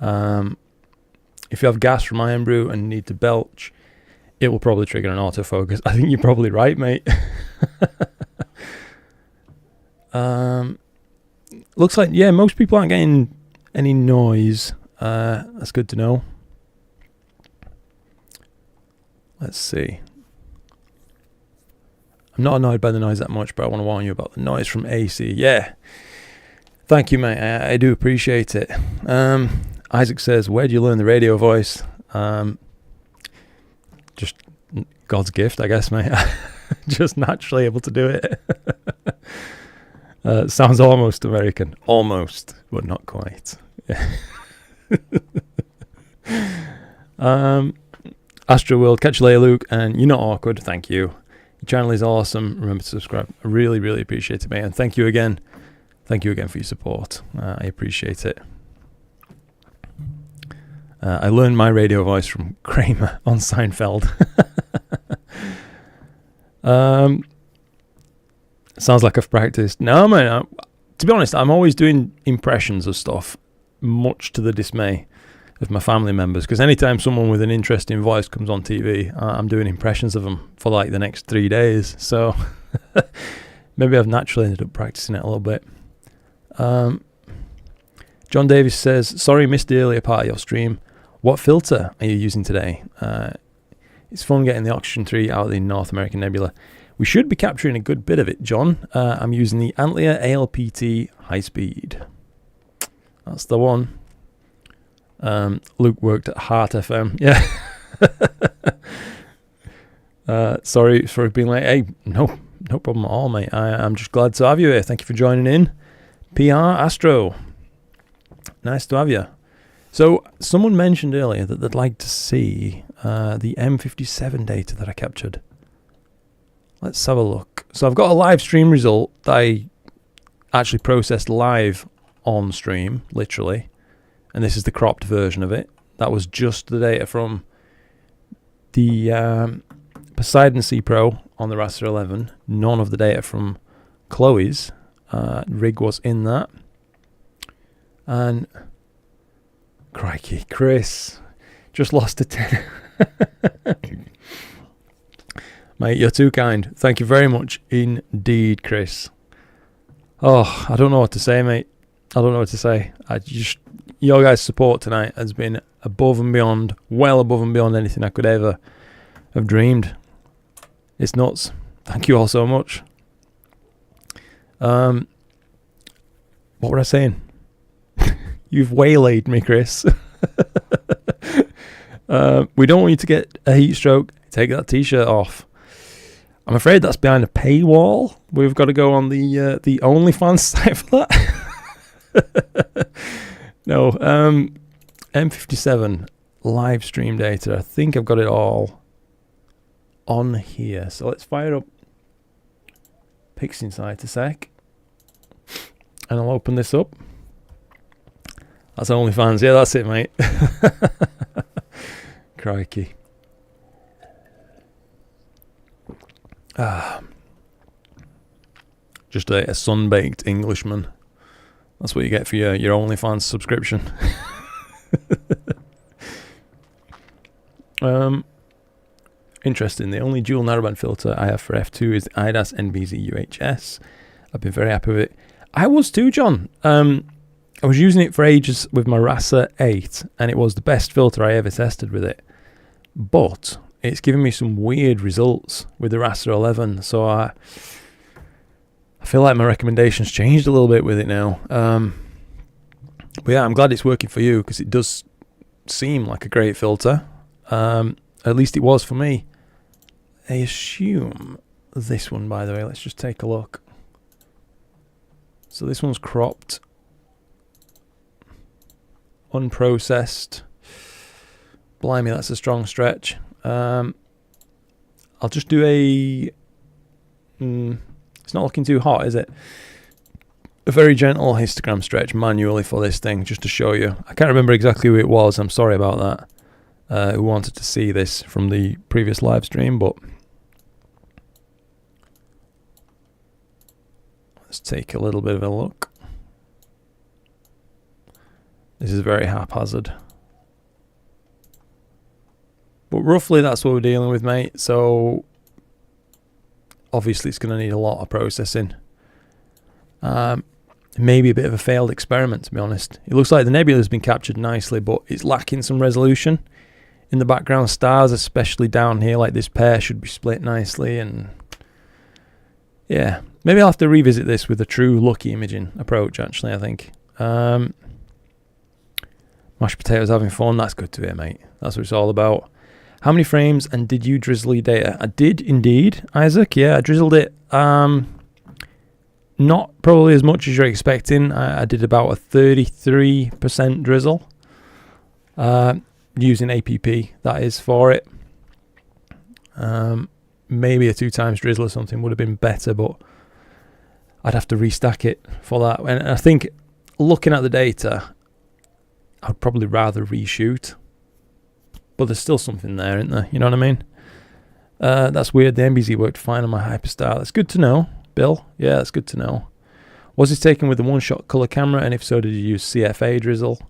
If you have gas from Iron Brew and need to belch, it will probably trigger an autofocus. I think you're probably right, mate. Looks like, yeah, most people aren't getting any noise. That's good to know. Let's see. I'm not annoyed by the noise that much, but I want to warn you about the noise from AC. Yeah. Thank you, mate. I do appreciate it. Isaac says, where do you learn the radio voice? Just God's gift, I guess, mate. Just naturally able to do it. Sounds almost American. Almost, but not quite. Astro World, catch you later, Luke. And you're not awkward. Thank you. Your channel is awesome. Remember to subscribe. I really, really appreciate it, mate. And thank you again. Thank you again for your support. I appreciate it. I learned my radio voice from Kramer on Seinfeld. Sounds like I've practiced. No, man. To be honest, I'm always doing impressions of stuff, much to the dismay of my family members. Because anytime someone with an interesting voice comes on TV, I'm doing impressions of them for like the next 3 days. So maybe I've naturally ended up practicing it a little bit. John Davis says, sorry, missed the earlier part of your stream. What filter are you using today? It's fun getting the Oxygen 3 out of the North American Nebula. We should be capturing a good bit of it, John. I'm using the Antlia ALPT High Speed. That's the one. Luke worked at Heart FM. Yeah. Sorry for being late. Hey, no problem at all, mate. I'm just glad to have you here. Thank you for joining in. PR Astro. Nice to have you. So, someone mentioned earlier that they'd like to see the M57 data that I captured. Let's have a look. So I've got a live stream result that I actually processed live on stream, literally. And this is the cropped version of it. That was just the data from the Poseidon-C Pro on the Raster 11. None of the data from Chloe's rig was in that. And crikey, Chris just lost a 10. Mate, you're too kind. Thank you very much indeed, Chris. Oh, I don't know what to say, mate. I don't know what to say. Your guys' support tonight has been above and beyond, well above and beyond anything I could ever have dreamed. It's nuts. Thank you all so much. What were I saying? You've waylaid me, Chris. We don't want you to get a heat stroke. Take that t-shirt off. I'm afraid that's behind a paywall. We've got to go on the OnlyFans site for that. No, M57 live stream data. I think I've got it all on here. So let's fire up PixInsight a sec. And I'll open this up. That's OnlyFans. Yeah, that's it, mate. Crikey. Just a sun-baked Englishman. That's what you get for your OnlyFans subscription. Interesting. The only dual narrowband filter I have for F2 is IDAS NBZ UHS. I've been very happy with it. I was too, John. I was using it for ages with my Rasa 8, and it was the best filter I ever tested with it. But it's giving me some weird results with the Rasa 11, so I feel like my recommendations changed a little bit with it now. But yeah, I'm glad it's working for you, because it does seem like a great filter. At least it was for me. I assume this one, by the way, let's just take a look. So this one's cropped, unprocessed. Blimey, that's a strong stretch. I'll just do a... it's not looking too hot, is it? A very gentle histogram stretch manually for this thing, just to show you. I can't remember exactly who it was. I'm sorry about that. Who wanted to see this from the previous live stream, but... let's take a little bit of a look. This is very haphazard. But roughly that's what we're dealing with, mate. So obviously it's going to need a lot of processing. Maybe a bit of a failed experiment, to be honest. It looks like the nebula's been captured nicely, but it's lacking some resolution. In the background, stars, especially down here, like this pair, should be split nicely. And Yeah, maybe I'll have to revisit this with a true lucky imaging approach, actually, I think. Mashed potatoes having fun, that's good to hear, mate. That's what it's all about. How many frames, and did you drizzle your data? I did indeed, Isaac. Yeah, I drizzled it. Not probably as much as you're expecting. I did about a 33% drizzle. Using APP, that is, for it. Maybe a 2 times drizzle or something would have been better, but I'd have to restack it for that. And I think, looking at the data, I'd probably rather reshoot. But there's still something there, isn't there? You know what I mean? That's weird. The MBZ worked fine on my Hyperstar. That's good to know, Bill. Yeah, that's good to know. Was it taken with a one-shot color camera? And if so, did you use CFA drizzle?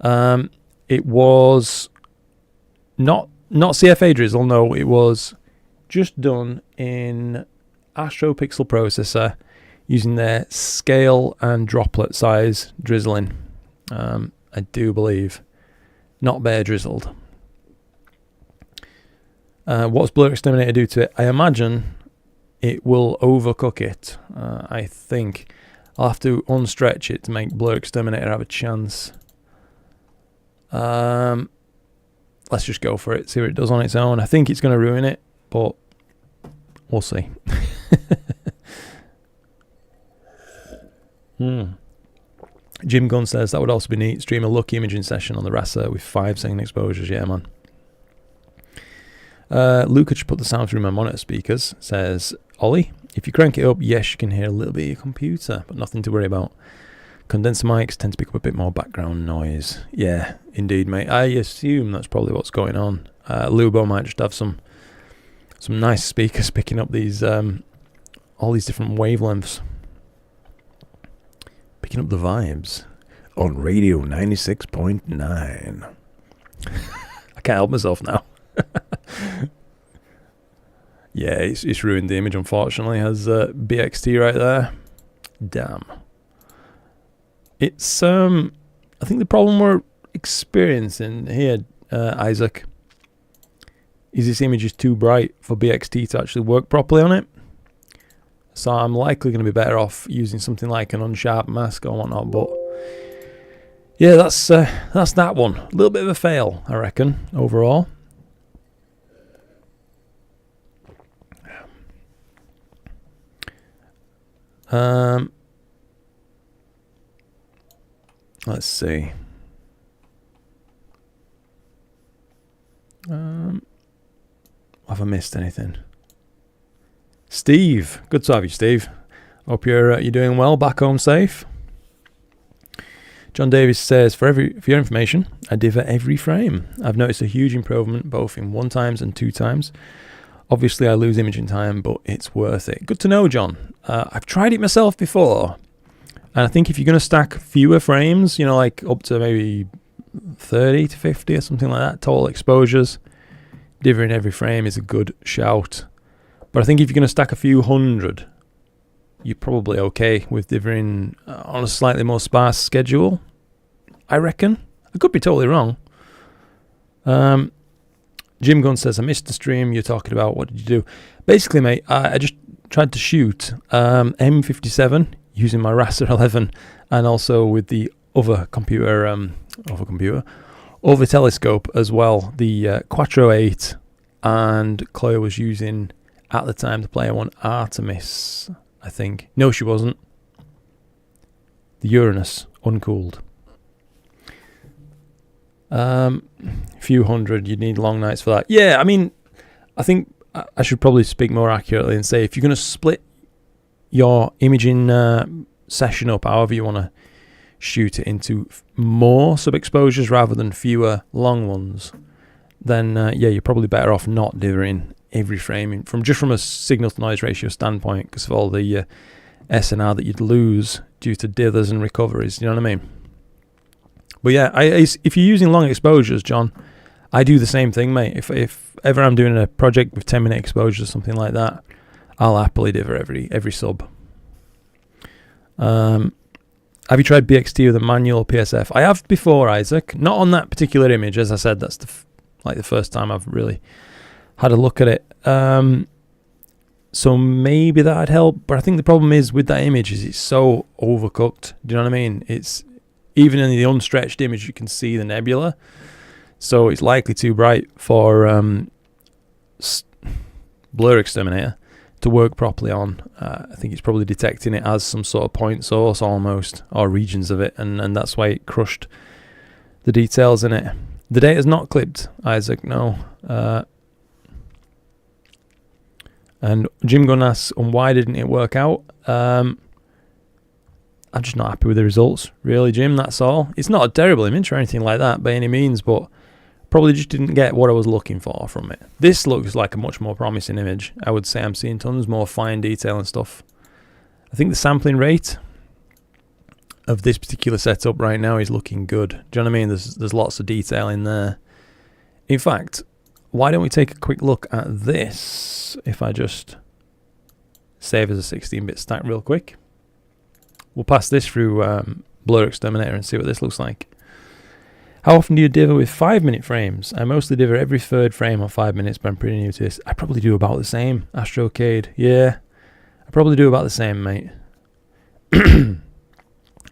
It was not CFA drizzle. No, it was just done in Astro Pixel processor using their scale and droplet size drizzling. I do believe. Not bare drizzled. What's BlurXTerminator do to it? I imagine it will overcook it. I think I'll have to unstretch it to make BlurXTerminator have a chance. Let's just go for it, see what it does on its own. I think it's going to ruin it, but we'll see. Jim Gunn says that would also be neat. Stream a lucky imaging session on the Rasa with 5-second exposures. Yeah, man. Luca just put the sound through my monitor speakers. Says, Ollie, if you crank it up, yes, you can hear a little bit of your computer, but nothing to worry about. Condenser mics tend to pick up a bit more background noise. Yeah, indeed, mate. I assume that's probably what's going on. Lubo might just have some nice speakers picking up these all these different wavelengths. Picking up the vibes on Radio 96.9. I can't help myself now. Yeah, it's ruined the image, unfortunately. Has BXT right there. Damn. It's I think the problem we're experiencing here, Isaac, is this image is too bright for BXT to actually work properly on it. So I'm likely going to be better off using something like an unsharp mask or whatnot. But yeah, that's that one. A little bit of a fail, I reckon, overall. Let's see. Have I missed anything? Steve, good to have you, Steve. Hope you're doing well, back home safe. John Davis says, for your information, I diver every frame. I've noticed a huge improvement both in 1 times and 2 times. Obviously, I lose imaging time, but it's worth it. Good to know, John. I've tried it myself before, and I think if you're going to stack fewer frames, you know, like up to maybe 30 to 50 or something like that, total exposures, divering every frame is a good shout. But I think if you're going to stack a few hundred, you're probably okay with divering on a slightly more sparse schedule, I reckon. I could be totally wrong. Jim Gunn says, I missed the stream you're talking about. What did you do? Basically, mate, I just tried to shoot M57 using my Rasa 11 and also with the other computer, over telescope as well, the Quattro 8, and Chloe was using, at the time, the Player One Artemis, I think. No, she wasn't. The Uranus, uncooled. Few hundred, you'd need long nights for that. Yeah, I mean, I think I should probably speak more accurately and say if you're going to split your imaging session up however you want to shoot it into more sub-exposures rather than fewer long ones, then yeah, you're probably better off not divering every frame from a signal to noise ratio standpoint because of all the SNR that you'd lose due to dithers and recoveries, you know what I mean? But yeah, if you're using long exposures, John, I do the same thing, mate. If ever I'm doing a project with 10-minute exposures or something like that, I'll happily diver every sub. Have you tried BXT with a manual PSF? I have before, Isaac. Not on that particular image, as I said. That's the first time I've really had a look at it. So maybe that'd help. But I think the problem is with that image is it's so overcooked. Do you know what I mean? It's even in the unstretched image, you can see the nebula. So it's likely too bright for BlurXTerminator to work properly on. I think it's probably detecting it as some sort of point source almost, or regions of it, and that's why it crushed the details in it. The data's not clipped, Isaac, no. And Jim Gunn asks, and why didn't it work out? I'm just not happy with the results, really, Jim, that's all. It's not a terrible image or anything like that by any means, but probably just didn't get what I was looking for from it. This looks like a much more promising image. I would say I'm seeing tons more fine detail and stuff. I think the sampling rate of this particular setup right now is looking good. Do you know what I mean? There's lots of detail in there. In fact, why don't we take a quick look at this? If I just save as a 16-bit stack real quick. We'll pass this through BlurXTerminator and see what this looks like. How often do you diver with 5-minute frames? I mostly diver every third frame on 5 minutes, but I'm pretty new to this. I probably do about the same, Astrocade. Yeah, I probably do about the same, mate.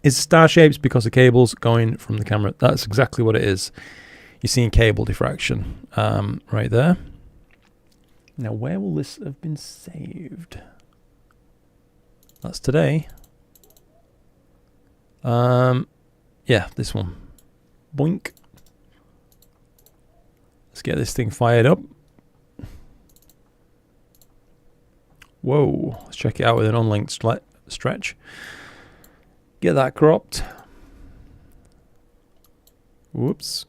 Is star shapes because of cables going from the camera? That's exactly what it is. You're seeing cable diffraction right there. Now, where will this have been saved? That's today. Yeah, this one. Boink. Let's get this thing fired up. Whoa. Let's check it out with an unlinked stretch. Get that cropped. Whoops.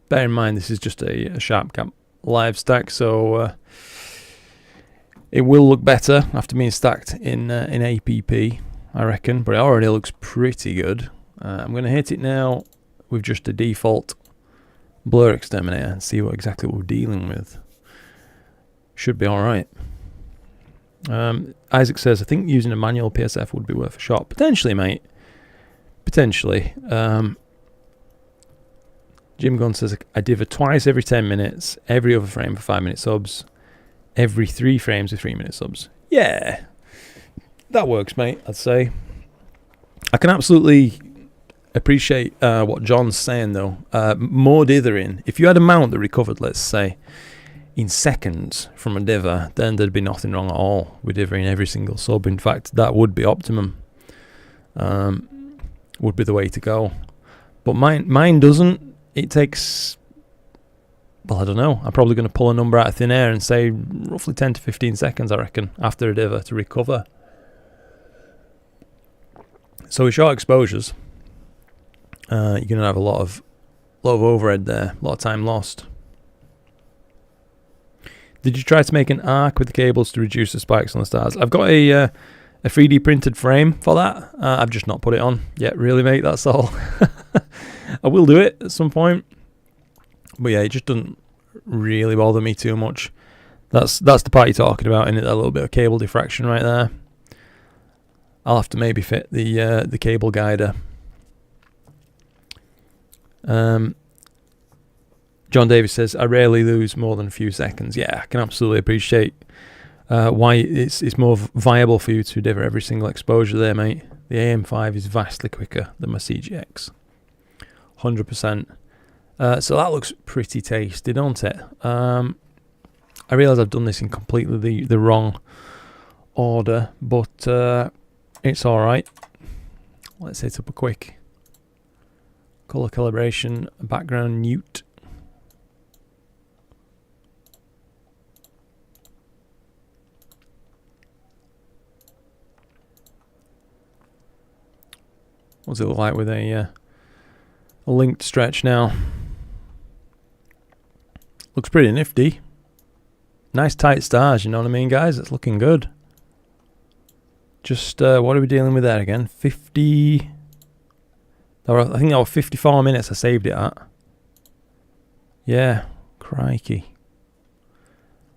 Bear in mind, this is just a SharpCap live stack, so it will look better after being stacked in APP, I reckon, but it already looks pretty good. I'm going to hit it now with just a default BlurXTerminator and see what exactly we're dealing with. Should be alright. Isaac says, I think using a manual PSF would be worth a shot. Potentially, mate. Potentially. Jim Gunn says, I diver twice every 10 minutes, every other frame for 5-minute subs, every 3 frames with 3-minute subs. Yeah. That works, mate, I'd say. I can absolutely appreciate what John's saying, though. More dithering. If you had a mount that recovered, let's say, in seconds from a diver, then there'd be nothing wrong at all with divering every single sub. In fact, that would be optimum. Would be the way to go. But mine doesn't. It takes, well, I don't know. I'm probably going to pull a number out of thin air and say roughly 10 to 15 seconds, I reckon, after a diver to recover. So with short exposures, you're going to have a lot of overhead there, a lot of time lost. Did you try to make an arc with the cables to reduce the spikes on the stars? I've got a 3D printed frame for that. I've just not put it on yet, really, mate. That's all. I will do it at some point. But yeah, it just doesn't really bother me too much. That's the part you're talking about, isn't it? That little bit of cable diffraction right there. I'll have to maybe fit the cable guider. John Davis says, I rarely lose more than a few seconds. Yeah, I can absolutely appreciate why it's more viable for you to diver every single exposure there, mate. The AM5 is vastly quicker than my CGX. 100%. So that looks pretty tasty, don't it? I realise I've done this in completely the wrong order, but it's alright. Let's hit up a quick colour calibration, background newt. What's it look like with a linked stretch now? Looks pretty nifty. Nice tight stars, you know what I mean, guys? It's looking good. Just, what are we dealing with there again? 50... I think that was 54 minutes I saved it at. Yeah, crikey.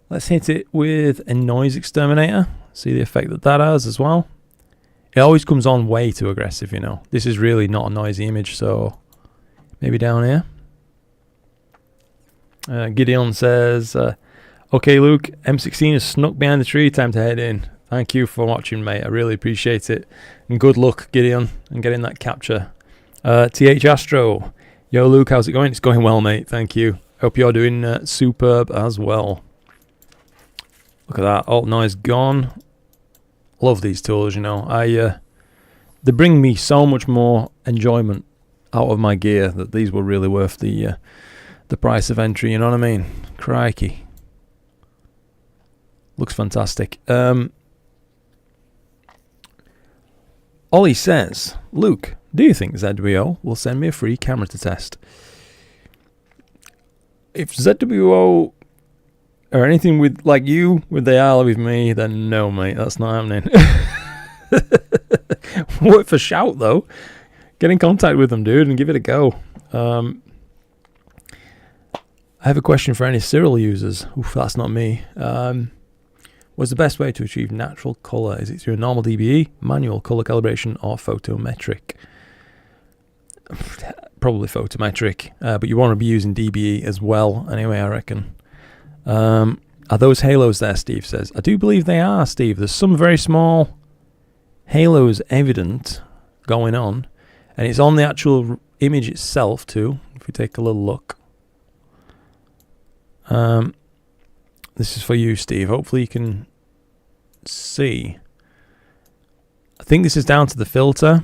Let's hit it with a NoiseXTerminator. See the effect that has as well. It always comes on way too aggressive, you know. This is really not a noisy image, so maybe down here. Gideon says, Okay, Luke, M16 has snuck behind the tree. Time to head in. Thank you for watching, mate. I really appreciate it. And good luck, Gideon, and getting that capture. TH Astro. Yo, Luke, how's it going? It's going well, mate. Thank you. Hope you're doing superb as well. Look at that. Alt noise gone. Love these tools, you know. They bring me so much more enjoyment out of my gear that these were really worth the price of entry, you know what I mean? Crikey. Looks fantastic. Ollie says, Luke, do you think ZWO will send me a free camera to test? If ZWO or anything with like you with the R with me, then no, mate, that's not happening. Worth a shout though. Get in contact with them, dude, and give it a go. I have a question for any Cyril users. Oof, that's not me. What's the best way to achieve natural color? Is it through a normal DBE, manual color calibration, or photometric? Probably photometric, but you want to be using DBE as well anyway, I reckon. Are those halos there, Steve says? I do believe they are, Steve. There's some very small halos evident going on, and it's on the actual image itself too, if we take a little look. This is for you, Steve. Hopefully you can see. I think this is down to the filter,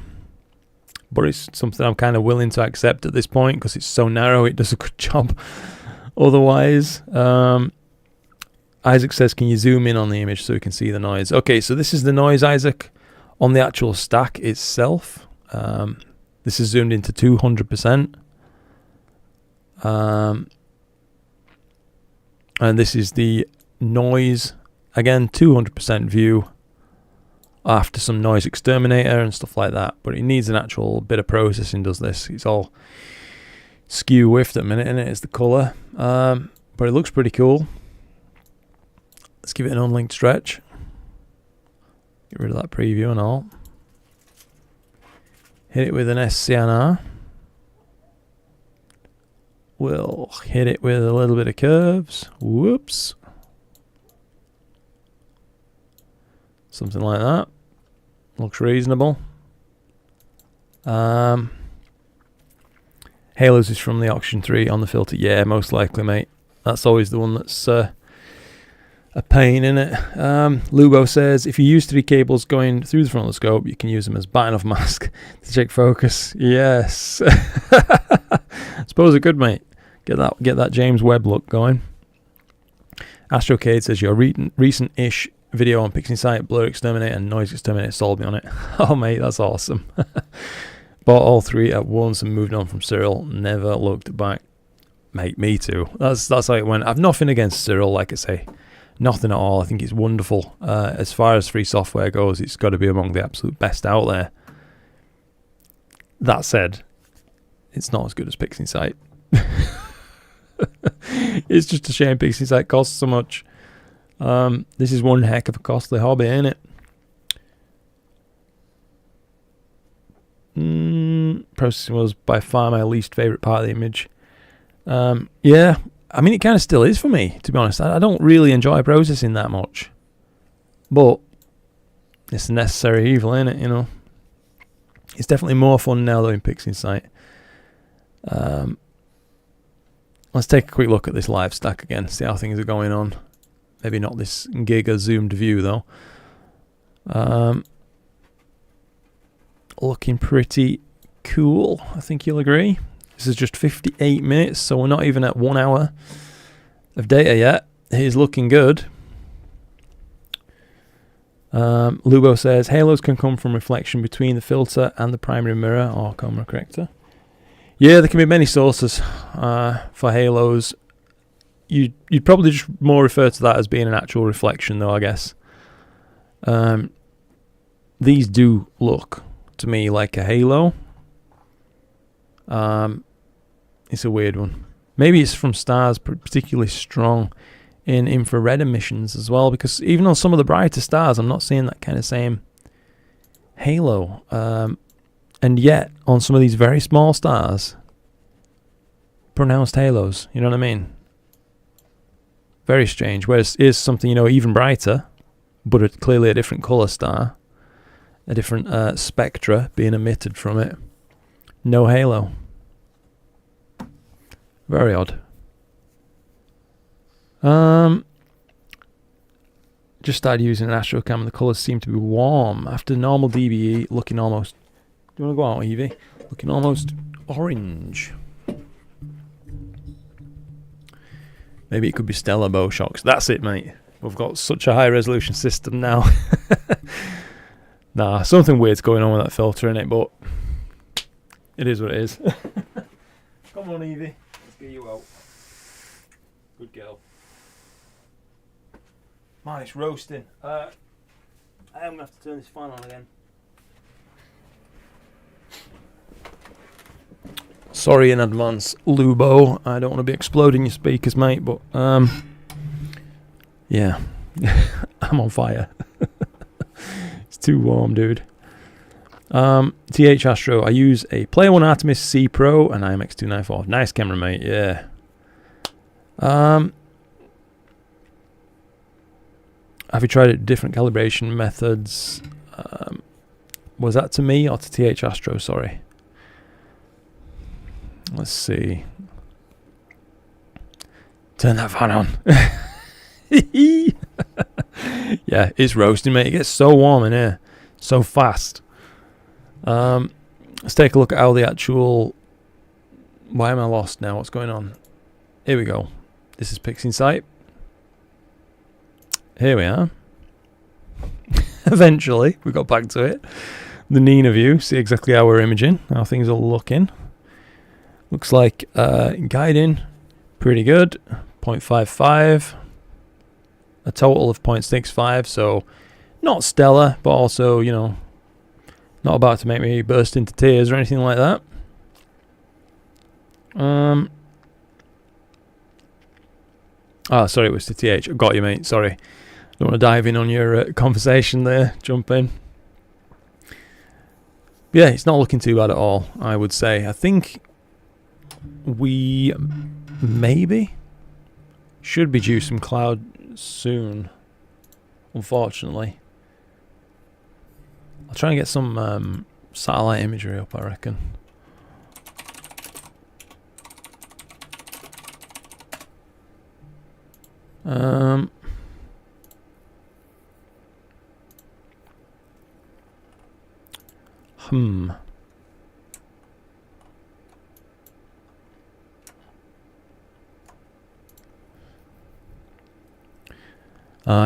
but it's something I'm kind of willing to accept at this point because it's so narrow. It does a good job. Otherwise, Isaac says, can you zoom in on the image so we can see the noise? Okay, so this is the noise, Isaac, on the actual stack itself. This is zoomed into 200%. And this is the noise, again, 200% view after some NoiseXTerminator and stuff like that. But it needs an actual bit of processing, does this. It's all skew whiffed at the minute, and it is the colour. But it looks pretty cool. Let's give it an unlinked stretch. Get rid of that preview and all. Hit it with an SCNR. We'll hit it with a little bit of curves. Whoops. Something like that. Looks reasonable. Halos is from the Auction 3 on the filter. Yeah, most likely, mate. That's always the one that's a pain, innit? Lubo says, if you use 3 cables going through the front of the scope, you can use them as batting off mask to check focus. Yes. Suppose it could, mate. Get that James Webb look going. Astrocade says your recent-ish video on PixieSight, BlurXTerminator, and NoiseXTerminator sold me on it. Oh, mate, that's awesome. Bought all 3 at once and moved on from Cyril. Never looked back. Mate, me too. That's how it went. I've nothing against Cyril, like I say. Nothing at all. I think it's wonderful. As far as free software goes, it's got to be among the absolute best out there. That said, it's not as good as PixieSight. It's just a shame PixieSight costs so much. This is one heck of a costly hobby, ain't it? Processing was by far my least favourite part of the image. Yeah, I mean, it kind of still is for me, to be honest. I don't really enjoy processing that much. But it's a necessary evil, ain't it, you know? It's definitely more fun now, though, in PixieSight. Let's take a quick look at this live stack again, see how things are going on. Maybe not this giga zoomed view, though. Looking pretty cool, I think you'll agree. This is just 58 minutes, so we're not even at 1 hour of data yet. It is looking good. Lubo says, halos can come from reflection between the filter and the primary mirror or camera corrector. Yeah, there can be many sources for halos. You'd probably just more refer to that as being an actual reflection, though, I guess. These do look, to me, like a halo. It's a weird one. Maybe it's from stars particularly strong in infrared emissions as well, because even on some of the brighter stars, I'm not seeing that kind of same halo. And yet, on some of these very small stars, pronounced halos, you know what I mean? Very strange. Whereas here's something, you know, even brighter, but clearly a different colour star. A different spectra being emitted from it. No halo. Very odd. Just started using an Astro Cam and the colours seem to be warm. After normal DBE, looking almost... Do you want to go out, Evie? Looking almost orange. Maybe it could be stellar bow shocks. That's it, mate. We've got such a high resolution system now. Nah, something weird's going on with that filter in it, but it is what it is. Come on, Evie. Let's get you out. Good girl. Man, it's roasting. I am going to have to turn this fan on again. Sorry in advance, Lubo. I don't want to be exploding your speakers, mate, but yeah. I'm on fire. It's too warm, dude. TH Astro, I use a Player One Artemis-C Pro and IMX294. Nice camera, mate, yeah. Have you tried different calibration methods? Was that to me or to TH Astro? Sorry. Let's see. Turn that fan on. Yeah, it's roasting, mate. It gets so warm in here. So fast. Let's take a look at how the actual... Why am I lost now? What's going on? Here we go. This is PixInsight. Here we are. Eventually, we got back to it. The Nina view. See exactly how we're imaging. How things are looking. Looks like guiding. Pretty good. 0.55. A total of 0.65. So, not stellar, but also, you know, not about to make me burst into tears or anything like that. Oh, sorry, it was the TH. Got you, mate. Sorry. Don't want to dive in on your conversation there. Jump in. Yeah, it's not looking too bad at all, I would say. I think we maybe should be due some cloud soon, unfortunately. I'll try and get some satellite imagery up, I reckon.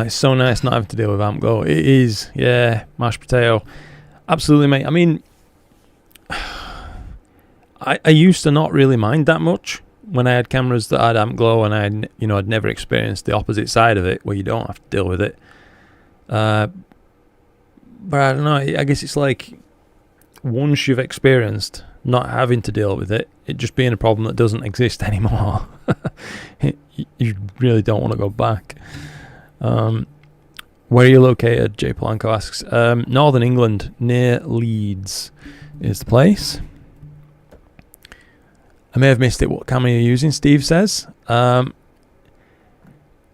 It's so nice not having to deal with amp glow. It is, yeah, mashed potato. Absolutely, mate. I mean, I used to not really mind that much when I had cameras that had amp glow, and I'd never experienced the opposite side of it, where you don't have to deal with it. But I don't know. I guess it's like once you've experienced not having to deal with it, it just being a problem that doesn't exist anymore. You really don't want to go back. Where are you located? Jay Polanco asks. Northern England, near Leeds is the place. I may have missed it. What camera you're using? Steve says.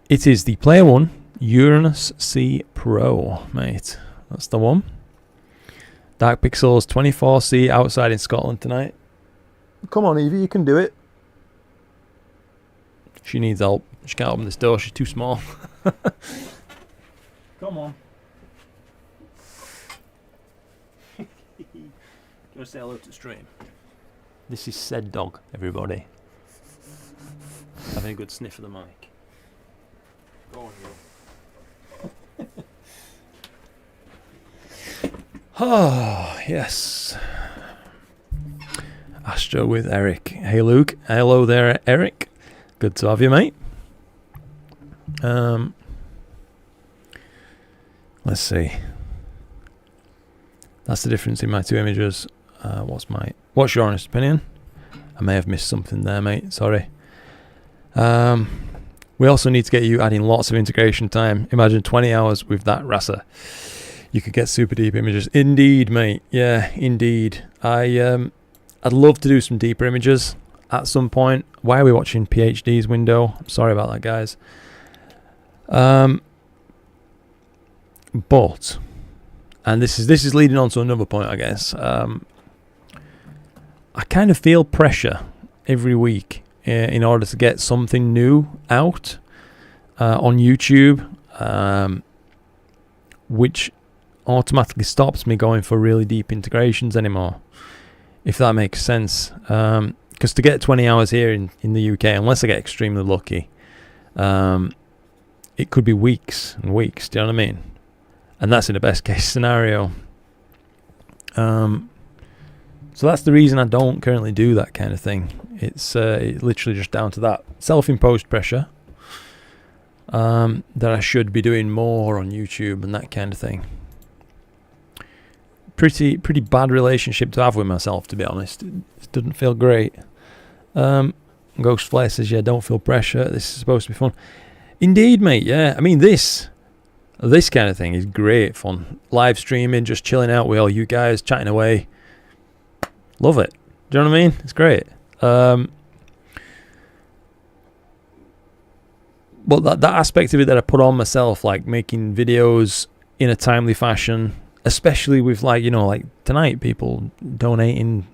It is the Player One Uranus-C Pro, mate. That's the one. Dark Pixels 24C outside in Scotland tonight. Come on, Evie, you can do it. She needs help. She can't open this door. She's too small. Come on. Do you want to say hello to the stream? This is said dog, everybody. Having a good sniff of the mic. Go on, you. Oh, yes. Astro with Eric. Hey, Luke. Hello there, Eric. Good to have you, mate. Let's see. That's the difference in my two images. What's your honest opinion? I may have missed something there, mate. Sorry. We also need to get you adding lots of integration time. Imagine 20 hours with that RASA. You could get super deep images. Indeed, mate. Yeah, indeed. I'd love to do some deeper images at some point. Why are we watching PhD's window? I'm sorry about that, guys. But, and this is leading on to another point, I guess. I kind of feel pressure every week in order to get something new out on YouTube, which automatically stops me going for really deep integrations anymore, if that makes sense. Because to get 20 hours here in the UK, unless I get extremely lucky, it could be weeks and weeks, do you know what I mean? And that's in the best case scenario. So that's the reason I don't currently do that kind of thing. It's literally just down to that self-imposed pressure that I should be doing more on YouTube and that kind of thing. Pretty bad relationship to have with myself, to be honest. It doesn't feel great. Ghost Flare says, yeah, don't feel pressure. This is supposed to be fun. Indeed, mate, yeah. I mean, this kind of thing is great fun. Live streaming, just chilling out with all you guys, chatting away. Love it. Do you know what I mean? It's great. But that aspect of it that I put on myself, like making videos in a timely fashion, especially with like tonight, people donating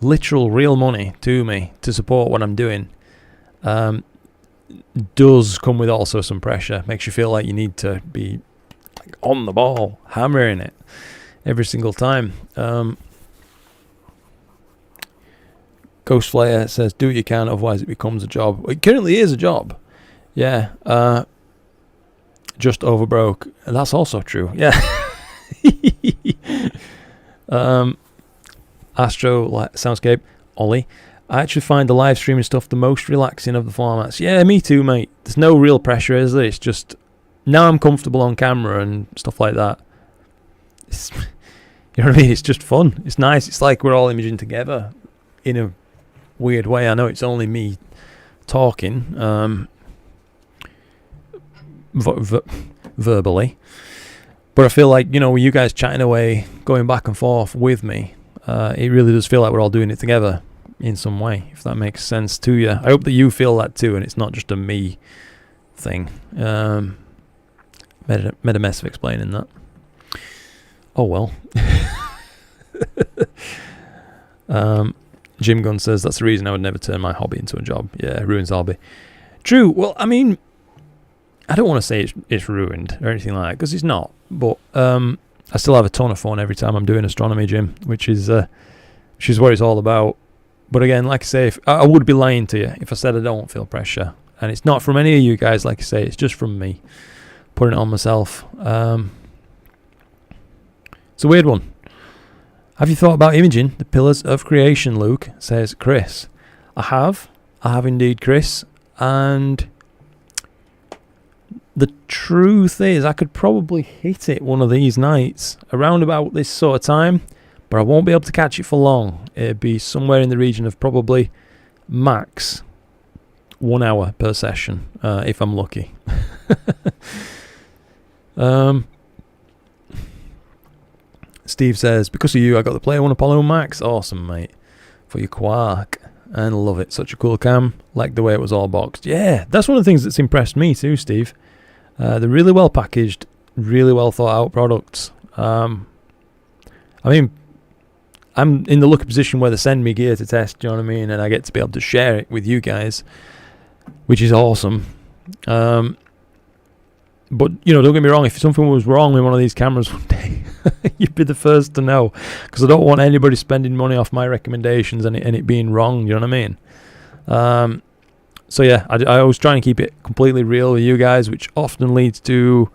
literal real money to me to support what I'm doing, does come with also some pressure. Makes you feel like you need to be like on the ball, hammering it every single time. Ghost Flare says, do what you can, otherwise it becomes a job. It currently is a job. Yeah. Just over broke. And that's also true. Yeah. Astro Soundscape, Ollie, I actually find the live streaming stuff the most relaxing of the formats. Yeah, me too, mate. There's no real pressure, is there? It's just now I'm comfortable on camera and stuff like that. You know what I mean? It's just fun. It's nice. It's like we're all imaging together in a weird way. I know it's only me talking verbally, but I feel like, with you guys chatting away, going back and forth with me, it really does feel like we're all doing it together in some way, if that makes sense to you. I hope that you feel that too, and it's not just a me thing. Made a mess of explaining that. Oh well. Jim Gunn says, that's the reason I would never turn my hobby into a job. Yeah, it ruins the hobby. True. Well, I mean, I don't want to say it's ruined or anything like that, because it's not. But I still have a ton of fun every time I'm doing astronomy, Jim, which is what it's all about. But again, like I say, I would be lying to you if I said I don't feel pressure. And it's not from any of you guys, like I say, it's just from me putting it on myself. It's a weird one. Have you thought about imaging the pillars of creation, Luke? Says Chris. I have indeed, Chris. And the truth is, I could probably hit it one of these nights around about this sort of time, but I won't be able to catch it for long. It'd be somewhere in the region of probably max 1 hour per session, if I'm lucky. Steve says, because of you, I got the Player One Apollo Max. Awesome, mate. For your quark. And love it. Such a cool cam. Like the way it was all boxed. Yeah, that's one of the things that's impressed me too, Steve. They're really well packaged, really well thought out products. I mean, I'm in the lucky position where they send me gear to test, do you know what I mean? And I get to be able to share it with you guys, which is awesome. But, don't get me wrong, if something was wrong with one of these cameras one day, you'd be the first to know. Because I don't want anybody spending money off my recommendations and it being wrong, you know what I mean? So yeah, I always try and keep it completely real with you guys, which often leads to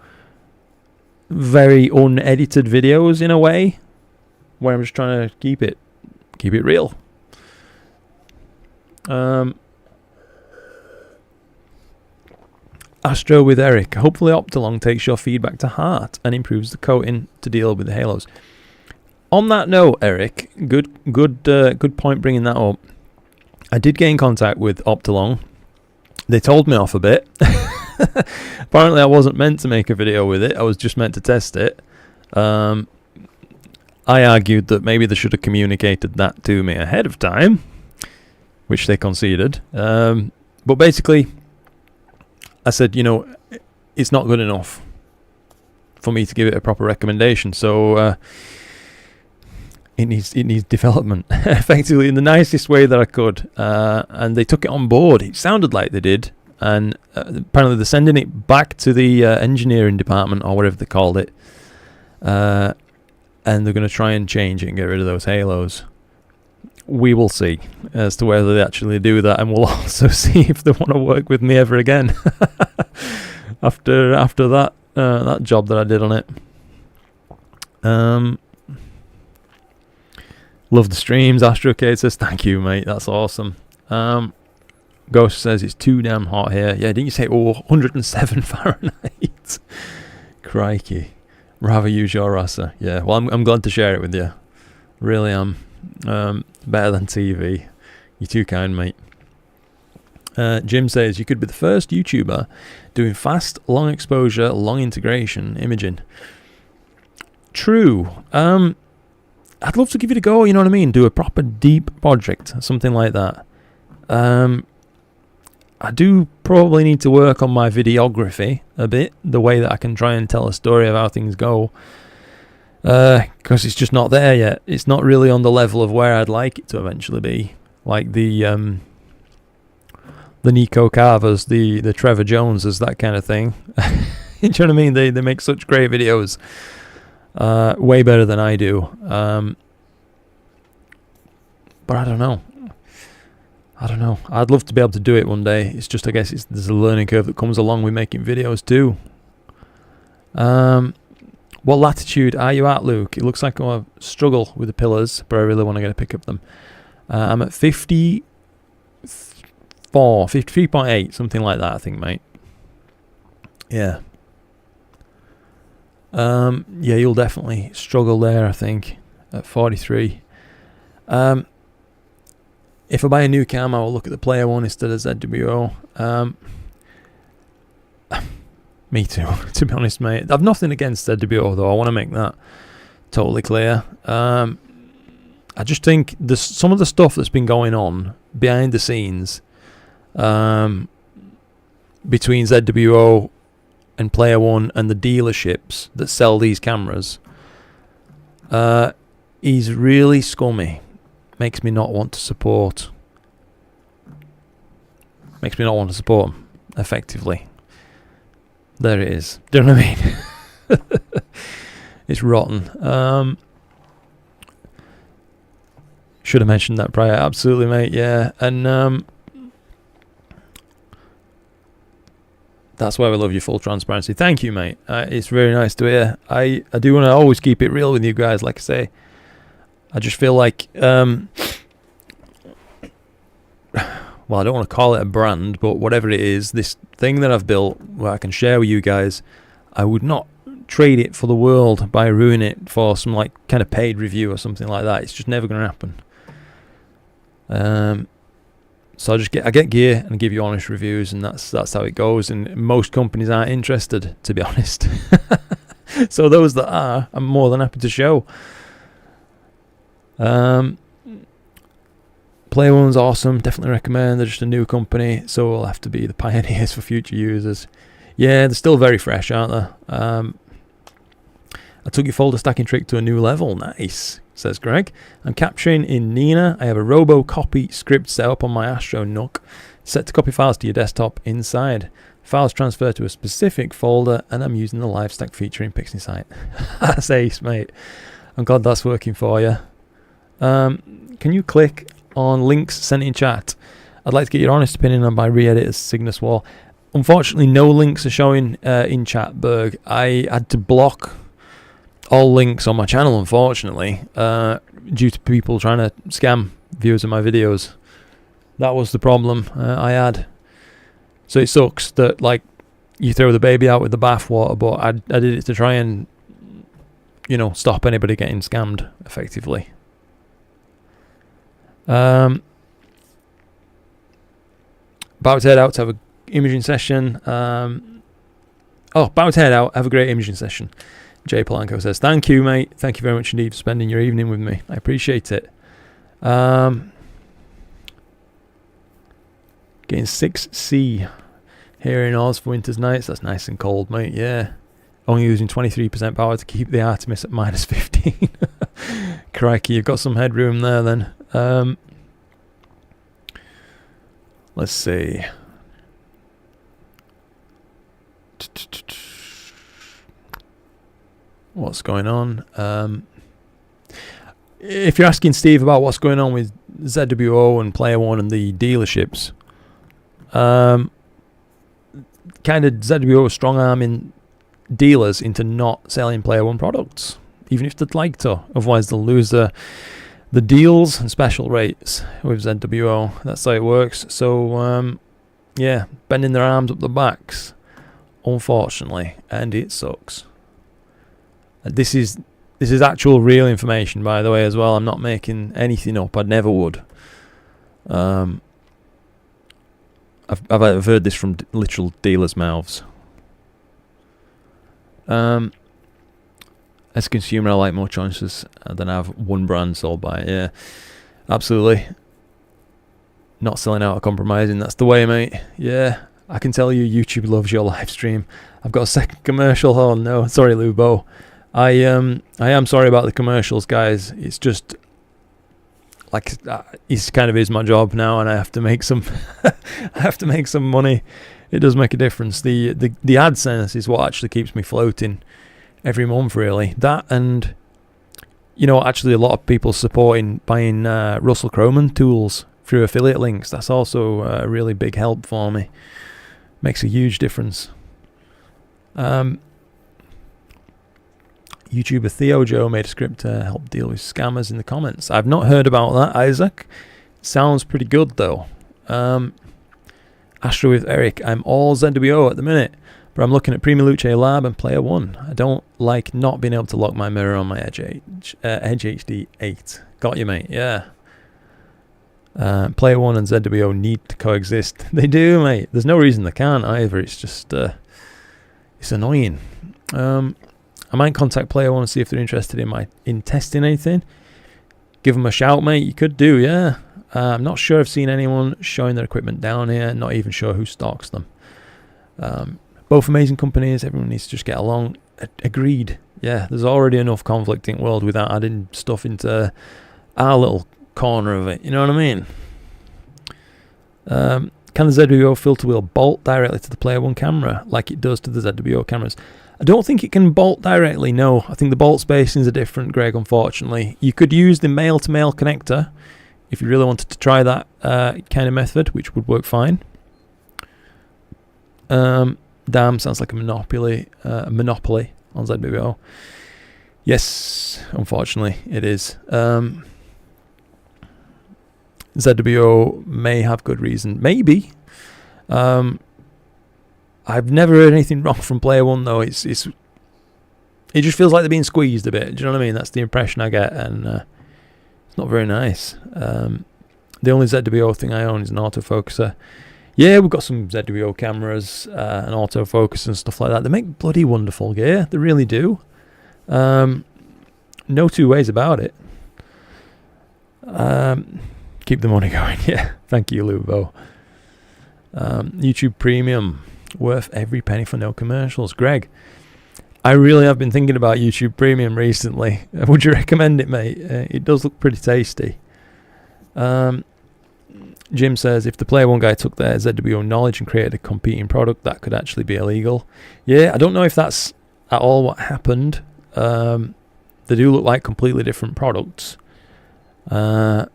very unedited videos in a way, where I'm just trying to keep it real. Astro with Eric. Hopefully Optilong takes your feedback to heart and improves the coating to deal with the halos. On that note, Eric, good point bringing that up. I did get in contact with Optilong. They told me off a bit. Apparently I wasn't meant to make a video with it. I was just meant to test it. I argued that maybe they should have communicated that to me ahead of time, which they conceded. But basically, I said, it's not good enough for me to give it a proper recommendation. So it needs development, effectively, in the nicest way that I could. And they took it on board. It sounded like they did, and apparently they're sending it back to the engineering department or whatever they called it, and they're going to try and change it and get rid of those halos. We will see as to whether they actually do that, and we'll also see if they want to work with me ever again after that that job that I did on it. Love the streams. Astrocade says thank you, mate. That's awesome. Ghost says it's too damn hot here. Yeah, didn't you say 107 Fahrenheit? Crikey. Rather use your Rasa. Yeah, well, I'm glad to share it with you. Really am. Better than TV. You're too kind, mate. Jim says you could be the first YouTuber doing fast, long exposure, long integration imaging. True. I'd love to give it a go, you know what I mean? Do a proper deep project, something like that. I do probably need to work on my videography a bit, the way that I can try and tell a story of how things go. Because it's just not there yet. It's not really on the level of where I'd like it to eventually be. Like the Nico Carvers, the Trevor Joneses, that kind of thing. You know what I mean? They make such great videos. Way better than I do. But I don't know. I'd love to be able to do it one day. It's just, I guess, there's a learning curve that comes along with making videos too. What latitude are you at, Luke? It looks like I struggle with the pillars, but I really want to get a pick of them. I'm at 53.8, something like that, I think, mate. Yeah. Yeah, you'll definitely struggle there, I think, at 43. If I buy a new cam, I will look at the Player One instead of ZWO. Me too, to be honest, mate. I've nothing against ZWO, though. I want to make that totally clear. I just think some of the stuff that's been going on behind the scenes between ZWO and Player One and the dealerships that sell these cameras is really scummy. Makes me not want to support. Makes me not want to support them, effectively. There it is. Do you know what I mean? It's rotten. Should have mentioned that prior. Absolutely, mate. Yeah, and that's why we love your full transparency. Thank you, mate. It's very nice to hear. I do want to always keep it real with you guys, like I say. I just feel like, well, I don't want to call it a brand, but whatever it is, this thing that I've built where I can share with you guys, I would not trade it for the world by ruining it for some like kind of paid review or something like that. It's just never going to happen. So I get gear and give you honest reviews, and that's how it goes. And most companies aren't interested, to be honest. So those that are, I'm more than happy to show. Player One's awesome, definitely recommend. They're just a new company, so we'll have to be the pioneers for future users. Yeah, they're still very fresh, aren't they? I took your folder stacking trick to a new level. Nice, says Greg. I'm capturing in Nina. I have a RoboCopy script set up on my Astro Nook, set to copy files to your desktop inside. Files transfer to a specific folder, and I'm using the live stack feature in PixieSite. That's ace, mate. I'm glad that's working for you. Can you click on links sent in chat? I'd like to get your honest opinion on my re-editor's Cygnus wall. Unfortunately, no links are showing in chat, Berg. I had to block all links on my channel, unfortunately, due to people trying to scam viewers of my videos. That was the problem I had. So it sucks that, like, you throw the baby out with the bathwater, but I did it to try and, you know, stop anybody getting scammed, effectively. About to head out to have a imaging session. About to head out, have a great imaging session. Jay Polanco says, thank you, mate. Thank you very much indeed for spending your evening with me. I appreciate it. Getting 6C here in Oz for winter's nights. That's nice and cold, mate. Yeah. Only using 23% power to keep the Artemis at -15. Crikey, you've got some headroom there then. Let's see. What's going on? If you're asking Steve about what's going on with ZWO and Player One and the dealerships, kind of ZWO strong arming dealers into not selling Player One products, even if they'd like to. Otherwise, they'll lose the deals and special rates with ZWO. That's how it works. So, yeah, bending their arms up the backs, unfortunately, and it sucks. This is actual real information, by the way, as well. I'm not making anything up. I never would. I've heard this from literal dealers' mouths. As a consumer, I like more choices than I have one brand sold by. Yeah, absolutely. Not selling out or compromising. That's the way, mate. Yeah, I can tell you, YouTube loves your live stream. I've got a second commercial. Oh no, sorry, Lubo. I am sorry about the commercials, guys. It's just like it kind of is my job now, and I have to make some. I have to make some money. It does make a difference. The AdSense is what actually keeps me floating every month, really. That, and you know, actually a lot of people supporting buying Russell Croman tools through affiliate links. That's also a really big help for me. Makes a huge difference. YouTuber Theo Joe made a script to help deal with scammers in the comments. I've not heard about that, Isaac. Sounds pretty good though. Astro with Eric. I'm all ZWO at the minute, but I'm looking at Prima Luce Lab and Player One. I don't like not being able to lock my mirror on my Edge HD 8. Got you, mate. Yeah. Player One and ZWO need to coexist. They do, mate. There's no reason they can't either. It's just it's annoying. I might contact Player One and see if they're interested in testing anything. Give them a shout, mate. You could do, yeah. I'm not sure I've seen anyone showing their equipment down here. Not even sure who stocks them. Both amazing companies. Everyone needs to just get along. Agreed. Yeah, there's already enough conflict in the world without adding stuff into our little corner of it. You know what I mean? Can the ZWO filter wheel bolt directly to the Player One camera like it does to the ZWO cameras? I don't think it can bolt directly, no. I think the bolt spacings are different, Greg, unfortunately. You could use the male-to-male connector if you really wanted to try that kind of method, which would work fine. Damn, sounds like a monopoly on ZWO. Yes, unfortunately, it is. ZWO may have good reason. Maybe. I've never heard anything wrong from Player One though. It just feels like they're being squeezed a bit. Do you know what I mean? That's the impression I get, and it's not very nice. The only ZWO thing I own is an autofocuser. Yeah, we've got some ZWO cameras, and autofocus and stuff like that. They make bloody wonderful gear. They really do. No two ways about it. Keep the money going. Yeah, thank you, Lubo. YouTube Premium. Worth every penny for no commercials. Greg, I really have been thinking about YouTube Premium recently. Would you recommend it, mate? It does look pretty tasty. Jim says, if the Player One guy took their ZWO knowledge and created a competing product, that could actually be illegal. Yeah, I don't know if that's at all what happened. They do look like completely different products. But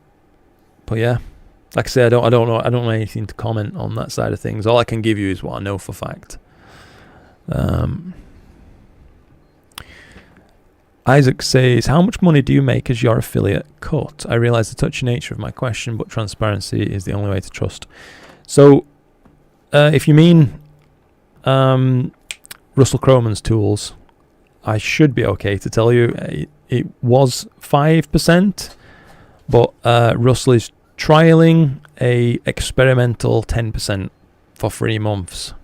yeah. Like I say, I don't know anything to comment on that side of things. All I can give you is what I know for fact. Isaac says, how much money do you make as your affiliate cut? I realise the touchy nature of my question, but transparency is the only way to trust. So, if you mean Russell Croman's tools, I should be okay to tell you it was 5%, but Russell is trialing a experimental 10% for 3 months,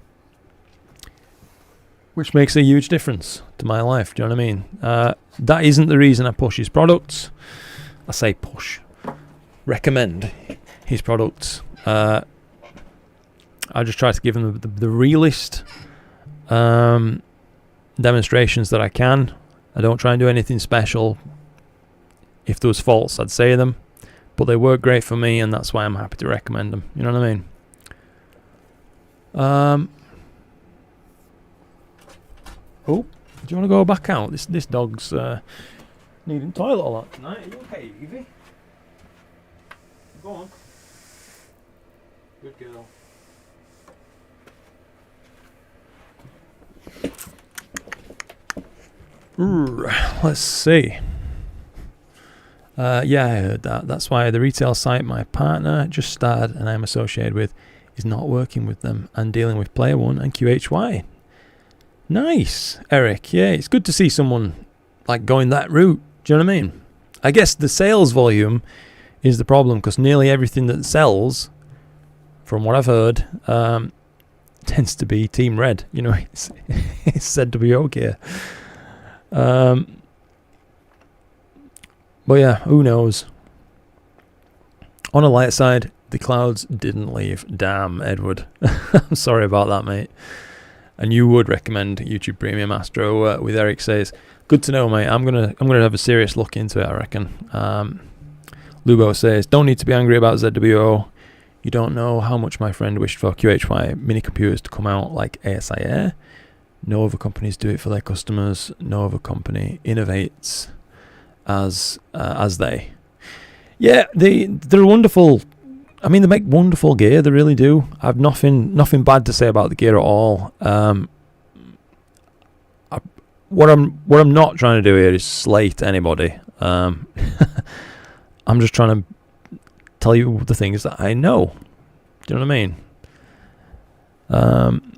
which makes a huge difference to my life. Do you know what I mean? That isn't the reason I push his products. I say push, recommend his products. I just try to give them the realest demonstrations that I can. I don't try and do anything special. If there was faults, I'd say them, but they work great for me, and that's why I'm happy to recommend them. You know what I mean? Oh, do you want to go back out? This dog's needing toilet a lot tonight. Are you okay, Evie? Go on. Good girl. Let's see. Yeah, I heard that. That's why the retail site my partner just started and I'm associated with is not working with them and dealing with Player One and QHY. Nice, Eric. Yeah, it's good to see someone like going that route. Do you know what I mean? I guess the sales volume is the problem, because nearly everything that sells, from what I've heard, tends to be Team Red. You know, it's ZWO gear. But yeah, who knows? On a light side, the clouds didn't leave. Damn, Edward. I'm sorry about that, mate. And you would recommend YouTube Premium Astro, with Eric says, good to know, mate. I'm gonna have a serious look into it, I reckon. Lubo says, don't need to be angry about ZWO. You don't know how much my friend wished for QHY mini computers to come out like ASI Air. No other companies do it for their customers. No other company innovates as they. Yeah, they're wonderful. I mean, they make wonderful gear. They really do. I've nothing bad to say about the gear at all. What I'm not trying to do here is slate anybody. I'm just trying to tell you the things that I know. Do you know what I mean?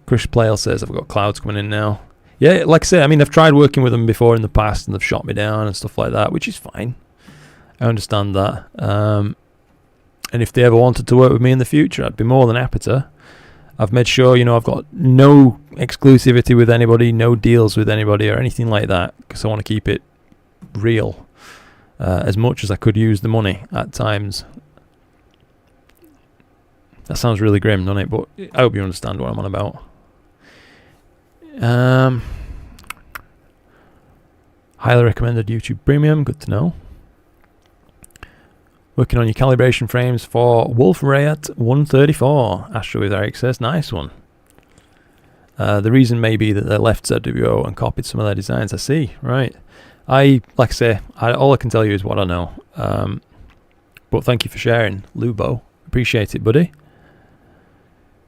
Chris Plale says, I've got clouds coming in now. Yeah, like I say, I mean, I've tried working with them before in the past and they've shot me down and stuff like that, which is fine. I understand that. And if they ever wanted to work with me in the future, I'd be more than happy to. I've made sure, you know, I've got no exclusivity with anybody, no deals with anybody or anything like that, because I want to keep it real as much as I could use the money at times. That sounds really grim, doesn't it? But I hope you understand what I'm on about. Highly recommended YouTube Premium, good to know. Working on your calibration frames for Wolf Rayet 134. Astro with Eric says, nice one. The reason may be that they left ZWO and copied some of their designs. I see, right. Like I say, all I can tell you is what I know. But thank you for sharing, Lubo. Appreciate it, buddy.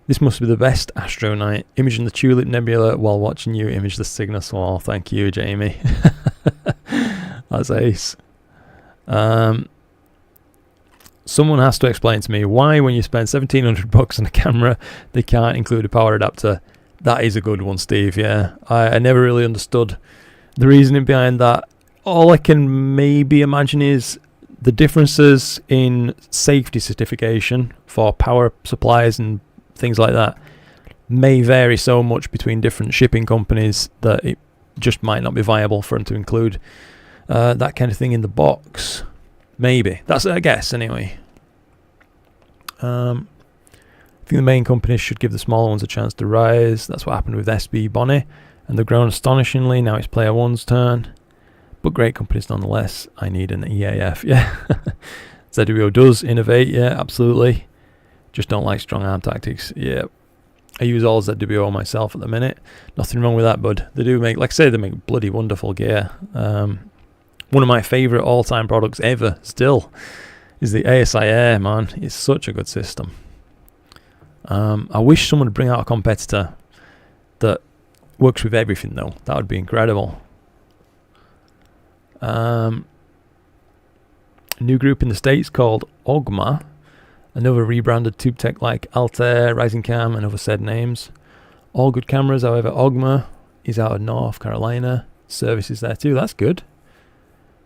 This must be the best Astro night. Imaging the Tulip Nebula while watching you image the Cygnus wall. Thank you, Jamie. That's ace. Someone has to explain to me why, when you spend $1,700 on a camera, they can't include a power adapter. That is a good one, Steve. Yeah, I never really understood the reasoning behind that. All I can maybe imagine is the differences in safety certification for power supplies and things like that may vary so much between different shipping companies that it just might not be viable for them to include that kind of thing in the box. Maybe. That's a guess, anyway. I think the main companies should give the smaller ones a chance to rise. That's what happened with SB Bonnie, and they've grown astonishingly. Now it's Player One's turn. But great companies nonetheless. I need an EAF. Yeah. ZWO does innovate. Yeah, absolutely. Just don't like strong arm tactics. Yeah. I use all ZWO myself at the minute. Nothing wrong with that, bud. They do make, like I say, they make bloody wonderful gear. One of my favourite all-time products ever, still, is the ASI Air, man. It's such a good system. I wish someone would bring out a competitor that works with everything, though. That would be incredible. A new group in the States called Ogma. Another rebranded tube tech like Altair, Rising Cam, and other said names. All good cameras, however, Ogma is out of North Carolina. Services there too. That's good.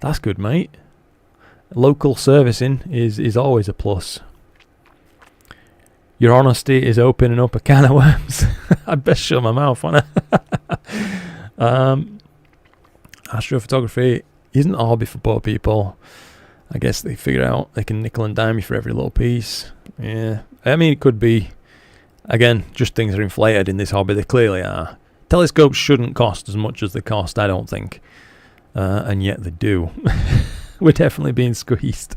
That's good, mate. Local servicing is always a plus. Your honesty is opening up a can of worms. I'd best shut my mouth, wouldn't I? Astrophotography isn't a hobby for poor people. I guess they figure out they can nickel and dime you for every little piece. Yeah, I mean, it could be, again, just things are inflated in this hobby. They clearly are. Telescopes shouldn't cost as much as they cost, I don't think. And yet they do. We're definitely being squeezed.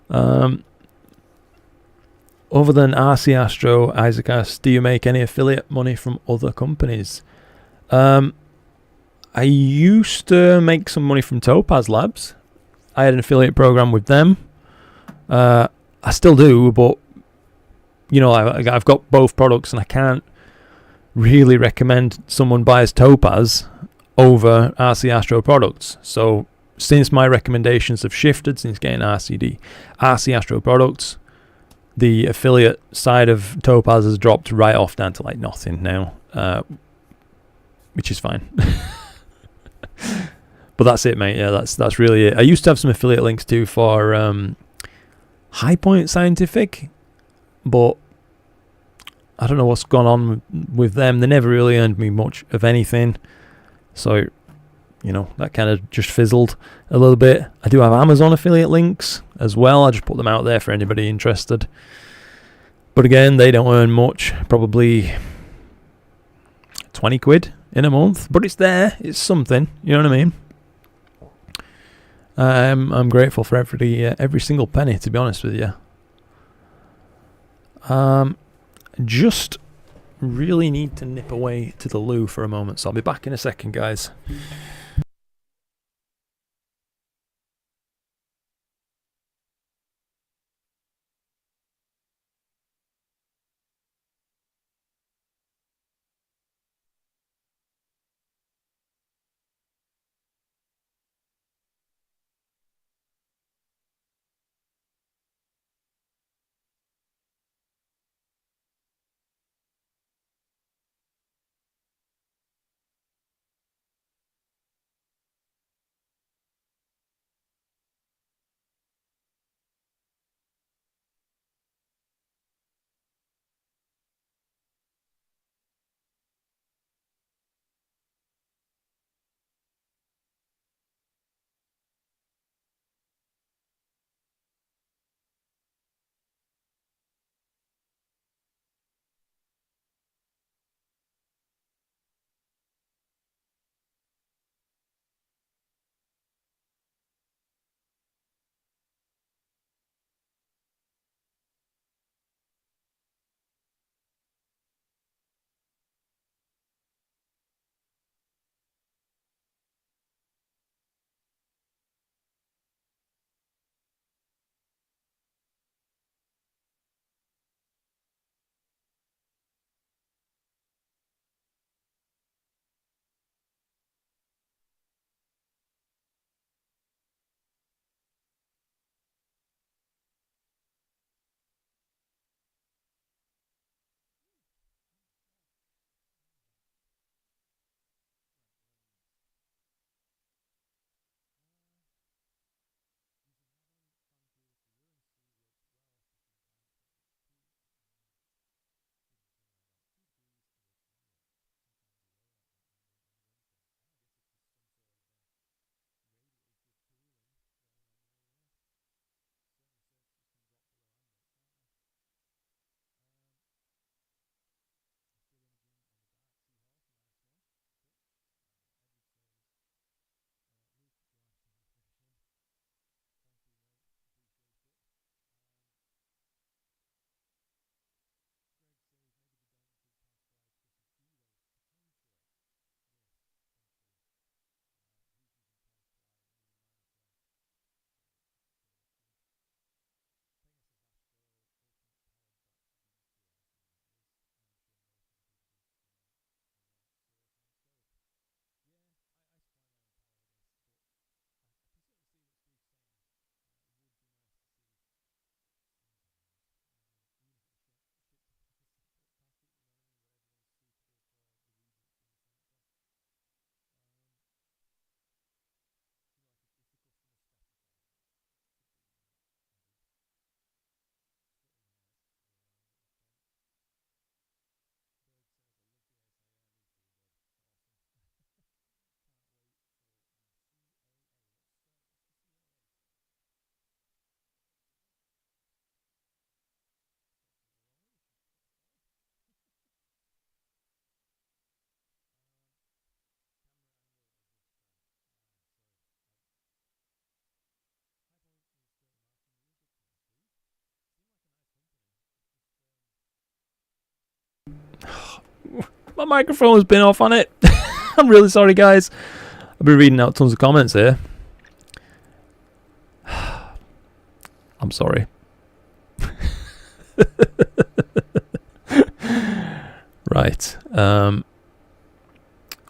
Other than RC Astro, Isaac asks, do you make any affiliate money from other companies? I used to make some money from Topaz Labs. I had an affiliate program with them. I still do, but you know, I've got both products, and I can't really recommend someone buys Topaz over RC Astro products. So since my recommendations have shifted since getting RC Astro products, the affiliate side of Topaz has dropped right off down to like nothing now, which is fine. But that's it, mate. Yeah, that's really it. I used to have some affiliate links too for High Point Scientific, but I don't know what's gone on with them. They never really earned me much of anything, so you know, that kind of just fizzled a little bit. I do have Amazon affiliate links as well. I just put them out there for anybody interested. But again, they don't earn much, probably 20 quid in a month, but it's there. It's something, you know what I mean? I'm grateful for every single penny, to be honest with you. Just really need to nip away to the loo for a moment, so I'll be back in a second, guys. microphone has been off on it. I'm really sorry, guys. I've been reading out tons of comments here. I'm sorry. Right.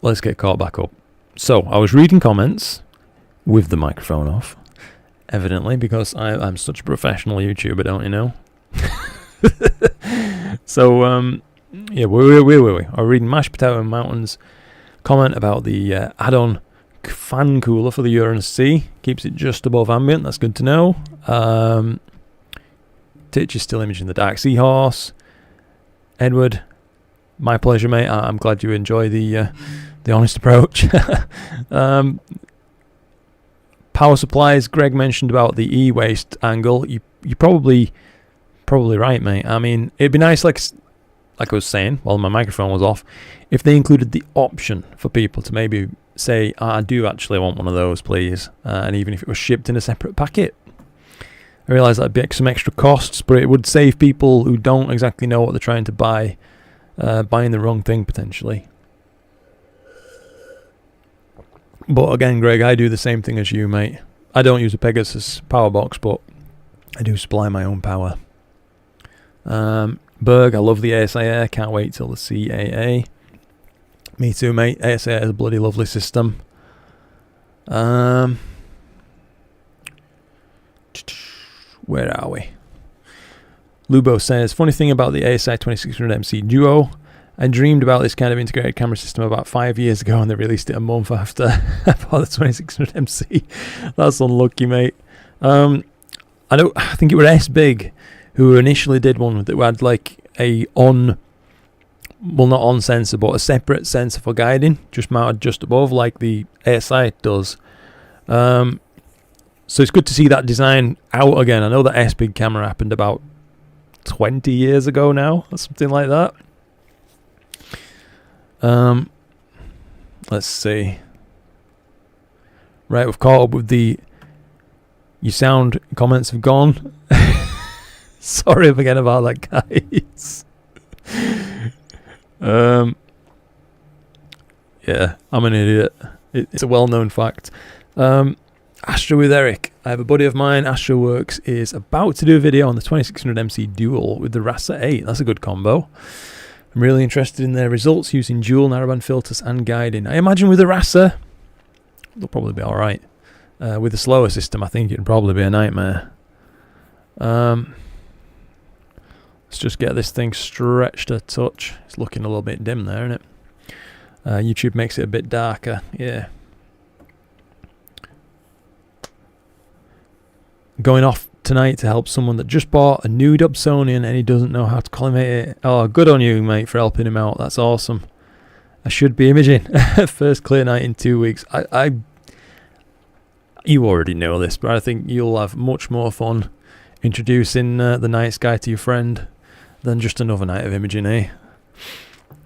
Let's get caught back up. So, I was reading comments with the microphone off, evidently, because I'm such a professional YouTuber, don't you know? So, yeah, wait. I was reading Mashed Potato Mountain's comment about the add-on fan cooler for the Uranus-C. Keeps it just above ambient. That's good to know. Titch is still imaging the Dark Seahorse. Edward, my pleasure, mate. I'm glad you enjoy the honest approach. Power supplies. Greg mentioned about the e-waste angle. You're probably right, mate. I mean, it'd be nice, like I was saying while my microphone was off, if they included the option for people to maybe say, I do actually want one of those, please. And even if it was shipped in a separate packet. I realise that'd be some extra costs, but it would save people who don't exactly know what they're trying to buy, buying the wrong thing potentially. But again, Greg, I do the same thing as you, mate. I don't use a Pegasus power box, but I do supply my own power. Berg, I love the ASI Air. Can't wait till the CAA. Me too, mate. ASI Air is a bloody lovely system. Where are we? Lubo says, funny thing about the ASI 2600MC Duo, I dreamed about this kind of integrated camera system about 5 years ago, and they released it a month after I bought the 2600MC. That's unlucky, mate. I think it was S-Big who initially did one that had like not on sensor, but a separate sensor for guiding, just mounted just above like the ASI does. So it's good to see that design out again. I know that S-Big camera happened about 20 years ago now, or something like that. Let's see. Right, we've caught up with the "you sound" comments have gone. Sorry again about that, guys. Yeah, I'm an idiot. It's a well-known fact. Astro with Eric. I have a buddy of mine, AstroWorks, is about to do a video on the 2600MC Dual with the Rasa 8. That's a good combo. I'm really interested in their results using dual narrowband filters and guiding. I imagine with the Rasa, they'll probably be alright. With the slower system, I think it'd probably be a nightmare. Let's just get this thing stretched a touch. It's looking a little bit dim there, isn't it? YouTube makes it a bit darker, yeah. Going off tonight to help someone that just bought a new Dobsonian and he doesn't know how to collimate it. Oh, good on you, mate, for helping him out. That's awesome. I should be imaging. First clear night in 2 weeks. You already know this, but I think you'll have much more fun introducing the night sky to your friend than just another night of imaging, eh?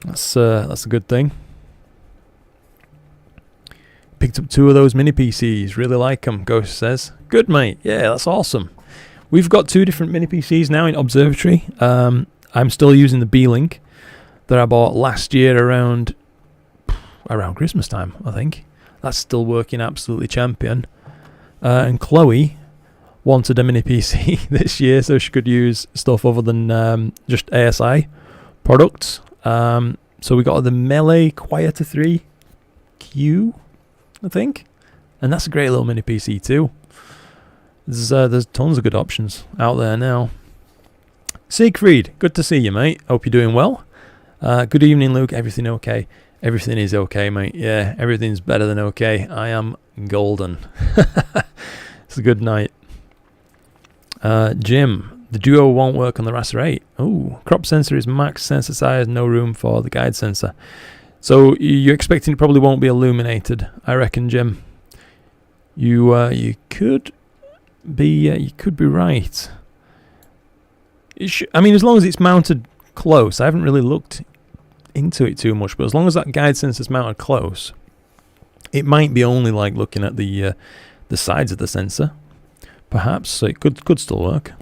That's a good thing. Picked up 2 of those mini PCs. Really like them, Ghost says. Good, mate. Yeah, that's awesome. We've got 2 different mini PCs now in Observatory. I'm still using the B-Link that I bought last year around Christmas time, I think. That's still working absolutely champion. And Chloe wanted a mini PC this year, so she could use stuff other than just ASI products. So we got the Melee Quieter 3Q, I think, and that's a great little mini PC too. There's tons of good options out there now. Siegfried, good to see you, mate. Hope you're doing well. Good evening, Luke. Everything okay? Everything is okay, mate. Yeah, everything's better than okay. I am golden. It's a good night. Jim, the Duo won't work on the Rasa 8. Oh, crop sensor is max sensor size, no room for the guide sensor. So you're expecting it probably won't be illuminated, I reckon, Jim. You could be right. I mean, as long as it's mounted close. I haven't really looked into it too much, but as long as that guide sensor's mounted close, it might be only like looking at the sides of the sensor, perhaps. So it could still work.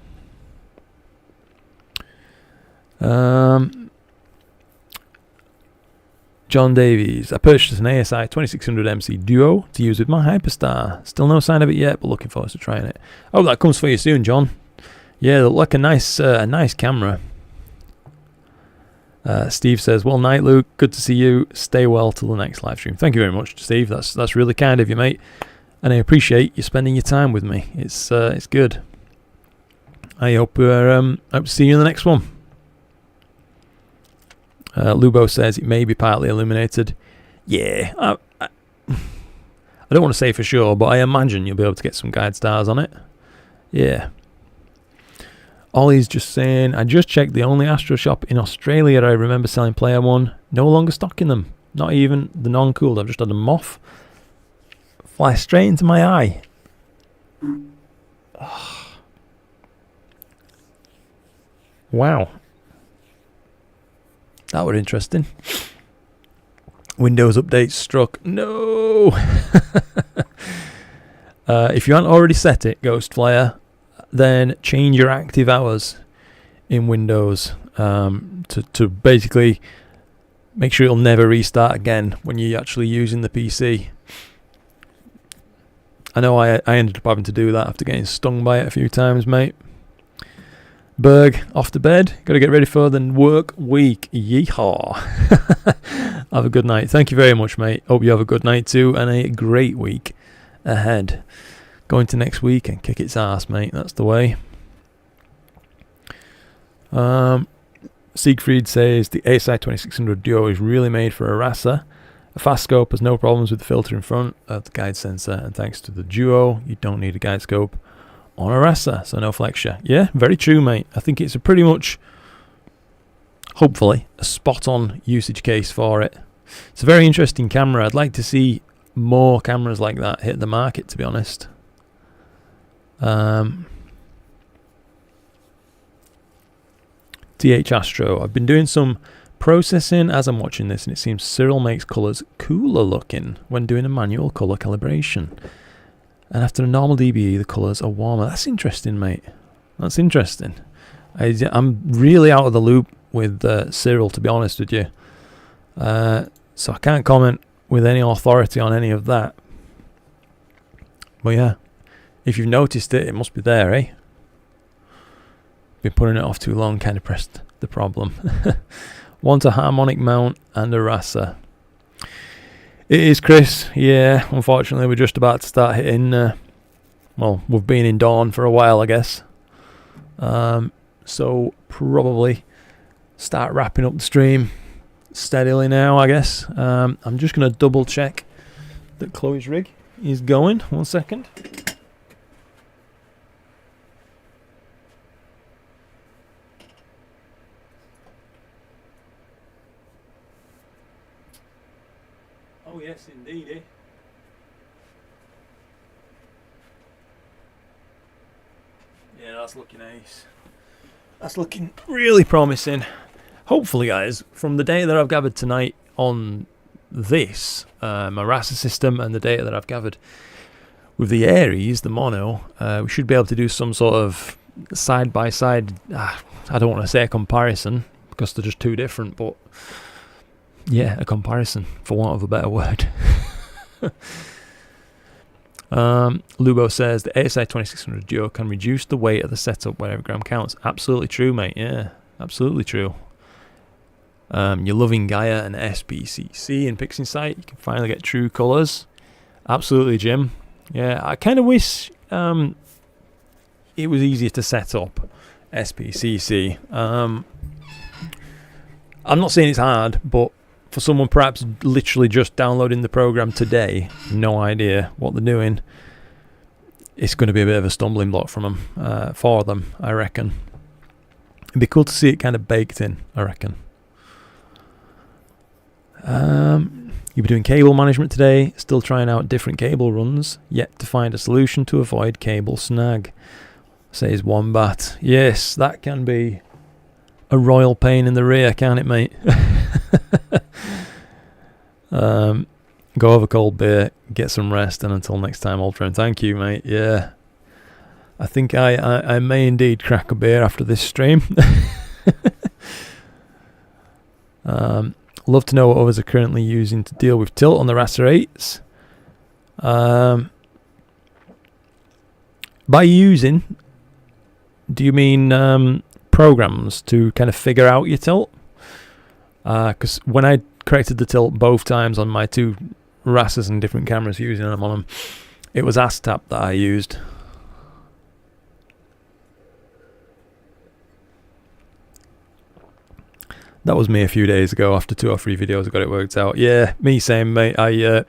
John Davies. I purchased an ASI 2600 MC Duo to use with my Hyperstar. Still no sign of it yet, but looking forward to trying it. Oh, that comes for you soon, John. Yeah, look like a nice camera. Steve says, well, night, Luke. Good to see you. Stay well till the next live stream. Thank you very much, Steve. That's really kind of you, mate. And I appreciate you spending your time with me. It's good. I hope to see you in the next one. Lubo says it may be partly illuminated. Yeah, I don't want to say for sure, but I imagine you'll be able to get some guide stars on it. Yeah. Ollie's just saying, I just checked the only Astro shop in Australia I remember selling Player One. No longer stocking them. Not even the non-cooled. I've just had a moth fly straight into my eye. Oh. Wow. That was interesting. Windows update struck. No! If you haven't already set it, Ghost Flyer, then change your active hours in Windows to basically make sure it'll never restart again when you're actually using the PC. I know I ended up having to do that after getting stung by it a few times, mate. Berg, off to bed. Got to get ready for the work week. Yeehaw. Have a good night. Thank you very much, mate. Hope you have a good night too and a great week ahead. Going to next week and kick its ass, mate. That's the way. Siegfried says the ASI 2600 Duo is really made for a RASA. A fast scope has no problems with the filter in front of the guide sensor, and thanks to the Duo, you don't need a guide scope on a RASA, so no flexure. Yeah, very true, mate. I think it's a pretty much, hopefully, a spot-on usage case for it. It's a very interesting camera. I'd like to see more cameras like that hit the market, to be honest. TH Astro. I've been doing some processing as I'm watching this, and it seems Cyril makes colours cooler looking when doing a manual colour calibration. And after a normal DBE, the colours are warmer. That's interesting, mate. That's interesting. I'm really out of the loop with Cyril, to be honest with you. So I can't comment with any authority on any of that. But yeah, if you've noticed it, it must be there, eh? Been putting it off too long, kind of pressed the problem. Want a harmonic mount and a RASA. It is, Chris. Yeah, unfortunately, we're just about to start hitting. Well, we've been in dawn for a while, I guess. So probably start wrapping up the stream steadily now, I guess. I'm just going to double check that Chloe's rig is going. 1 second. Oh yes, indeed, eh? Yeah, that's looking ace. That's looking really promising. Hopefully, guys, from the data that I've gathered tonight on this, my RASA system, and the data that I've gathered with the Aries, the mono, we should be able to do some sort of side-by-side, I don't want to say a comparison, because they're just too different, but yeah, a comparison, for want of a better word. Lubo says the ASI 2600 Duo can reduce the weight of the setup where every gram counts. Absolutely true, mate. Yeah, absolutely true. You're loving Gaia and SBCC in PixInsight. You can finally get true colours. Absolutely, Jim. Yeah, I kind of wish it was easier to set up SBCC. I'm not saying it's hard, but for someone perhaps literally just downloading the program today, no idea what they're doing, it's going to be a bit of a stumbling block for them, I reckon. It'd be cool to see it kind of baked in, I reckon. You'll be doing cable management today, still trying out different cable runs, yet to find a solution to avoid cable snag, says Wombat. Yes, that can be a royal pain in the rear, can't it, mate? Go have a cold beer, get some rest, and until next time, old friend. Thank you, mate. Yeah, I think I may indeed crack a beer after this stream. Love to know what others are currently using to deal with tilt on the Raster 8s. By using, do you mean programs to kind of figure out your tilt? Because when I corrected the tilt both times on my two Rasters and different cameras using them on them, it was ASTAP that I used. That was me a few days ago. After 2 or 3 videos, I got it worked out. Yeah, me same, mate. I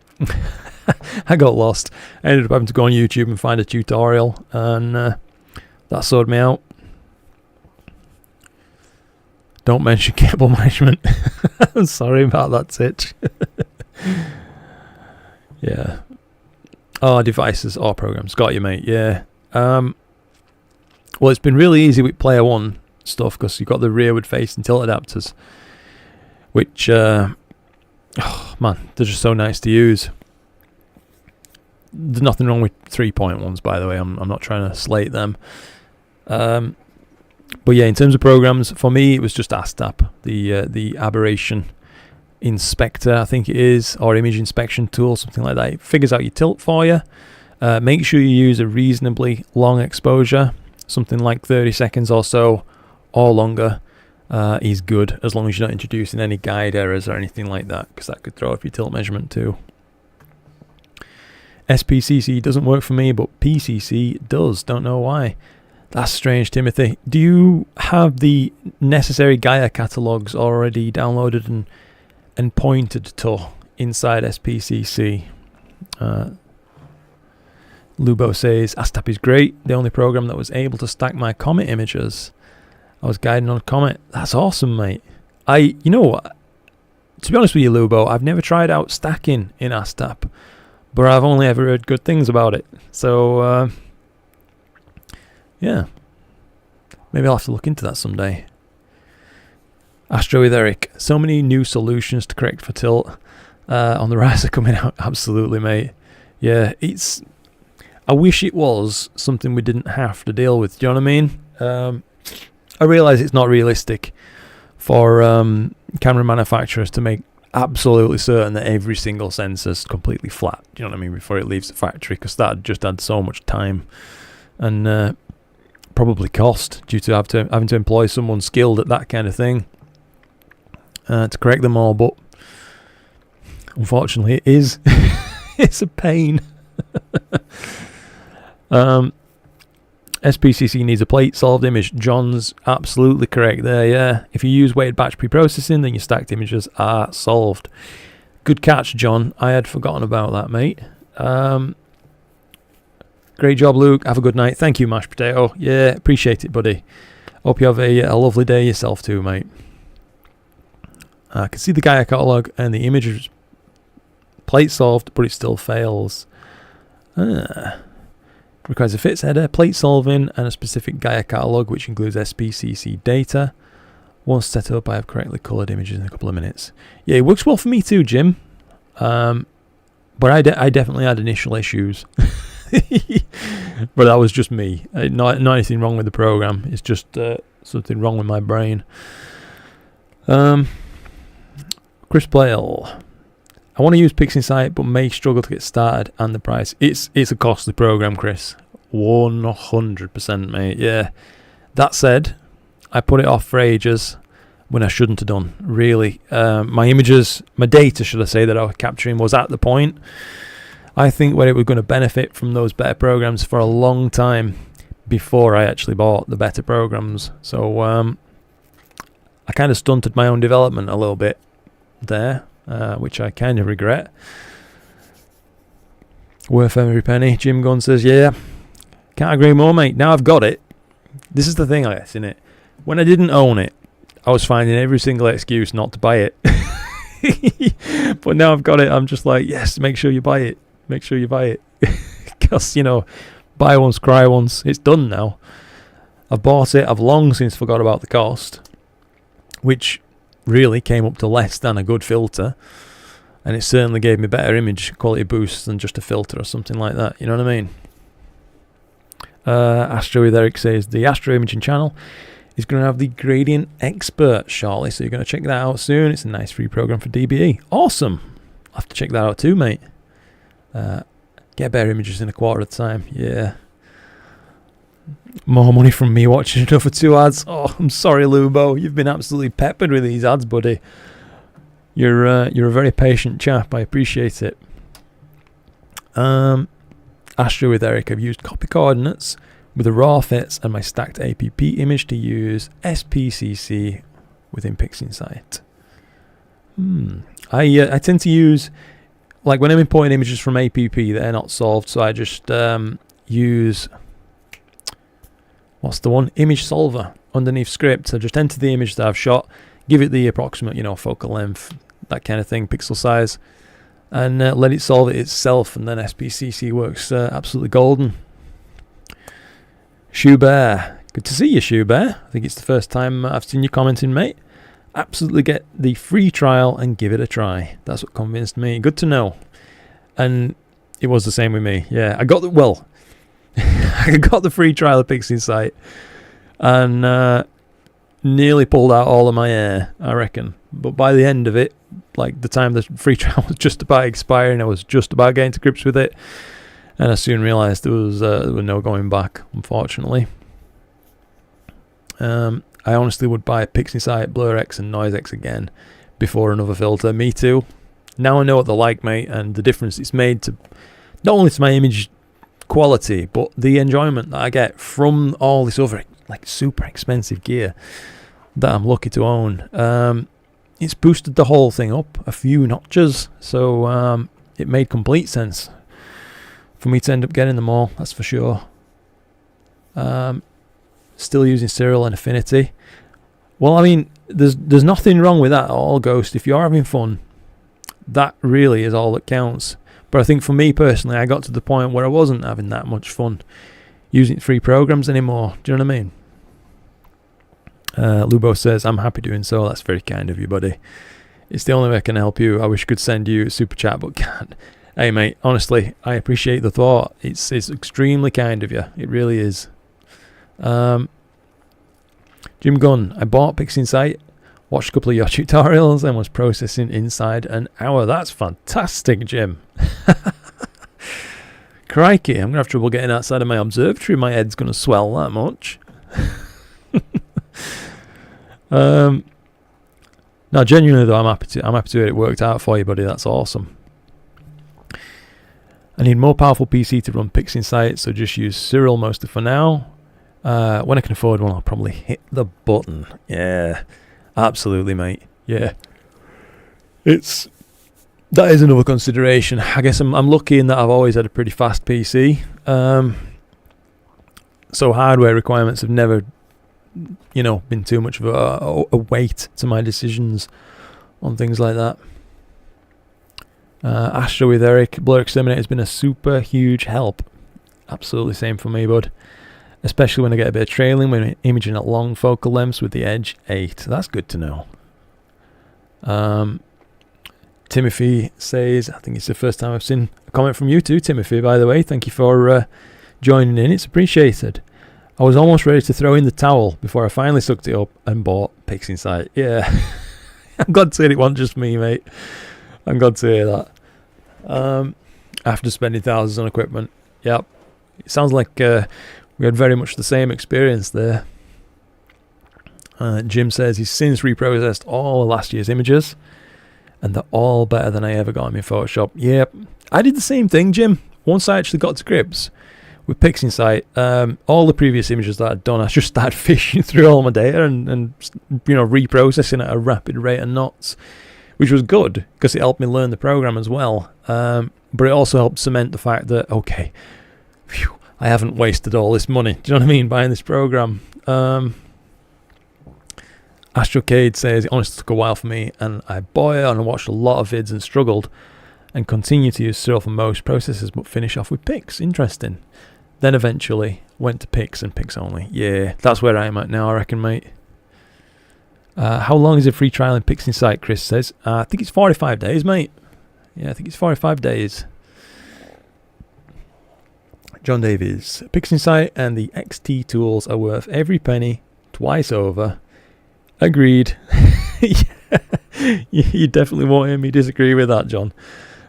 I got lost. I ended up having to go on YouTube and find a tutorial, and that sorted me out. Don't mention cable management. I'm sorry about that, Titch. Yeah. Oh, devices or programs. Got you, mate. Yeah. Well, it's been really easy with Player One stuff because you've got the rearward facing tilt adapters, which, oh man, they're just so nice to use. There's nothing wrong with 3-point ones, by the way. I'm not trying to slate them. But yeah, in terms of programs, for me, it was just ASTAP, the aberration inspector, I think it is, or image inspection tool, something like that. It figures out your tilt for you. Make sure you use a reasonably long exposure, something like 30 seconds or so, or longer is good, as long as you're not introducing any guide errors or anything like that, because that could throw off your tilt measurement too. SPCC doesn't work for me, but PCC does. Don't know why. That's strange, Timothy. Do you have the necessary Gaia catalogs already downloaded and pointed to inside SPCC? Lubo says, ASTAP is great. The only program that was able to stack my Comet images. I was guiding on Comet. That's awesome, mate. You know what? To be honest with you, Lubo, I've never tried out stacking in ASTAP, but I've only ever heard good things about it. So, yeah. Maybe I'll have to look into that someday. Astro with Eric. So many new solutions to correct for tilt on the Rise are coming out. Absolutely, mate. Yeah, it's... I wish it was something we didn't have to deal with. Do you know what I mean? I realise it's not realistic for camera manufacturers to make absolutely certain that every single sensor is completely flat. Do you know what I mean? Before it leaves the factory, because that just adds so much time and probably cost due to having to employ someone skilled at that kind of thing to correct them all. But unfortunately, it is it's a pain. SPCC needs a plate solved image. John's absolutely correct there, yeah. If you use weighted batch pre-processing, then your stacked images are solved. Good catch, John. I had forgotten about that, mate. Great job, Luke. Have a good night. Thank you, Mashed Potato. Yeah, appreciate it, buddy. Hope you have a lovely day yourself too, mate. I can see the Gaia catalog and the image is plate solved, but it still fails. Requires a FITS header, plate solving, and a specific Gaia catalog, which includes SPCC data. Once set up, I have correctly coloured images in a couple of minutes. Yeah, it works well for me too, Jim. But I definitely had initial issues. But that was just me. Not anything wrong with the program. It's just something wrong with my brain. Chris Plale. I want to use PixInsight, but may struggle to get started, and the price. It's a costly program, Chris. 100%, mate. Yeah. That said, I put it off for ages when I shouldn't have done. Really, my images, my data, should I say, that I was capturing was at the point, I think, where it was going to benefit from those better programs for a long time before I actually bought the better programs. So I kind of stunted my own development a little bit there. Which I kind of regret. Worth every penny. Jim Gunn says, yeah, can't agree more, mate. Now I've got it. This is the thing, I guess, innit? When I didn't own it, I was finding every single excuse not to buy it. But now I've got it, I'm just like, yes, make sure you buy it. Make sure you buy it. Because, you know, buy once, cry once. It's done now. I've bought it. I've long since forgot about the cost, which really came up to less than a good filter, and it certainly gave me better image quality boosts than just a filter or something like that. You know what I mean? Astro with Eric says the Astro Imaging channel is going to have the Gradient Expert shortly, so you're going to check that out soon. It's a nice free program for DBE. Awesome. I'll have to check that out too, mate. Get better images in a quarter of the time. Yeah. More money from me watching another 2 ads. Oh, I'm sorry, Lubo. You've been absolutely peppered with these ads, buddy. You're a very patient chap. I appreciate it. Astro with Eric. I've used copy coordinates with the raw fits and my stacked APP image to use SPCC within PixInsight. I tend to use, like when I'm importing images from APP, they're not solved, so I just use, what's the one? Image Solver underneath script. So just enter the image that I've shot, give it the approximate, focal length, that kind of thing, pixel size, and let it solve it itself, and then SPCC works absolutely golden. Shoe Bear, good to see you, Shoe Bear. I think it's the first time I've seen you commenting, mate. Absolutely get the free trial and give it a try. That's what convinced me. Good to know. And it was the same with me. Yeah, I got the I got the free trial of PixInsight and nearly pulled out all of my hair, I reckon. But by the end of it, like the time the free trial was just about expiring, I was just about getting to grips with it. And I soon realised there was no going back, unfortunately. I honestly would buy PixInsight, BlurX and NoiseX again before another filter. Me too. Now I know what they're like, mate, and the difference it's made to not only to my image quality, but the enjoyment that I get from all this other like super expensive gear that I'm lucky to own. It's boosted the whole thing up a few notches, so it made complete sense for me to end up getting them all, that's for sure. Still using Serial and Affinity. Well, I mean, there's nothing wrong with that at all, Ghost. If you're having fun, that really is all that counts. But I think for me personally, I got to the point where I wasn't having that much fun using free programs anymore. Do you know what I mean? Lubo says, I'm happy doing so. That's very kind of you, buddy. It's the only way I can help you. I wish I could send you a super chat, but can't. Hey, mate, honestly, I appreciate the thought. It's extremely kind of you. It really is. Jim Gunn, I bought PixInsight, watched a couple of your tutorials, and was processing inside an hour. That's fantastic, Jim. Crikey, I'm going to have trouble getting outside of my observatory. My head's going to swell that much. No, genuinely though, I'm happy to hear it worked out for you, buddy. That's awesome. I need more powerful PC to run PixInsight, so just use Cyril mostly for now. When I can afford one, I'll probably hit the button. Yeah, absolutely, mate. Yeah, that is another consideration. I guess I'm lucky in that I've always had a pretty fast PC. So hardware requirements have never, been too much of a weight to my decisions on things like that. Astro with Eric, BlurXTerminator has been a super huge help. Absolutely same for me, bud. Especially when I get a bit of trailing when imaging at long focal lengths with the Edge 8. That's good to know. Timothy says, I think it's the first time I've seen a comment from you too, Timothy, by the way. Thank you for joining in. It's appreciated. I was almost ready to throw in the towel before I finally sucked it up and bought PixInsight. Yeah. I'm glad to hear it wasn't just me, mate. I'm glad to hear that. After spending thousands on equipment. Yep. It sounds like we had very much the same experience there. Jim says he's since reprocessed all of last year's images, and they're all better than I ever got them in Photoshop. Yep. I did the same thing, Jim. Once I actually got to grips with PixInsight, all the previous images that I'd done, I just started fishing through all my data and reprocessing at a rapid rate of knots, which was good because it helped me learn the program as well. But it also helped cement the fact that, okay, phew, I haven't wasted all this money. Do you know what I mean? Buying this program. Astrocade says, it honestly took a while for me, and I bought it and I watched a lot of vids and struggled and continue to use Cyril for most processes, but finish off with Pix. Interesting. Then eventually went to Pix and Pix only. Yeah, that's where I am at now, I reckon, mate. How long is a free trial in PixInsight, Chris says. I think it's 45 days, mate. Yeah, I think it's 45 days. John Davies. PixInsight and the XT tools are worth every penny. twice over. Agreed. Yeah, you definitely won't hear me disagree with that, John.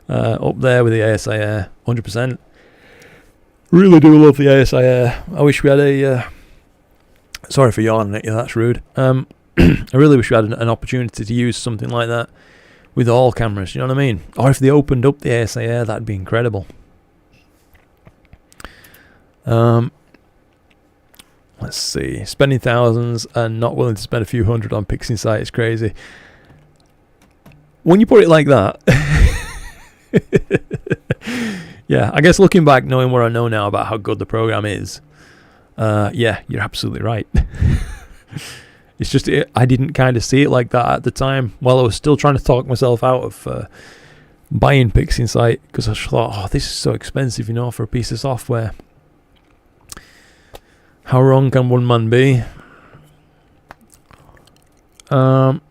Up there with the ASI Air, 100%. Really do love the ASI Air. I wish we had a... sorry for yawning at you, that's rude. I really wish we had an opportunity to use something like that with all cameras, you know what I mean? Or if they opened up the ASI Air, that'd be incredible. Let's see. Spending thousands and not willing to spend a few hundred on PixInsight is crazy. When you put it like that... Yeah, I guess looking back, knowing what I know now about how good the program is, yeah, you're absolutely right. It's just I didn't kind of see it like that at the time. While I was still trying to talk myself out of buying PixInsight, because I thought, oh, this is so expensive, you know, for a piece of software. How wrong can one man be? Denebian,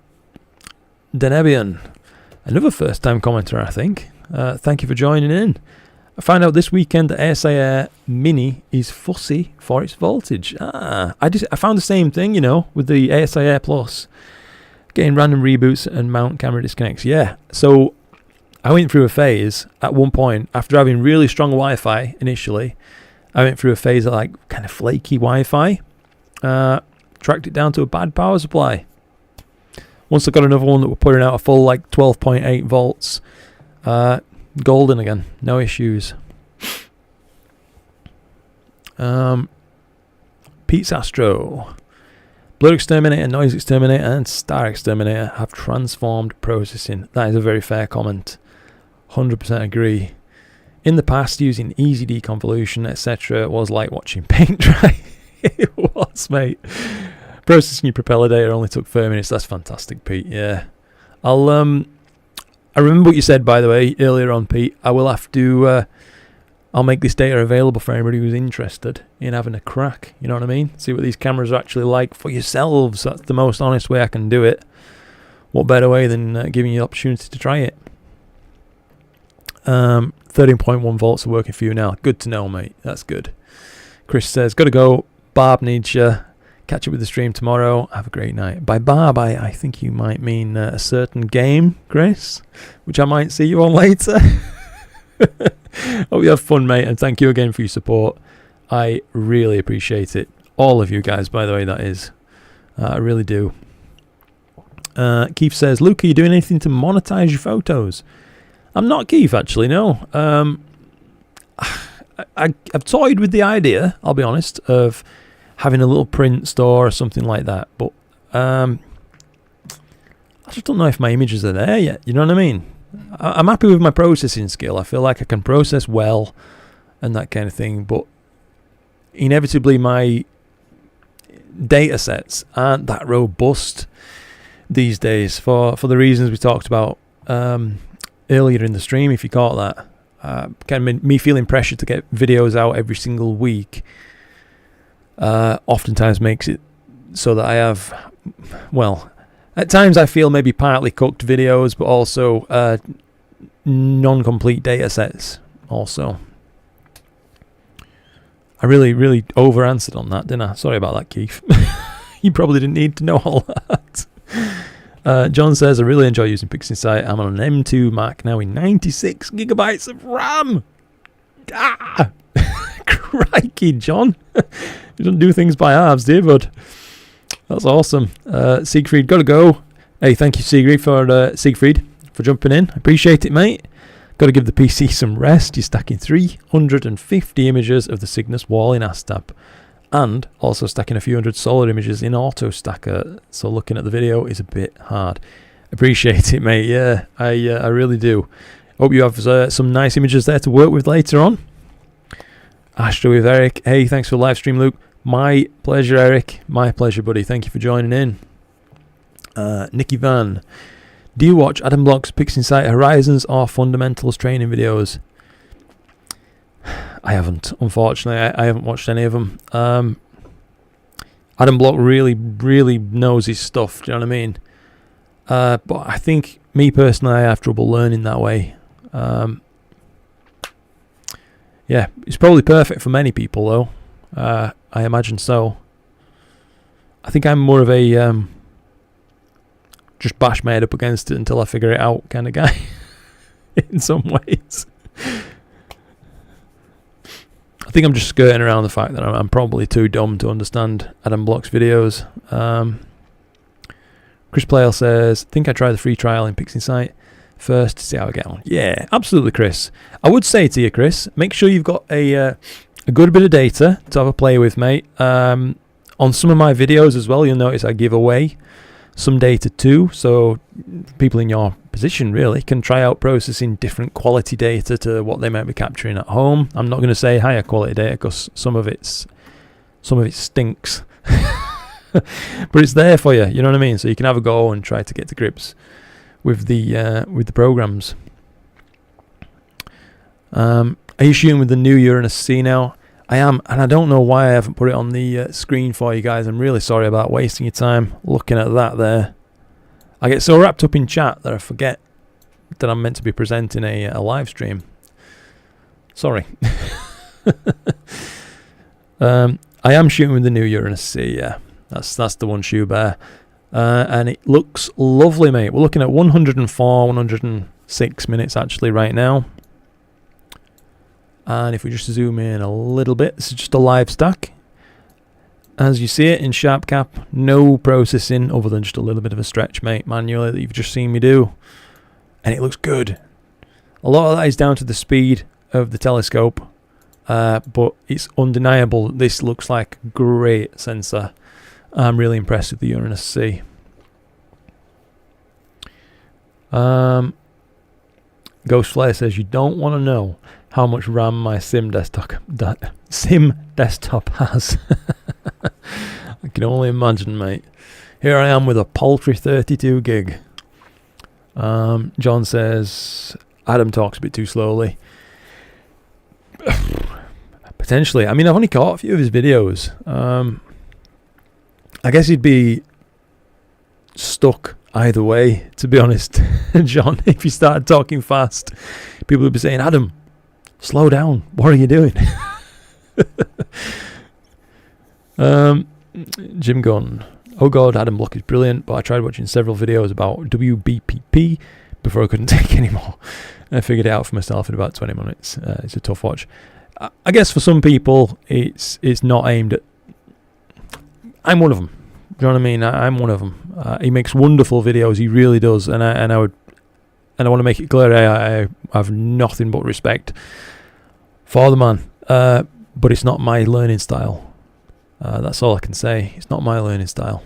another first-time commenter, I think. Thank you for joining in. I found out this weekend that ASI Air Mini is fussy for its voltage. I found the same thing, you know, with the ASI Air Plus. Getting random reboots and mount camera disconnects. Yeah, so I went through a phase at one point, after having really strong Wi-Fi initially, I went through a phase of like kind of flaky Wi-Fi. Tracked it down to a bad power supply. Once I got another one that were putting out a full like 12.8 volts, golden again, no issues. Pete's Astro, BlurXTerminator, NoiseXTerminator and StarXTerminator have transformed processing. That is a very fair comment. 100% agree. In the past, using easy deconvolution, etc. was like watching paint dry. It was, mate. Processing your propeller data only took 30 minutes. That's fantastic, Pete. Yeah. I remember what you said, by the way, earlier on, Pete. I will have to... I'll make this data available for anybody who's interested in having a crack. You know what I mean? See what these cameras are actually like for yourselves. That's the most honest way I can do it. What better way than giving you the opportunity to try it? 13.1 volts are working for you now. Good to know, mate. That's good. Chris says, gotta go. Barb needs you. Catch up with the stream tomorrow. Have a great night. By Barb, I think you might mean a certain game, Chris, which I might see you on later. Hope you have fun, mate, and thank you again for your support. I really appreciate it. All of you guys, by the way, that is. I really do. Keith says, Luke, are you doing anything to monetize your photos? I'm not, Keith, actually, no. I've toyed with the idea, I'll be honest, of having a little print store or something like that, but I just don't know if my images are there yet, you know what I mean? I'm happy with my processing skill. I feel like I can process well and that kind of thing, but inevitably my data sets aren't that robust these days for the reasons we talked about earlier in the stream, if you caught that. Kind of me feeling pressure to get videos out every single week oftentimes makes it so that I have, well, at times I feel maybe partly cooked videos, but also non-complete data sets also. I really over-answered on that, didn't I? Sorry about that, Keith. You probably didn't need to know all that. John says, I really enjoy using PixInsight. I'm on an M2 Mac now with 96 gigabytes of RAM. Ah! Crikey, John. You don't do things by halves, do you, bud? That's awesome. Siegfried, gotta go. Hey, thank you, Siegfried, for jumping in. I appreciate it, mate. Gotta give the PC some rest. You're stacking 350 images of the Cygnus wall in Astab. And also stacking a few hundred solar images in Auto Stacker, so looking at the video is a bit hard. Appreciate it, mate. Yeah, I really do. Hope you have some nice images there to work with later on. Astro with Eric. Hey, thanks for the live stream, Luke. My pleasure, Eric. My pleasure, buddy. Thank you for joining in. Nicky Van. Do you watch Adam Block's PixInsight Horizons or Fundamentals training videos? I haven't, unfortunately. I haven't watched any of them. Adam Block really knows his stuff, do you know what I mean? But I think, me personally, I have trouble learning that way. Yeah, it's probably perfect for many people, though. I imagine so. I think I'm more of a just bash my head up against it until I figure it out kind of guy in some ways. I think I'm just skirting around the fact that I'm probably too dumb to understand Adam Block's videos. Chris Playle says, think I try the free trial in PixInsight first to see how I get on. Yeah, absolutely, Chris. I would say to you, Chris, make sure you've got a good bit of data to have a play with, mate. On some of my videos as well, you'll notice I give away some data too, so people in your position really can try out processing different quality data to what they might be capturing at home. I'm not going to say higher quality data because some of it stinks. But it's there for you, you know what I mean? So you can have a go and try to get to grips with the programs. Are you shooting with the new Uranus-C now? I am, and I don't know why I haven't put it on the screen for you guys. I'm really sorry about wasting your time looking at that there. I get so wrapped up in chat that I forget that I'm meant to be presenting a live stream. Sorry. I am shooting with the new Uranus-C, yeah. That's the one, Shoe Bear. And it looks lovely, mate. We're looking at 104, 106 minutes actually right now. And if we just zoom in a little bit, this is just a live stack. As you see it in sharp cap, no processing other than just a little bit of a stretch, mate, manually that you've just seen me do. And it looks good. A lot of that is down to the speed of the telescope, but it's undeniable that this looks like a great sensor. I'm really impressed with the Uranus-C. Ghost Flare says, you don't want to know how much RAM my sim desktop has. I can only imagine, mate. Here I am with a paltry 32 gig. John says, Adam talks a bit too slowly. Potentially. I mean, I've only caught a few of his videos. I guess he'd be stuck either way, to be honest, John. If you started talking fast, people would be saying, Adam, slow down. What are you doing? Jim Gunn. Oh God, Adam Block is brilliant, but I tried watching several videos about WBPP before I couldn't take any more. I figured it out for myself in about 20 minutes. It's a tough watch. I guess for some people, it's not aimed at... I'm one of them. Do you know what I mean? I'm one of them. He makes wonderful videos. He really does. And I want to make it clear, I have nothing but respect for the man. But it's not my learning style. That's all I can say. It's not my learning style.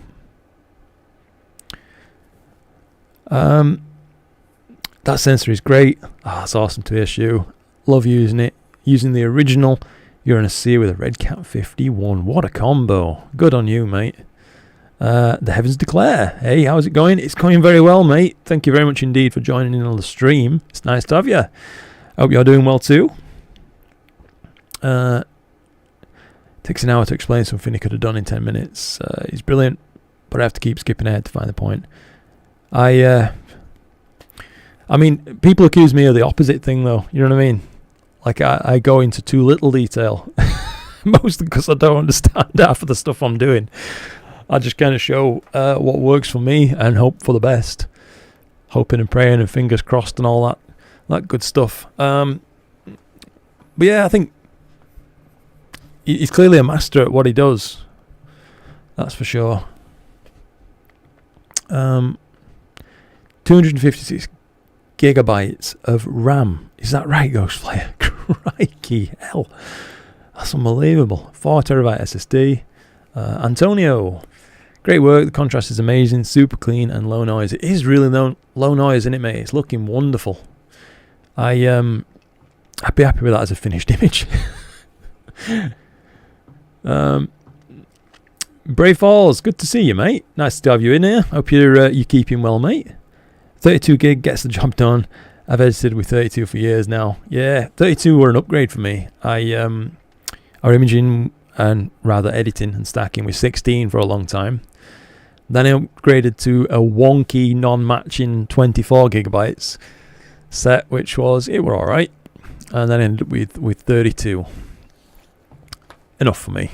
That sensor is great. It's awesome to issue. Love using it. Using the original Uranus-C with a RedCat 51. What a combo. Good on you, mate. The Heavens Declare. Hey, how's it going? It's going very well, mate. Thank you very much indeed for joining in on the stream. It's nice to have you. Hope you're doing well too. Takes an hour to explain something he could have done in 10 minutes. He's brilliant, but I have to keep skipping ahead to find the point. I mean, people accuse me of the opposite thing, though. You know what I mean? Like, I go into too little detail. Mostly because I don't understand half of the stuff I'm doing. I just kind of show what works for me and hope for the best. Hoping and praying and fingers crossed and all that good stuff. But yeah, I think he's clearly a master at what he does. That's for sure. 256 gigabytes of RAM. Is that right, Ghostflyer? Crikey hell. That's unbelievable. 4 terabyte SSD. Antonio. Great work. The contrast is amazing. Super clean and low noise. It is really low noise, isn't it, mate? It's looking wonderful. I'd be happy with that as a finished image. Brave Falls, good to see you, mate. Nice to have you in here. Hope you're keeping well, mate. 32 gig gets the job done. I've edited with 32 for years now. Yeah, 32 were an upgrade for me. Our imaging and rather editing and stacking with 16 for a long time. Then I upgraded to a wonky non-matching 24 gigabytes set, which was, it were alright. And then ended up with 32. Enough for me.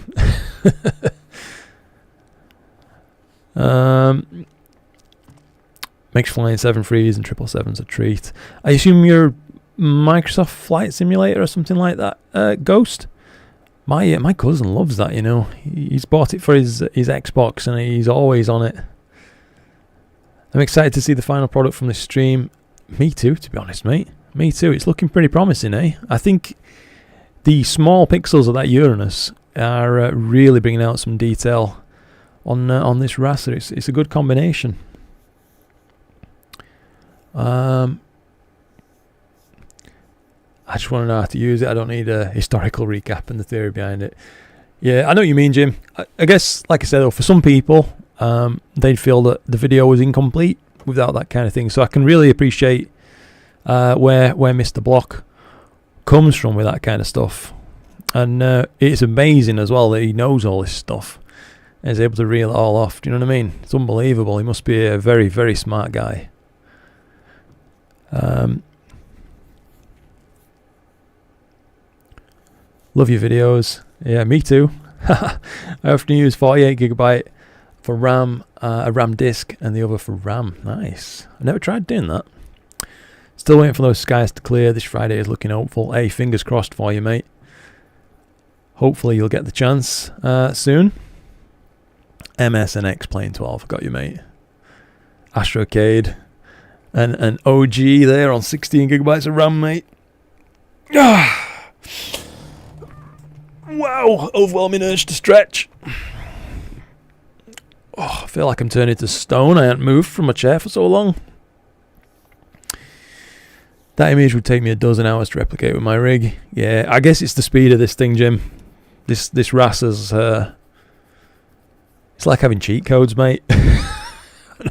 Makes flying 7.3s and 777s a treat. I assume you're Microsoft Flight Simulator or something like that, Ghost? My cousin loves that, you know. He's bought it for his Xbox and he's always on it. I'm excited to see the final product from this stream. Me too, to be honest, mate. Me too. It's looking pretty promising, eh? I think the small pixels of that Uranus are really bringing out some detail on this raster. It's a good combination. I just want to know how to use it. I don't need a historical recap and the theory behind it. Yeah, I know what you mean, Jim. I guess, like I said, though, for some people, they'd feel that the video was incomplete without that kind of thing. So I can really appreciate where Mr. Block comes from with that kind of stuff. And it's amazing as well that he knows all this stuff and is able to reel it all off. Do you know what I mean? It's unbelievable. He must be a very, very smart guy. Love your videos. Yeah, me too. I often use 48GB for RAM, a RAM disk, and the other for RAM. Nice. I never tried doing that. Still waiting for those skies to clear. This Friday is looking hopeful. Hey, fingers crossed for you, mate. Hopefully you'll get the chance soon. MSNX Plane 12, I got you, mate. Astrocade. And an OG there on 16GB of RAM, mate. Wow, overwhelming urge to stretch. Oh, I feel like I'm turning to stone. I haven't moved from my chair for so long. That image would take me a dozen hours to replicate with my rig. Yeah, I guess it's the speed of this thing, Jim. This RAS's, it's like having cheat codes, mate.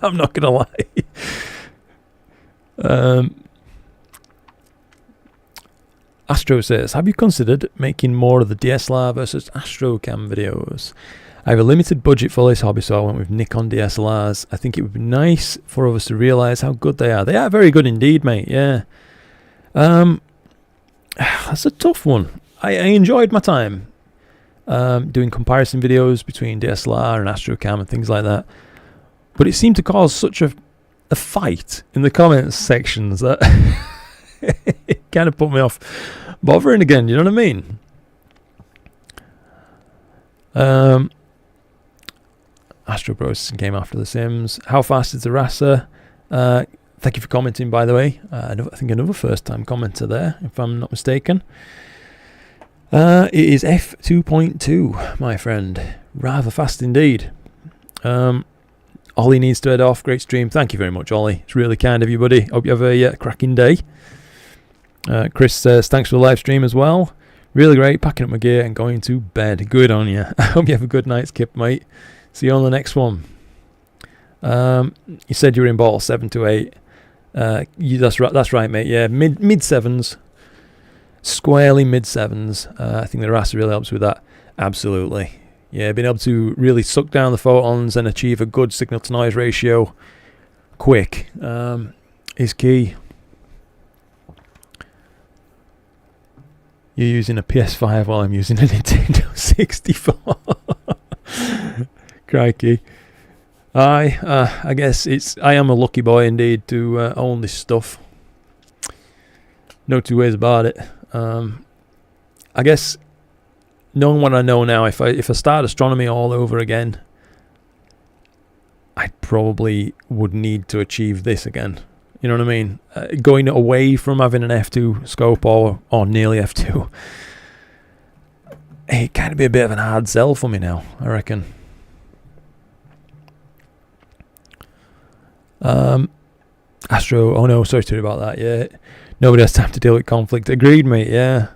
I'm not gonna lie. Astro says, have you considered making more of the DSLR versus Astrocam videos? I have a limited budget for this hobby, so I went with Nikon DSLRs. I think it would be nice for us to realise how good they are. They are very good indeed, mate, yeah. That's a tough one. I enjoyed my time doing comparison videos between DSLR and Astrocam and things like that. But it seemed to cause such a fight in the comments sections that it kind of put me off bothering again, you know what I mean? Astro Processing came after the Sims. How fast is the raster? Thank you for commenting, by the way. I think another first time commenter there, if I'm not mistaken. It is f2.2, my friend. Rather fast indeed. Ollie needs to head off. Great stream. Thank you very much, Ollie. It's really kind of you, buddy. Hope you have a cracking day. Chris says, thanks for the live stream as well. Really great. Packing up my gear and going to bed. Good on you. I hope you have a good night's kip, mate. See you on the next one. You said you were in ball 7 to 8. That's right, mate. Yeah, mid sevens. Squarely mid sevens. I think the raster really helps with that. Absolutely. Yeah, being able to really suck down the photons and achieve a good signal to noise ratio quick is key. You're using a PS5 while I'm using a Nintendo 64. Crikey. I guess I am a lucky boy indeed to own this stuff. No two ways about it. I guess knowing what I know now, if I start astronomy all over again, I probably would need to achieve this again. You know what I mean? Going away from having an f2 scope or nearly f2, it kind of be a bit of an hard sell for me now, I reckon. Astro, oh no, sorry to hear about that. Yeah, nobody has time to deal with conflict. Agreed, mate. Yeah.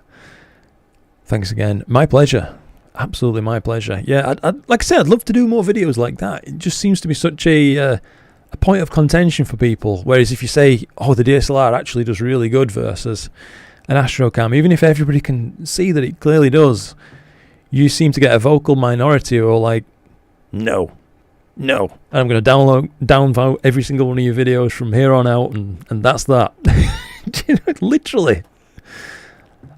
Thanks again. My pleasure. Absolutely my pleasure. Yeah, like I said, I'd love to do more videos like that. It just seems to be such a point of contention for people. Whereas if you say, oh, the DSLR actually does really good versus an Astrocam, even if everybody can see that it clearly does, you seem to get a vocal minority who are like, no. And I'm going to downvote every single one of your videos from here on out, and that's that. Literally.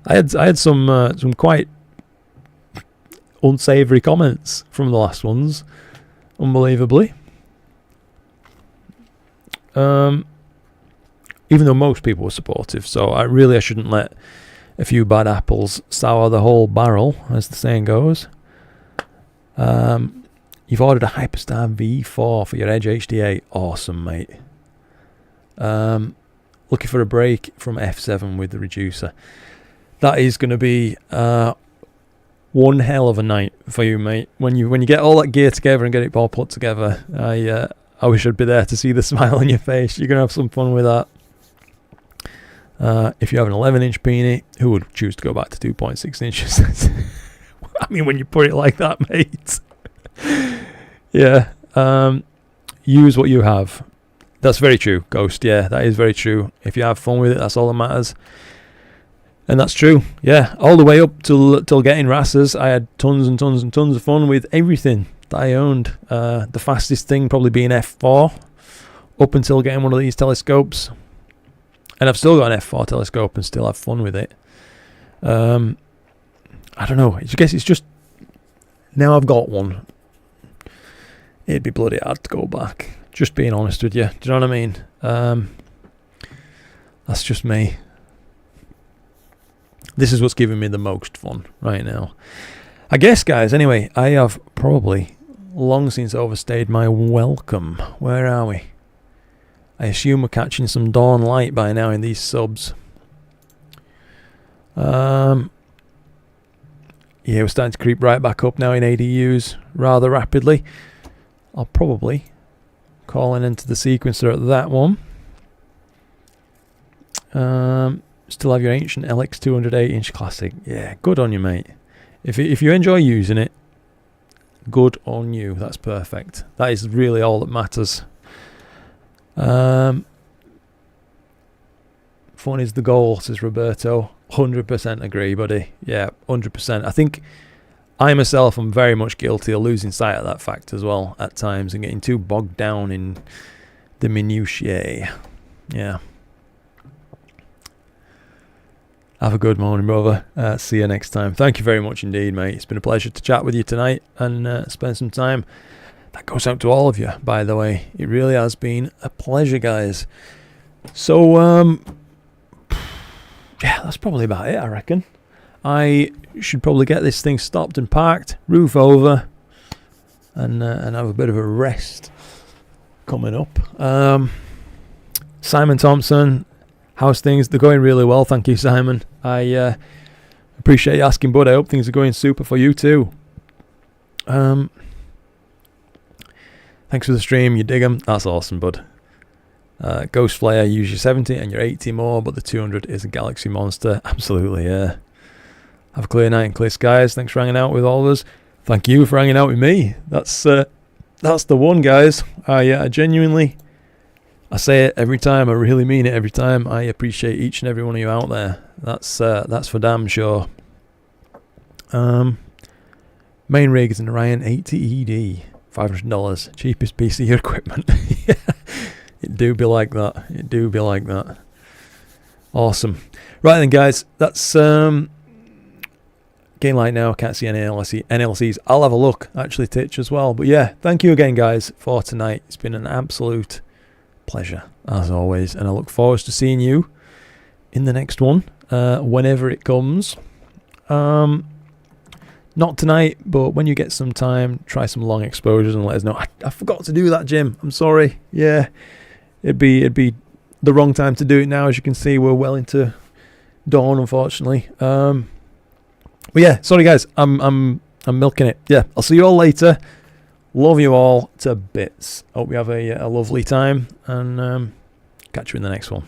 I had some quite unsavoury comments from the last ones, unbelievably. Even though most people were supportive, so I shouldn't let a few bad apples sour the whole barrel, as the saying goes. You've ordered a Hyperstar V4 for your Edge HD8. Awesome, mate. Looking for a break from f7 with the reducer. That is going to be one hell of a night for you, mate. When you get all that gear together and get it all put together, I wish I'd be there to see the smile on your face. You're going to have some fun with that. If you have an 11-inch peony, who would choose to go back to 2.6 inches? I mean, when you put it like that, mate. Yeah. Use what you have. That's very true, Ghost. Yeah, that is very true. If you have fun with it, that's all that matters. And that's true. Yeah, all the way up till getting Rassers, I had tons and tons and tons of fun with everything that I owned. The fastest thing probably being f4, up until getting one of these telescopes. And I've still got an f4 telescope and still have fun with it. I don't know. I guess it's just, now I've got one, it'd be bloody hard to go back. Just being honest with you. Do you know what I mean? That's just me. This is what's giving me the most fun right now. I guess, guys, anyway, I have probably long since overstayed my welcome. Where are we? I assume we're catching some dawn light by now in these subs. Yeah, we're starting to creep right back up now in ADUs rather rapidly. I'll probably call an end to the sequencer at that one. Still have your ancient LX200 8-inch classic. Yeah, good on you, mate. If you enjoy using it, good on you. That's perfect. That is really all that matters. Fun is the goal, says Roberto. 100% agree, buddy. Yeah, 100%. I think I myself am very much guilty of losing sight of that fact as well at times and getting too bogged down in the minutiae. Yeah. Have a good morning, brother. See you next time. Thank you very much indeed, mate. It's been a pleasure to chat with you tonight and spend some time. That goes out to all of you, by the way. It really has been a pleasure, guys. So, yeah, that's probably about it, I reckon. I should probably get this thing stopped and parked, roof over, and have a bit of a rest coming up. Simon Thompson, how's things? They're going really well, thank you, Simon. I appreciate you asking, bud. I hope things are going super for you too. Thanks for the stream. You dig them? That's awesome, bud. Ghost Flare, use your 70 and your 80 more, but the 200 is a galaxy monster. Absolutely, yeah. Have a clear night and clear skies. Thanks for hanging out with all of us. Thank you for hanging out with me. That's the one, guys. I genuinely, I say it every time. I really mean it every time. I appreciate each and every one of you out there. That's for damn sure. Main rig is an Orion 80ED. $500. Cheapest PC equipment. Yeah. It do be like that. It do be like that. Awesome. Right then, guys. That's game light now. Can't see any NLCs. I'll have a look, actually, Titch, as well. But yeah, thank you again, guys, for tonight. It's been an absolute pleasure, as always. And I look forward to seeing you in the next one, whenever it comes. Not tonight, but when you get some time, try some long exposures and let us know. I forgot to do that, Jim. I'm sorry. Yeah, it'd be the wrong time to do it now. As you can see, we're well into dawn, unfortunately. But yeah, sorry guys. I'm milking it. Yeah, I'll see you all later. Love you all to bits. Hope you have a lovely time and catch you in the next one.